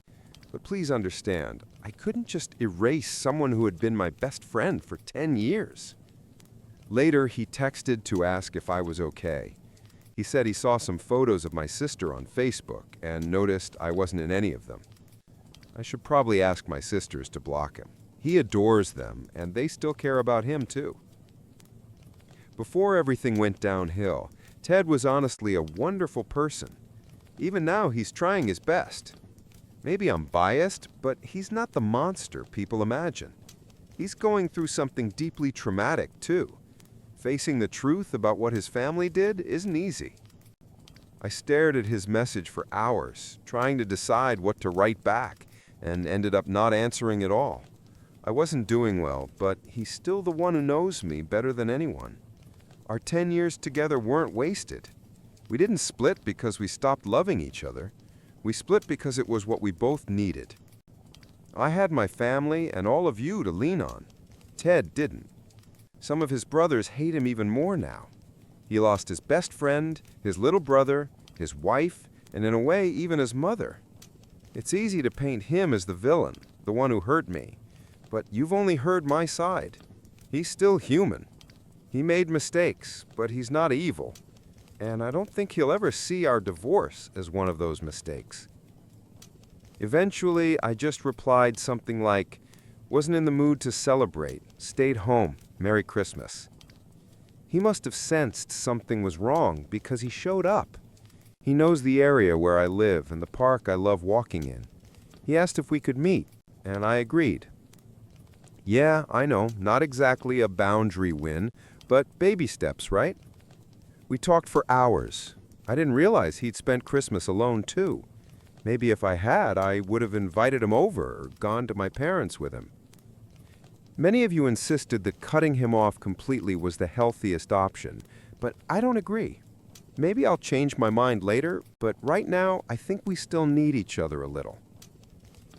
But please understand, I couldn't just erase someone who had been my best friend for 10 years. Later, he texted to ask if I was okay. He said he saw some photos of my sister on Facebook and noticed I wasn't in any of them. I should probably ask my sisters to block him. He adores them, and they still care about him too. Before everything went downhill, Ted was honestly a wonderful person. Even now, he's trying his best. Maybe I'm biased, but he's not the monster people imagine. He's going through something deeply traumatic too. Facing the truth about what his family did isn't easy. I stared at his message for hours, trying to decide what to write back, and ended up not answering at all. I wasn't doing well, but he's still the one who knows me better than anyone. Our 10 years together weren't wasted. We didn't split because we stopped loving each other. We split because it was what we both needed. I had my family and all of you to lean on. Ted didn't. Some of his brothers hate him even more now. He lost his best friend, his little brother, his wife, and in a way, even his mother. It's easy to paint him as the villain, the one who hurt me. But you've only heard my side. He's still human. He made mistakes, but he's not evil. And I don't think he'll ever see our divorce as one of those mistakes. Eventually, I just replied something like, "Wasn't in the mood to celebrate, stayed home, Merry Christmas." He must have sensed something was wrong because he showed up. He knows the area where I live and the park I love walking in. He asked if we could meet, and I agreed. Yeah, I know, not exactly a boundary win, but baby steps, right? We talked for hours. I didn't realize he'd spent Christmas alone, too. Maybe if I had, I would have invited him over or gone to my parents with him. Many of you insisted that cutting him off completely was the healthiest option, but I don't agree. Maybe I'll change my mind later, but right now, I think we still need each other a little.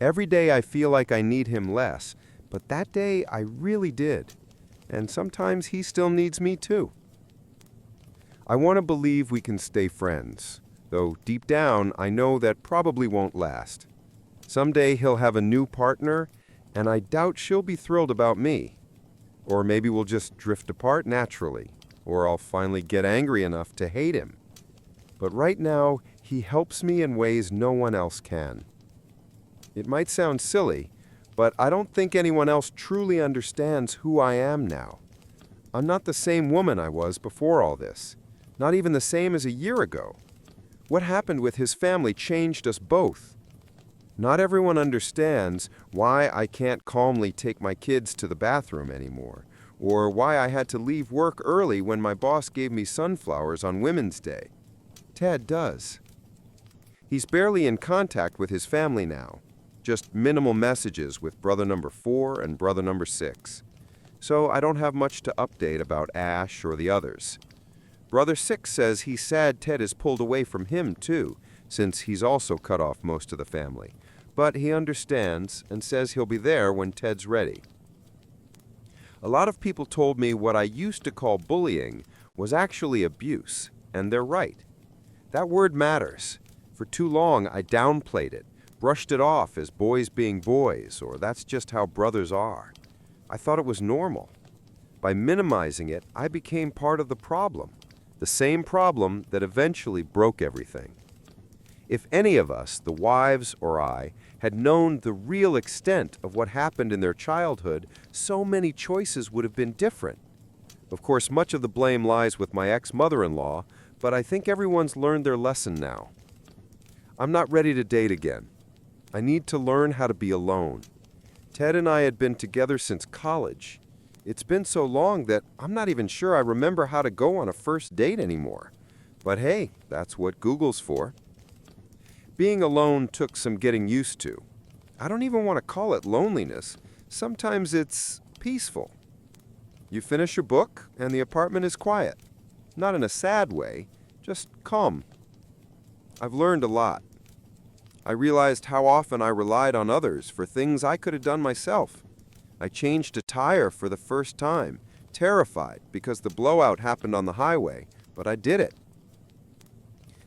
Every day I feel like I need him less, but that day I really did. and sometimes he still needs me too. I want to believe we can stay friends, though deep down I know that probably won't last. Someday he'll have a new partner, and I doubt she'll be thrilled about me. Or maybe we'll just drift apart naturally, or I'll finally get angry enough to hate him. But right now, he helps me in ways no one else can. It might sound silly, but I don't think anyone else truly understands who I am now. I'm not the same woman I was before all this, not even the same as a year ago. What happened with his family changed us both. Not everyone understands why I can't calmly take my kids to the bathroom anymore, or why I had to leave work early when my boss gave me sunflowers on Women's Day. Ted does. He's barely in contact with his family now, just minimal messages with brother number 4 and brother number 6. So I don't have much to update about Ash or the others. Brother 6 says he's sad Ted is pulled away from him too, since he's also cut off most of the family. But he understands and says he'll be there when Ted's ready. A lot of people told me what I used to call bullying was actually abuse, and they're right. That word matters. For too long I downplayed it, brushed it off as boys being boys, or that's just how brothers are. I thought it was normal. By minimizing it, I became part of the problem, the same problem that eventually broke everything. If any of us, the wives or I, had known the real extent of what happened in their childhood, so many choices would have been different. Of course, much of the blame lies with my ex-mother-in-law, but I think everyone's learned their lesson now. I'm not ready to date again. I need to learn how to be alone. Ted and I had been together since college. It's been so long that I'm not even sure I remember how to go on a first date anymore. But hey, that's what Google's for. Being alone took some getting used to. I don't even want to call it loneliness. Sometimes it's peaceful. You finish your book and the apartment is quiet. Not in a sad way, just calm. I've learned a lot. I realized how often I relied on others for things I could have done myself. I changed a tire for the first time, terrified because the blowout happened on the highway, but I did it.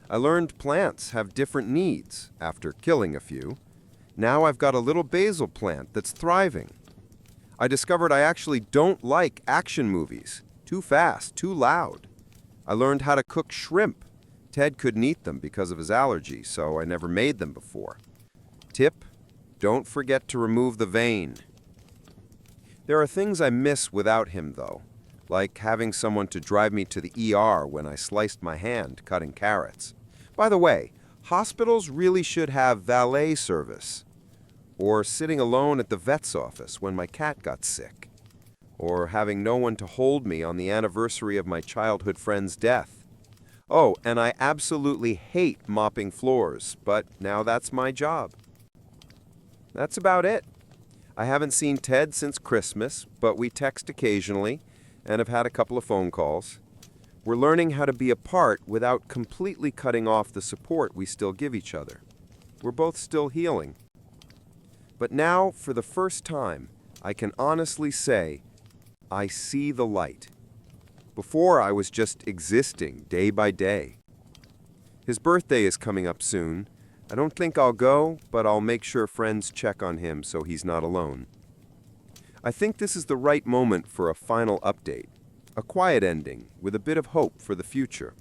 I learned plants have different needs after killing a few. Now I've got a little basil plant that's thriving. I discovered I actually don't like action movies. Too fast, too loud. I learned how to cook shrimp. Ted couldn't eat them because of his allergy, so I never made them before. Tip: don't forget to remove the vein. There are things I miss without him, though, like having someone to drive me to the ER when I sliced my hand cutting carrots. By the way, hospitals really should have valet service. Or sitting alone at the vet's office when my cat got sick. Or having no one to hold me on the anniversary of my childhood friend's death. Oh, and I absolutely hate mopping floors, but now that's my job. That's about it. I haven't seen Ted since Christmas, but we text occasionally and have had a couple of phone calls. We're learning how to be apart without completely cutting off the support we still give each other. We're both still healing. But now, for the first time, I can honestly say, I see the light. Before, I was just existing day by day. His birthday is coming up soon. I don't think I'll go, but I'll make sure friends check on him so he's not alone. I think this is the right moment for a final update, a quiet ending with a bit of hope for the future.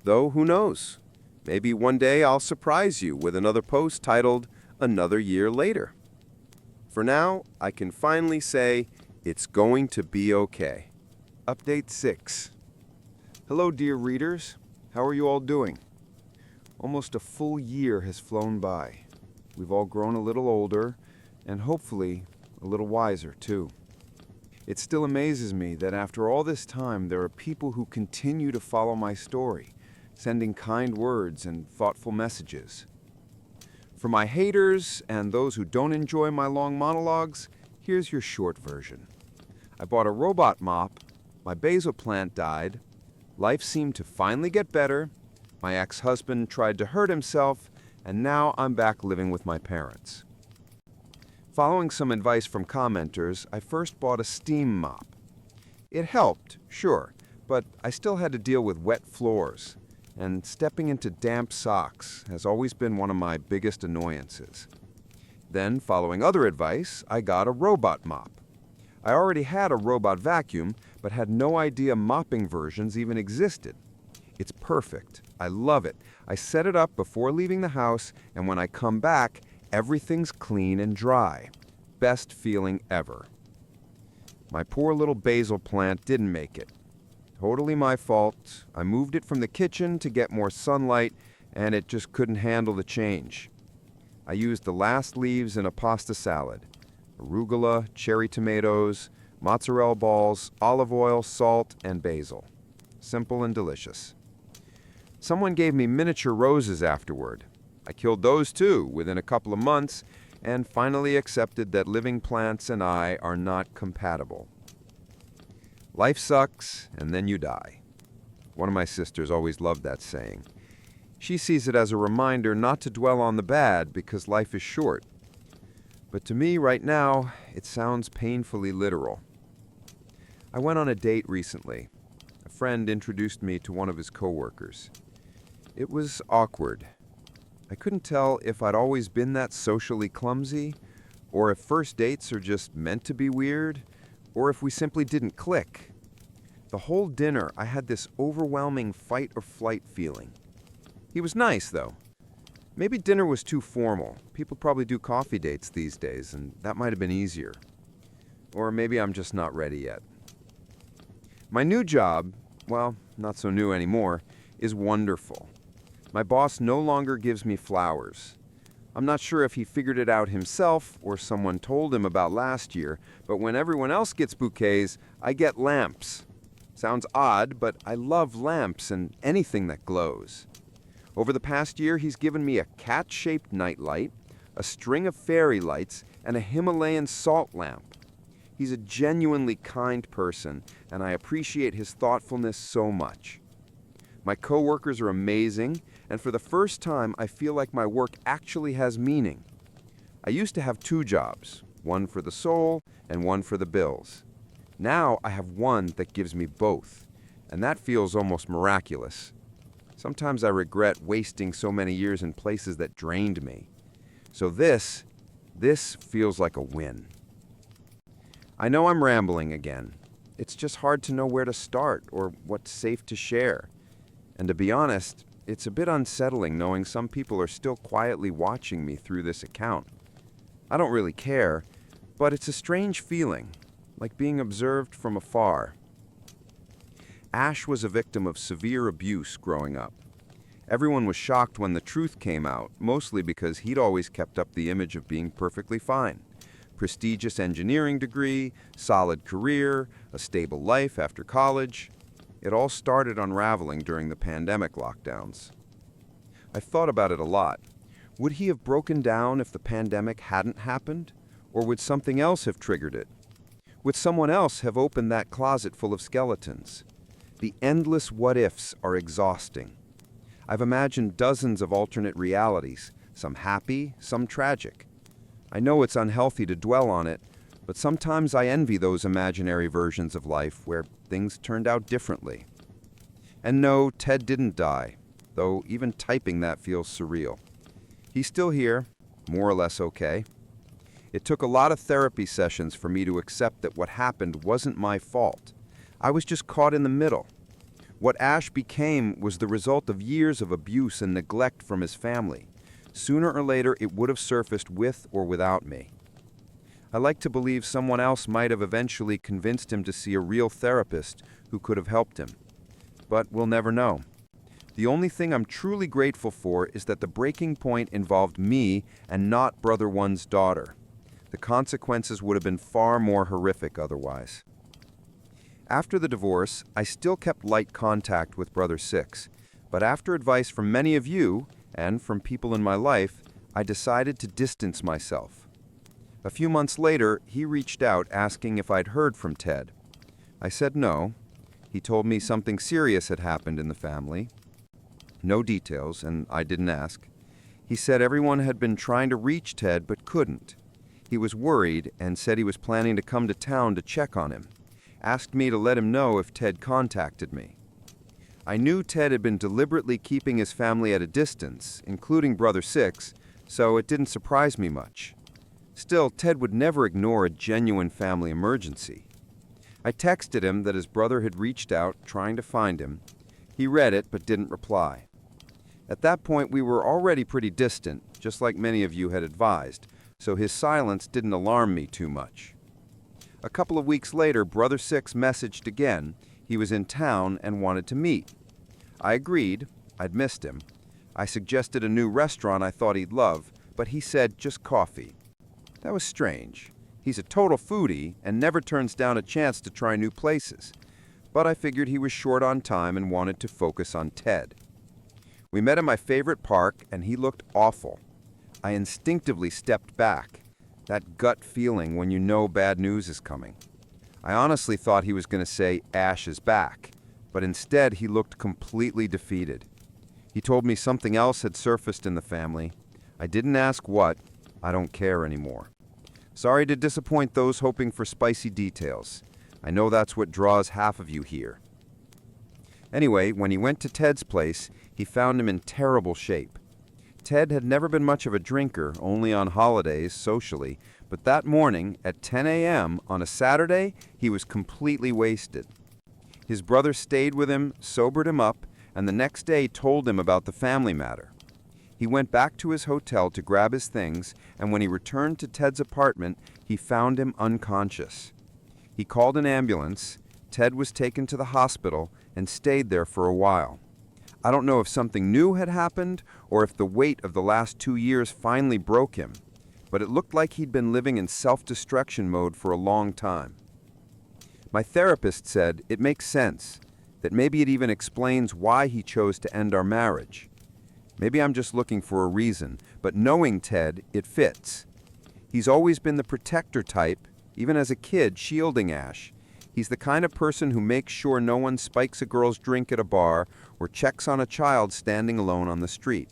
Though, who knows? Maybe one day I'll surprise you with another post titled, "Another Year Later." For now, I can finally say, it's going to be okay. Update 6. Hello, dear readers. How are you all doing? Almost a full year has flown by. We've all grown a little older, and hopefully a little wiser, too. It still amazes me that after all this time, there are people who continue to follow my story, sending kind words and thoughtful messages. For my haters and those who don't enjoy my long monologues, here's your short version. I bought a robot mop, my basil plant died, life seemed to finally get better, my ex-husband tried to hurt himself, and now I'm back living with my parents. Following some advice from commenters, I first bought a steam mop. It helped, sure, but I still had to deal with wet floors, and stepping into damp socks has always been one of my biggest annoyances. Then, following other advice, I got a robot mop. I already had a robot vacuum, but had no idea mopping versions even existed. It's perfect. I love it. I set it up before leaving the house, and when I come back, everything's clean and dry. Best feeling ever. My poor little basil plant didn't make it. Totally my fault. I moved it from the kitchen to get more sunlight, and it just couldn't handle the change. I used the last leaves in a pasta salad. Arugula, cherry tomatoes, mozzarella balls, olive oil, salt, and basil. Simple and delicious. Someone gave me miniature roses afterward. I killed those too within a couple of months and finally accepted that living plants and I are not compatible. Life sucks, and then you die. One of my sisters always loved that saying. She sees it as a reminder not to dwell on the bad because life is short. But to me, right now, it sounds painfully literal. I went on a date recently. A friend introduced me to one of his coworkers. It was awkward. I couldn't tell if I'd always been that socially clumsy, or if first dates are just meant to be weird, or if we simply didn't click. The whole dinner, I had this overwhelming fight or flight feeling. He was nice, though. Maybe dinner was too formal. People probably do coffee dates these days, and that might have been easier. Or maybe I'm just not ready yet. My new job, well, not so new anymore, is wonderful. My boss no longer gives me flowers. I'm not sure if he figured it out himself or someone told him about last year, but when everyone else gets bouquets, I get lamps. Sounds odd, but I love lamps and anything that glows. Over the past year, he's given me a cat-shaped nightlight, a string of fairy lights, and a Himalayan salt lamp. He's a genuinely kind person, and I appreciate his thoughtfulness so much. My coworkers are amazing, and for the first time, I feel like my work actually has meaning. I used to have two jobs, one for the soul and one for the bills. Now I have one that gives me both, and that feels almost miraculous. Sometimes I regret wasting so many years in places that drained me. So this feels like a win. I know I'm rambling again. It's just hard to know where to start or what's safe to share. And to be honest, it's a bit unsettling knowing some people are still quietly watching me through this account. I don't really care, but it's a strange feeling, like being observed from afar. Ash was a victim of severe abuse growing up. Everyone was shocked when the truth came out, mostly because he'd always kept up the image of being perfectly fine. Prestigious engineering degree, solid career, a stable life after college. It all started unraveling during the pandemic lockdowns. I've thought about it a lot. Would he have broken down if the pandemic hadn't happened? Or would something else have triggered it? Would someone else have opened that closet full of skeletons? The endless what-ifs are exhausting. I've imagined dozens of alternate realities, some happy, some tragic. I know it's unhealthy to dwell on it, but sometimes I envy those imaginary versions of life where things turned out differently. And no, Ted didn't die, though even typing that feels surreal. He's still here, more or less okay. It took a lot of therapy sessions for me to accept that what happened wasn't my fault. I was just caught in the middle. What Ash became was the result of years of abuse and neglect from his family. Sooner or later, it would have surfaced with or without me. I like to believe someone else might have eventually convinced him to see a real therapist who could have helped him. But we'll never know. The only thing I'm truly grateful for is that the breaking point involved me and not Brother One's daughter. The consequences would have been far more horrific otherwise. After the divorce, I still kept light contact with Brother Six, but after advice from many of you, and from people in my life, I decided to distance myself. A few months later, he reached out asking if I'd heard from Ted. I said no. He told me something serious had happened in the family. No details, and I didn't ask. He said everyone had been trying to reach Ted but couldn't. He was worried and said he was planning to come to town to check on him. asked me to let him know if Ted contacted me. I knew Ted had been deliberately keeping his family at a distance, including Brother Six, so it didn't surprise me much. Still, Ted would never ignore a genuine family emergency. I texted him that his brother had reached out, trying to find him. He read it, but didn't reply. At that point, we were already pretty distant, just like many of you had advised, so his silence didn't alarm me too much. A couple of weeks later, Brother Six messaged again. He was in town and wanted to meet. I agreed. I'd missed him. I suggested a new restaurant I thought he'd love, but he said just coffee. That was strange. He's a total foodie and never turns down a chance to try new places. But I figured he was short on time and wanted to focus on Ted. We met in my favorite park, and he looked awful. I instinctively stepped back. That gut feeling when you know bad news is coming. I honestly thought he was going to say Ash is back, but instead he looked completely defeated. He told me something else had surfaced in the family. I didn't ask what. I don't care anymore. Sorry to disappoint those hoping for spicy details. I know that's what draws half of you here. Anyway, when he went to Ted's place, he found him in terrible shape. Ted had never been much of a drinker, only on holidays, socially, but that morning, at 10 a.m. on a Saturday, he was completely wasted. His brother stayed with him, sobered him up, and the next day told him about the family matter. He went back to his hotel to grab his things, and when he returned to Ted's apartment, he found him unconscious. He called an ambulance. Ted was taken to the hospital and stayed there for a while. I don't know if something new had happened or if the weight of the last 2 years finally broke him, but it looked like he'd been living in self-destruction mode for a long time. My therapist said it makes sense, that maybe it even explains why he chose to end our marriage. Maybe I'm just looking for a reason, but knowing Ted, it fits. He's always been the protector type, even as a kid, shielding Ash. He's the kind of person who makes sure no one spikes a girl's drink at a bar or checks on a child standing alone on the street.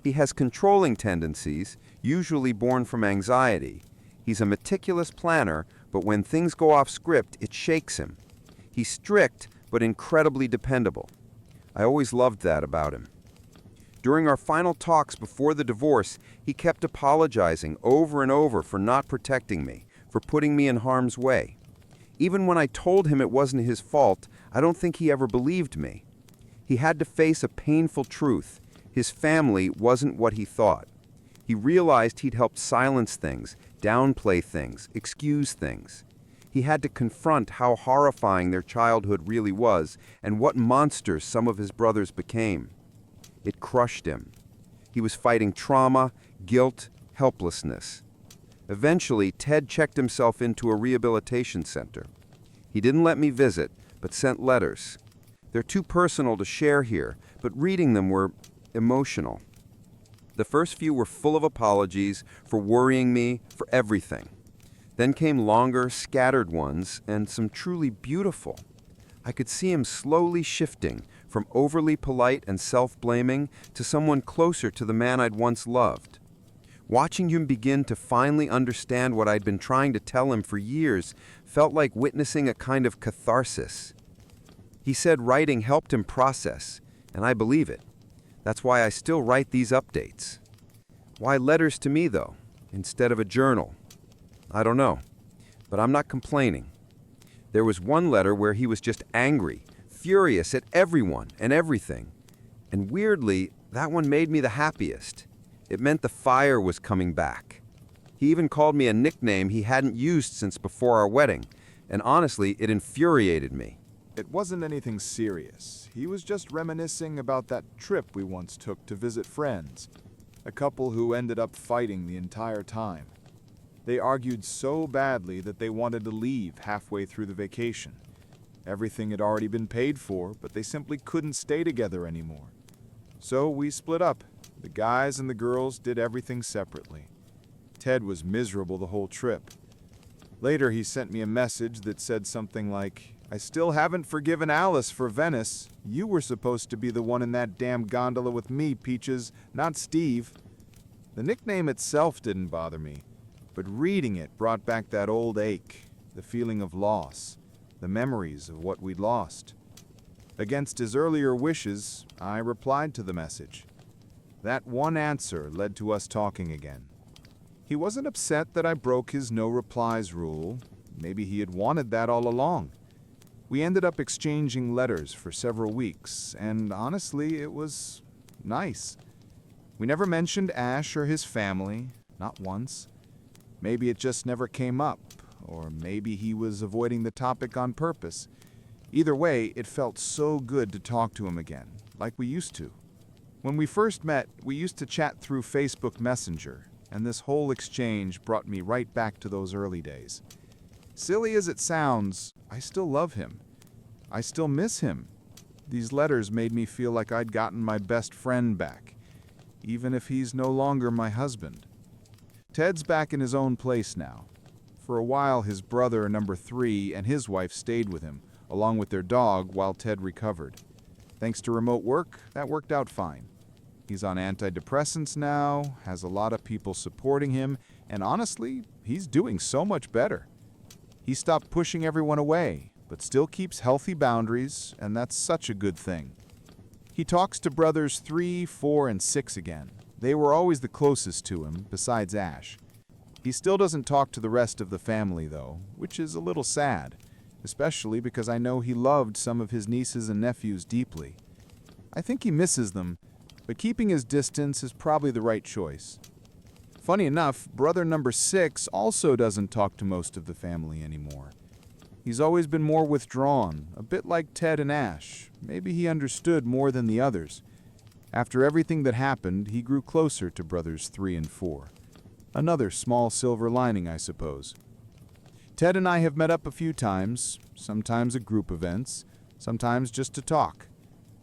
He has controlling tendencies, usually born from anxiety. He's a meticulous planner, but when things go off script, it shakes him. He's strict, but incredibly dependable. I always loved that about him. During our final talks before the divorce, he kept apologizing over and over for not protecting me, for putting me in harm's way. Even when I told him it wasn't his fault, I don't think he ever believed me. He had to face a painful truth. His family wasn't what he thought. He realized he'd helped silence things, downplay things, excuse things. He had to confront how horrifying their childhood really was and what monsters some of his brothers became. It crushed him. He was fighting trauma, guilt, helplessness. Eventually, Ted checked himself into a rehabilitation center. He didn't let me visit, but sent letters. They're too personal to share here, but reading them were emotional. The first few were full of apologies for worrying me, for everything. Then came longer, scattered ones, and some truly beautiful. I could see him slowly shifting from overly polite and self-blaming to someone closer to the man I'd once loved. Watching him begin to finally understand what I'd been trying to tell him for years felt like witnessing a kind of catharsis. He said writing helped him process, and I believe it. That's why I still write these updates. Why letters to me, though, instead of a journal? I don't know, but I'm not complaining. There was one letter where he was just angry, furious at everyone and everything. And weirdly, that one made me the happiest. It meant the fire was coming back. He even called me a nickname he hadn't used since before our wedding, and honestly, it infuriated me. It wasn't anything serious. He was just reminiscing about that trip we once took to visit friends, a couple who ended up fighting the entire time. They argued so badly that they wanted to leave halfway through the vacation. Everything had already been paid for, but they simply couldn't stay together anymore. So we split up. The guys and the girls did everything separately. Ted was miserable the whole trip. Later, he sent me a message that said something like, "I still haven't forgiven Alice for Venice. You were supposed to be the one in that damn gondola with me, Peaches, not Steve." The nickname itself didn't bother me, but reading it brought back that old ache, the feeling of loss. the memories of what we'd lost. Against his earlier wishes, I replied to the message. That one answer led to us talking again. He wasn't upset that I broke his no replies rule. Maybe he had wanted that all along. We ended up exchanging letters for several weeks, and honestly, it was nice. We never mentioned Ash or his family, not once. Maybe it just never came up, or maybe he was avoiding the topic on purpose. Either way, it felt so good to talk to him again, like we used to. When we first met, we used to chat through Facebook Messenger, and this whole exchange brought me right back to those early days. Silly as it sounds, I still love him. I still miss him. These letters made me feel like I'd gotten my best friend back, even if he's no longer my husband. Ted's back in his own place now. For a while, his brother, number 3, and his wife stayed with him, along with their dog, while Ted recovered. Thanks to remote work, that worked out fine. He's on antidepressants now, has a lot of people supporting him, and honestly, he's doing so much better. He stopped pushing everyone away, but still keeps healthy boundaries, and that's such a good thing. He talks to brothers 3, 4, and 6 again. They were always the closest to him, besides Ash. He still doesn't talk to the rest of the family, though, which is a little sad, especially because I know he loved some of his nieces and nephews deeply. I think he misses them, but keeping his distance is probably the right choice. Funny enough, brother number 6 also doesn't talk to most of the family anymore. He's always been more withdrawn, a bit like Ted and Ash. Maybe he understood more than the others. After everything that happened, he grew closer to brothers 3 and 4. Another small silver lining, I suppose. Ted and I have met up a few times, sometimes at group events, sometimes just to talk.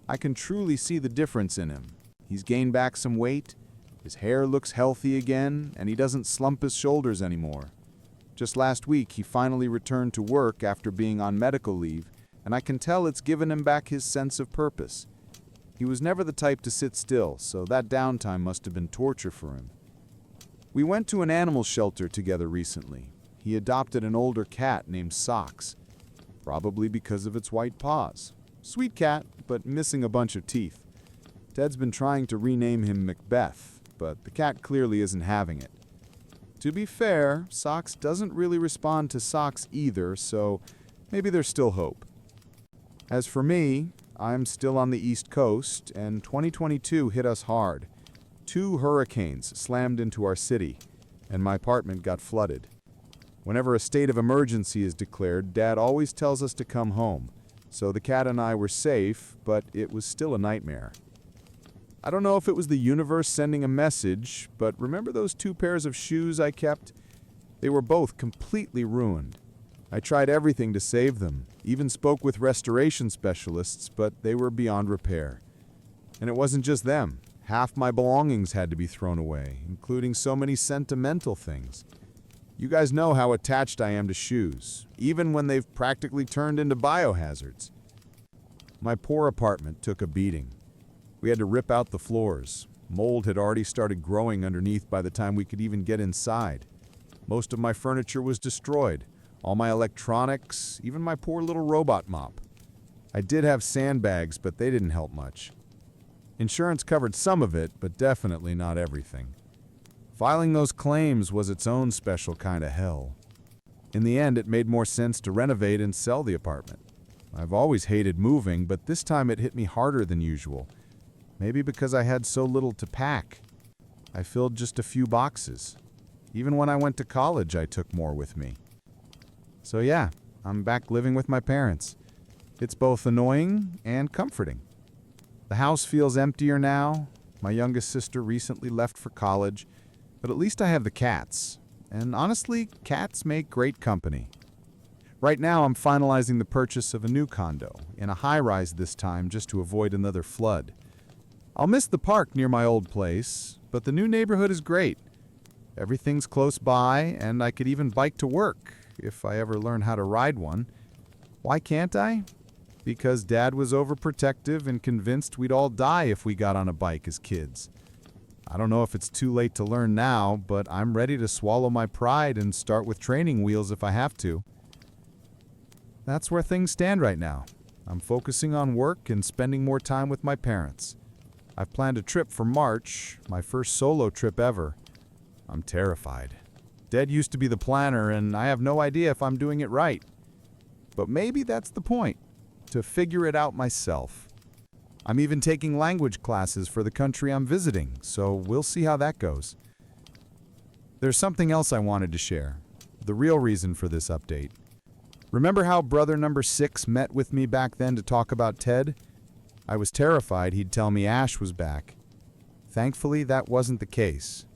I can truly see the difference in him. He's gained back some weight, his hair looks healthy again, and he doesn't slump his shoulders anymore. Just last week, he finally returned to work after being on medical leave, and I can tell it's given him back his sense of purpose. He was never the type to sit still, so that downtime must have been torture for him. We went to an animal shelter together recently. He adopted an older cat named Socks, probably because of its white paws. Sweet cat, but missing a bunch of teeth. Ted's been trying to rename him Macbeth, but the cat clearly isn't having it. To be fair, Socks doesn't really respond to Socks either, so maybe there's still hope. As for me, I'm still on the East Coast, and 2022 hit us hard. 2 hurricanes slammed into our city, and my apartment got flooded. Whenever a state of emergency is declared, Dad always tells us to come home, so the cat and I were safe, but it was still a nightmare. I don't know if it was the universe sending a message, but remember those 2 pairs of shoes I kept? They were both completely ruined. I tried everything to save them, even spoke with restoration specialists, but they were beyond repair. And it wasn't just them. Half my belongings had to be thrown away, including so many sentimental things. You guys know how attached I am to shoes, even when they've practically turned into biohazards. My poor apartment took a beating. We had to rip out the floors. Mold had already started growing underneath by the time we could even get inside. Most of my furniture was destroyed. All my electronics, even my poor little robot mop. I did have sandbags, but they didn't help much. Insurance covered some of it, but definitely not everything. Filing those claims was its own special kind of hell. In the end, it made more sense to renovate and sell the apartment. I've always hated moving, but this time it hit me harder than usual. Maybe because I had so little to pack. I filled just a few boxes. Even when I went to college, I took more with me. So yeah, I'm back living with my parents. It's both annoying and comforting. The house feels emptier now. My youngest sister recently left for college, but at least I have the cats. And honestly, cats make great company. Right now, I'm finalizing the purchase of a new condo, in a high-rise this time just to avoid another flood. I'll miss the park near my old place, but the new neighborhood is great. Everything's close by, and I could even bike to work, if I ever learn how to ride one. Why can't I? Because Dad was overprotective and convinced we'd all die if we got on a bike as kids. I don't know if it's too late to learn now, but I'm ready to swallow my pride and start with training wheels if I have to. that's where things stand right now. I'm focusing on work and spending more time with my parents. I've planned a trip for March, my first solo trip ever. I'm terrified. Dad used to be the planner, and I have no idea if I'm doing it right. But maybe that's the point, to figure it out myself. I'm even taking language classes for the country I'm visiting, so we'll see how that goes. There's something else I wanted to share, the real reason for this update. Remember how brother number 6 met with me back then to talk about Ted? I was terrified he'd tell me Ash was back. Thankfully, that wasn't the case.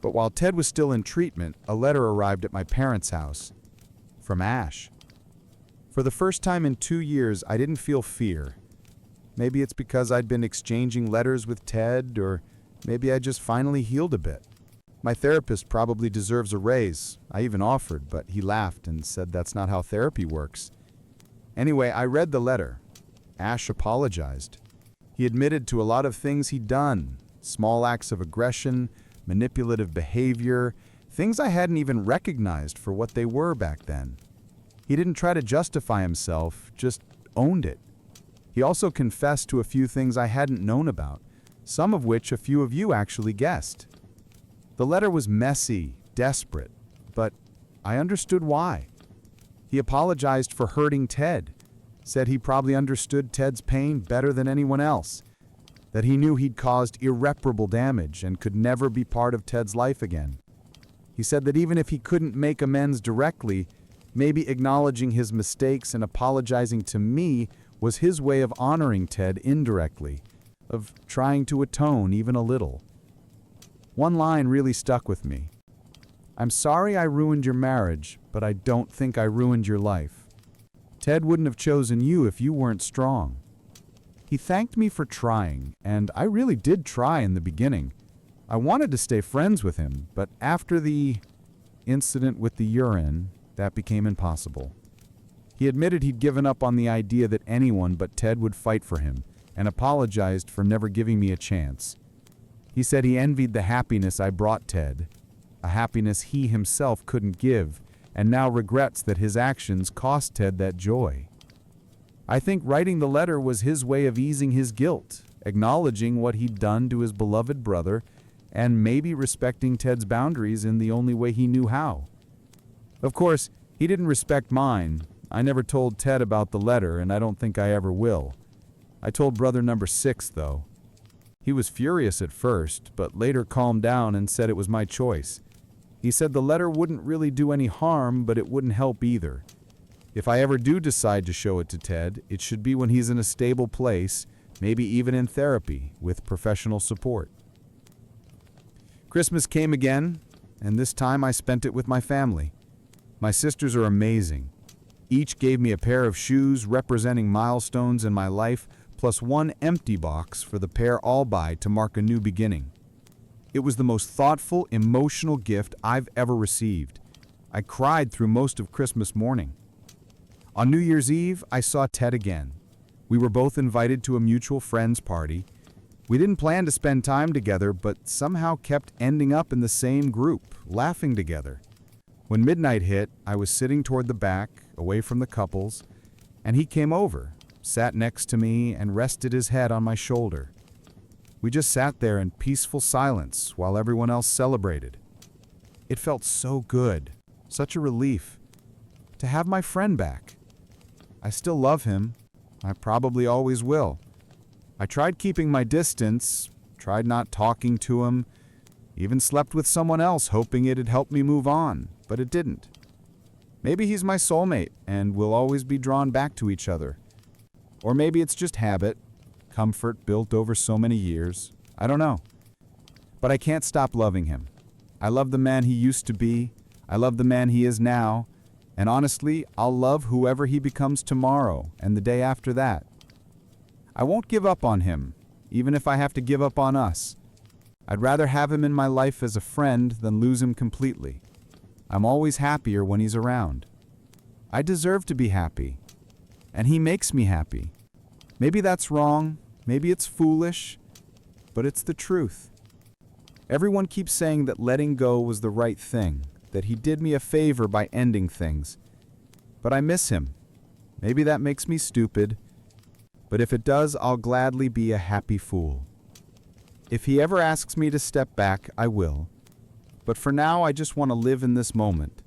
But while Ted was still in treatment, a letter arrived at my parents' house. From Ash. For the first time in 2 years, I didn't feel fear. Maybe it's because I'd been exchanging letters with Ted, or maybe I just finally healed a bit. My therapist probably deserves a raise. I even offered, but he laughed and said that's not how therapy works. Anyway, I read the letter. Ash apologized. He admitted to a lot of things he'd done, small acts of aggression, manipulative behavior, things I hadn't even recognized for what they were back then. He didn't try to justify himself, just owned it. He also confessed to a few things I hadn't known about, some of which a few of you actually guessed. The letter was messy, desperate, but I understood why. He apologized for hurting Ted, said he probably understood Ted's pain better than anyone else, that he knew he'd caused irreparable damage and could never be part of Ted's life again. He said that even if he couldn't make amends directly, maybe acknowledging his mistakes and apologizing to me was his way of honoring Ted indirectly, of trying to atone even a little. One line really stuck with me. "I'm sorry I ruined your marriage, but I don't think I ruined your life. Ted wouldn't have chosen you if you weren't strong." He thanked me for trying, and I really did try in the beginning. I wanted to stay friends with him, but after the incident with the urine, that became impossible. He admitted he'd given up on the idea that anyone but Ted would fight for him, and apologized for never giving me a chance. He said he envied the happiness I brought Ted, a happiness he himself couldn't give, and now regrets that his actions cost Ted that joy. I think writing the letter was his way of easing his guilt, acknowledging what he'd done to his beloved brother, and maybe respecting Ted's boundaries in the only way he knew how. Of course, he didn't respect mine. I never told Ted about the letter, and I don't think I ever will. I told brother number 6, though. He was furious at first, but later calmed down and said it was my choice. He said the letter wouldn't really do any harm, but it wouldn't help either. If I ever do decide to show it to Ted, it should be when he's in a stable place, maybe even in therapy, with professional support. Christmas came again, and this time I spent it with my family. My sisters are amazing. Each gave me a pair of shoes representing milestones in my life, plus one empty box for the pair I'll buy to mark a new beginning. It was the most thoughtful, emotional gift I've ever received. I cried through most of Christmas morning. On New Year's Eve, I saw Ted again. We were both invited to a mutual friend's party. We didn't plan to spend time together, but somehow kept ending up in the same group, laughing together. When midnight hit, I was sitting toward the back, away from the couples, and he came over, sat next to me, and rested his head on my shoulder. We just sat there in peaceful silence while everyone else celebrated. It felt so good, such a relief, to have my friend back. I still love him. I probably always will. I tried keeping my distance, tried not talking to him, even slept with someone else hoping it'd help me move on, but it didn't. Maybe he's my soulmate and we'll always be drawn back to each other. Or maybe it's just habit, comfort built over so many years. I don't know. But I can't stop loving him. I love the man he used to be. I love the man he is now. And honestly, I'll love whoever he becomes tomorrow and the day after that. I won't give up on him, even if I have to give up on us. I'd rather have him in my life as a friend than lose him completely. I'm always happier when he's around. I deserve to be happy, and he makes me happy. Maybe that's wrong, maybe it's foolish, but it's the truth. Everyone keeps saying that letting go was the right thing, that he did me a favor by ending things. But I miss him. Maybe that makes me stupid, but if it does, I'll gladly be a happy fool. If he ever asks me to step back, I will. But for now, I just want to live in this moment.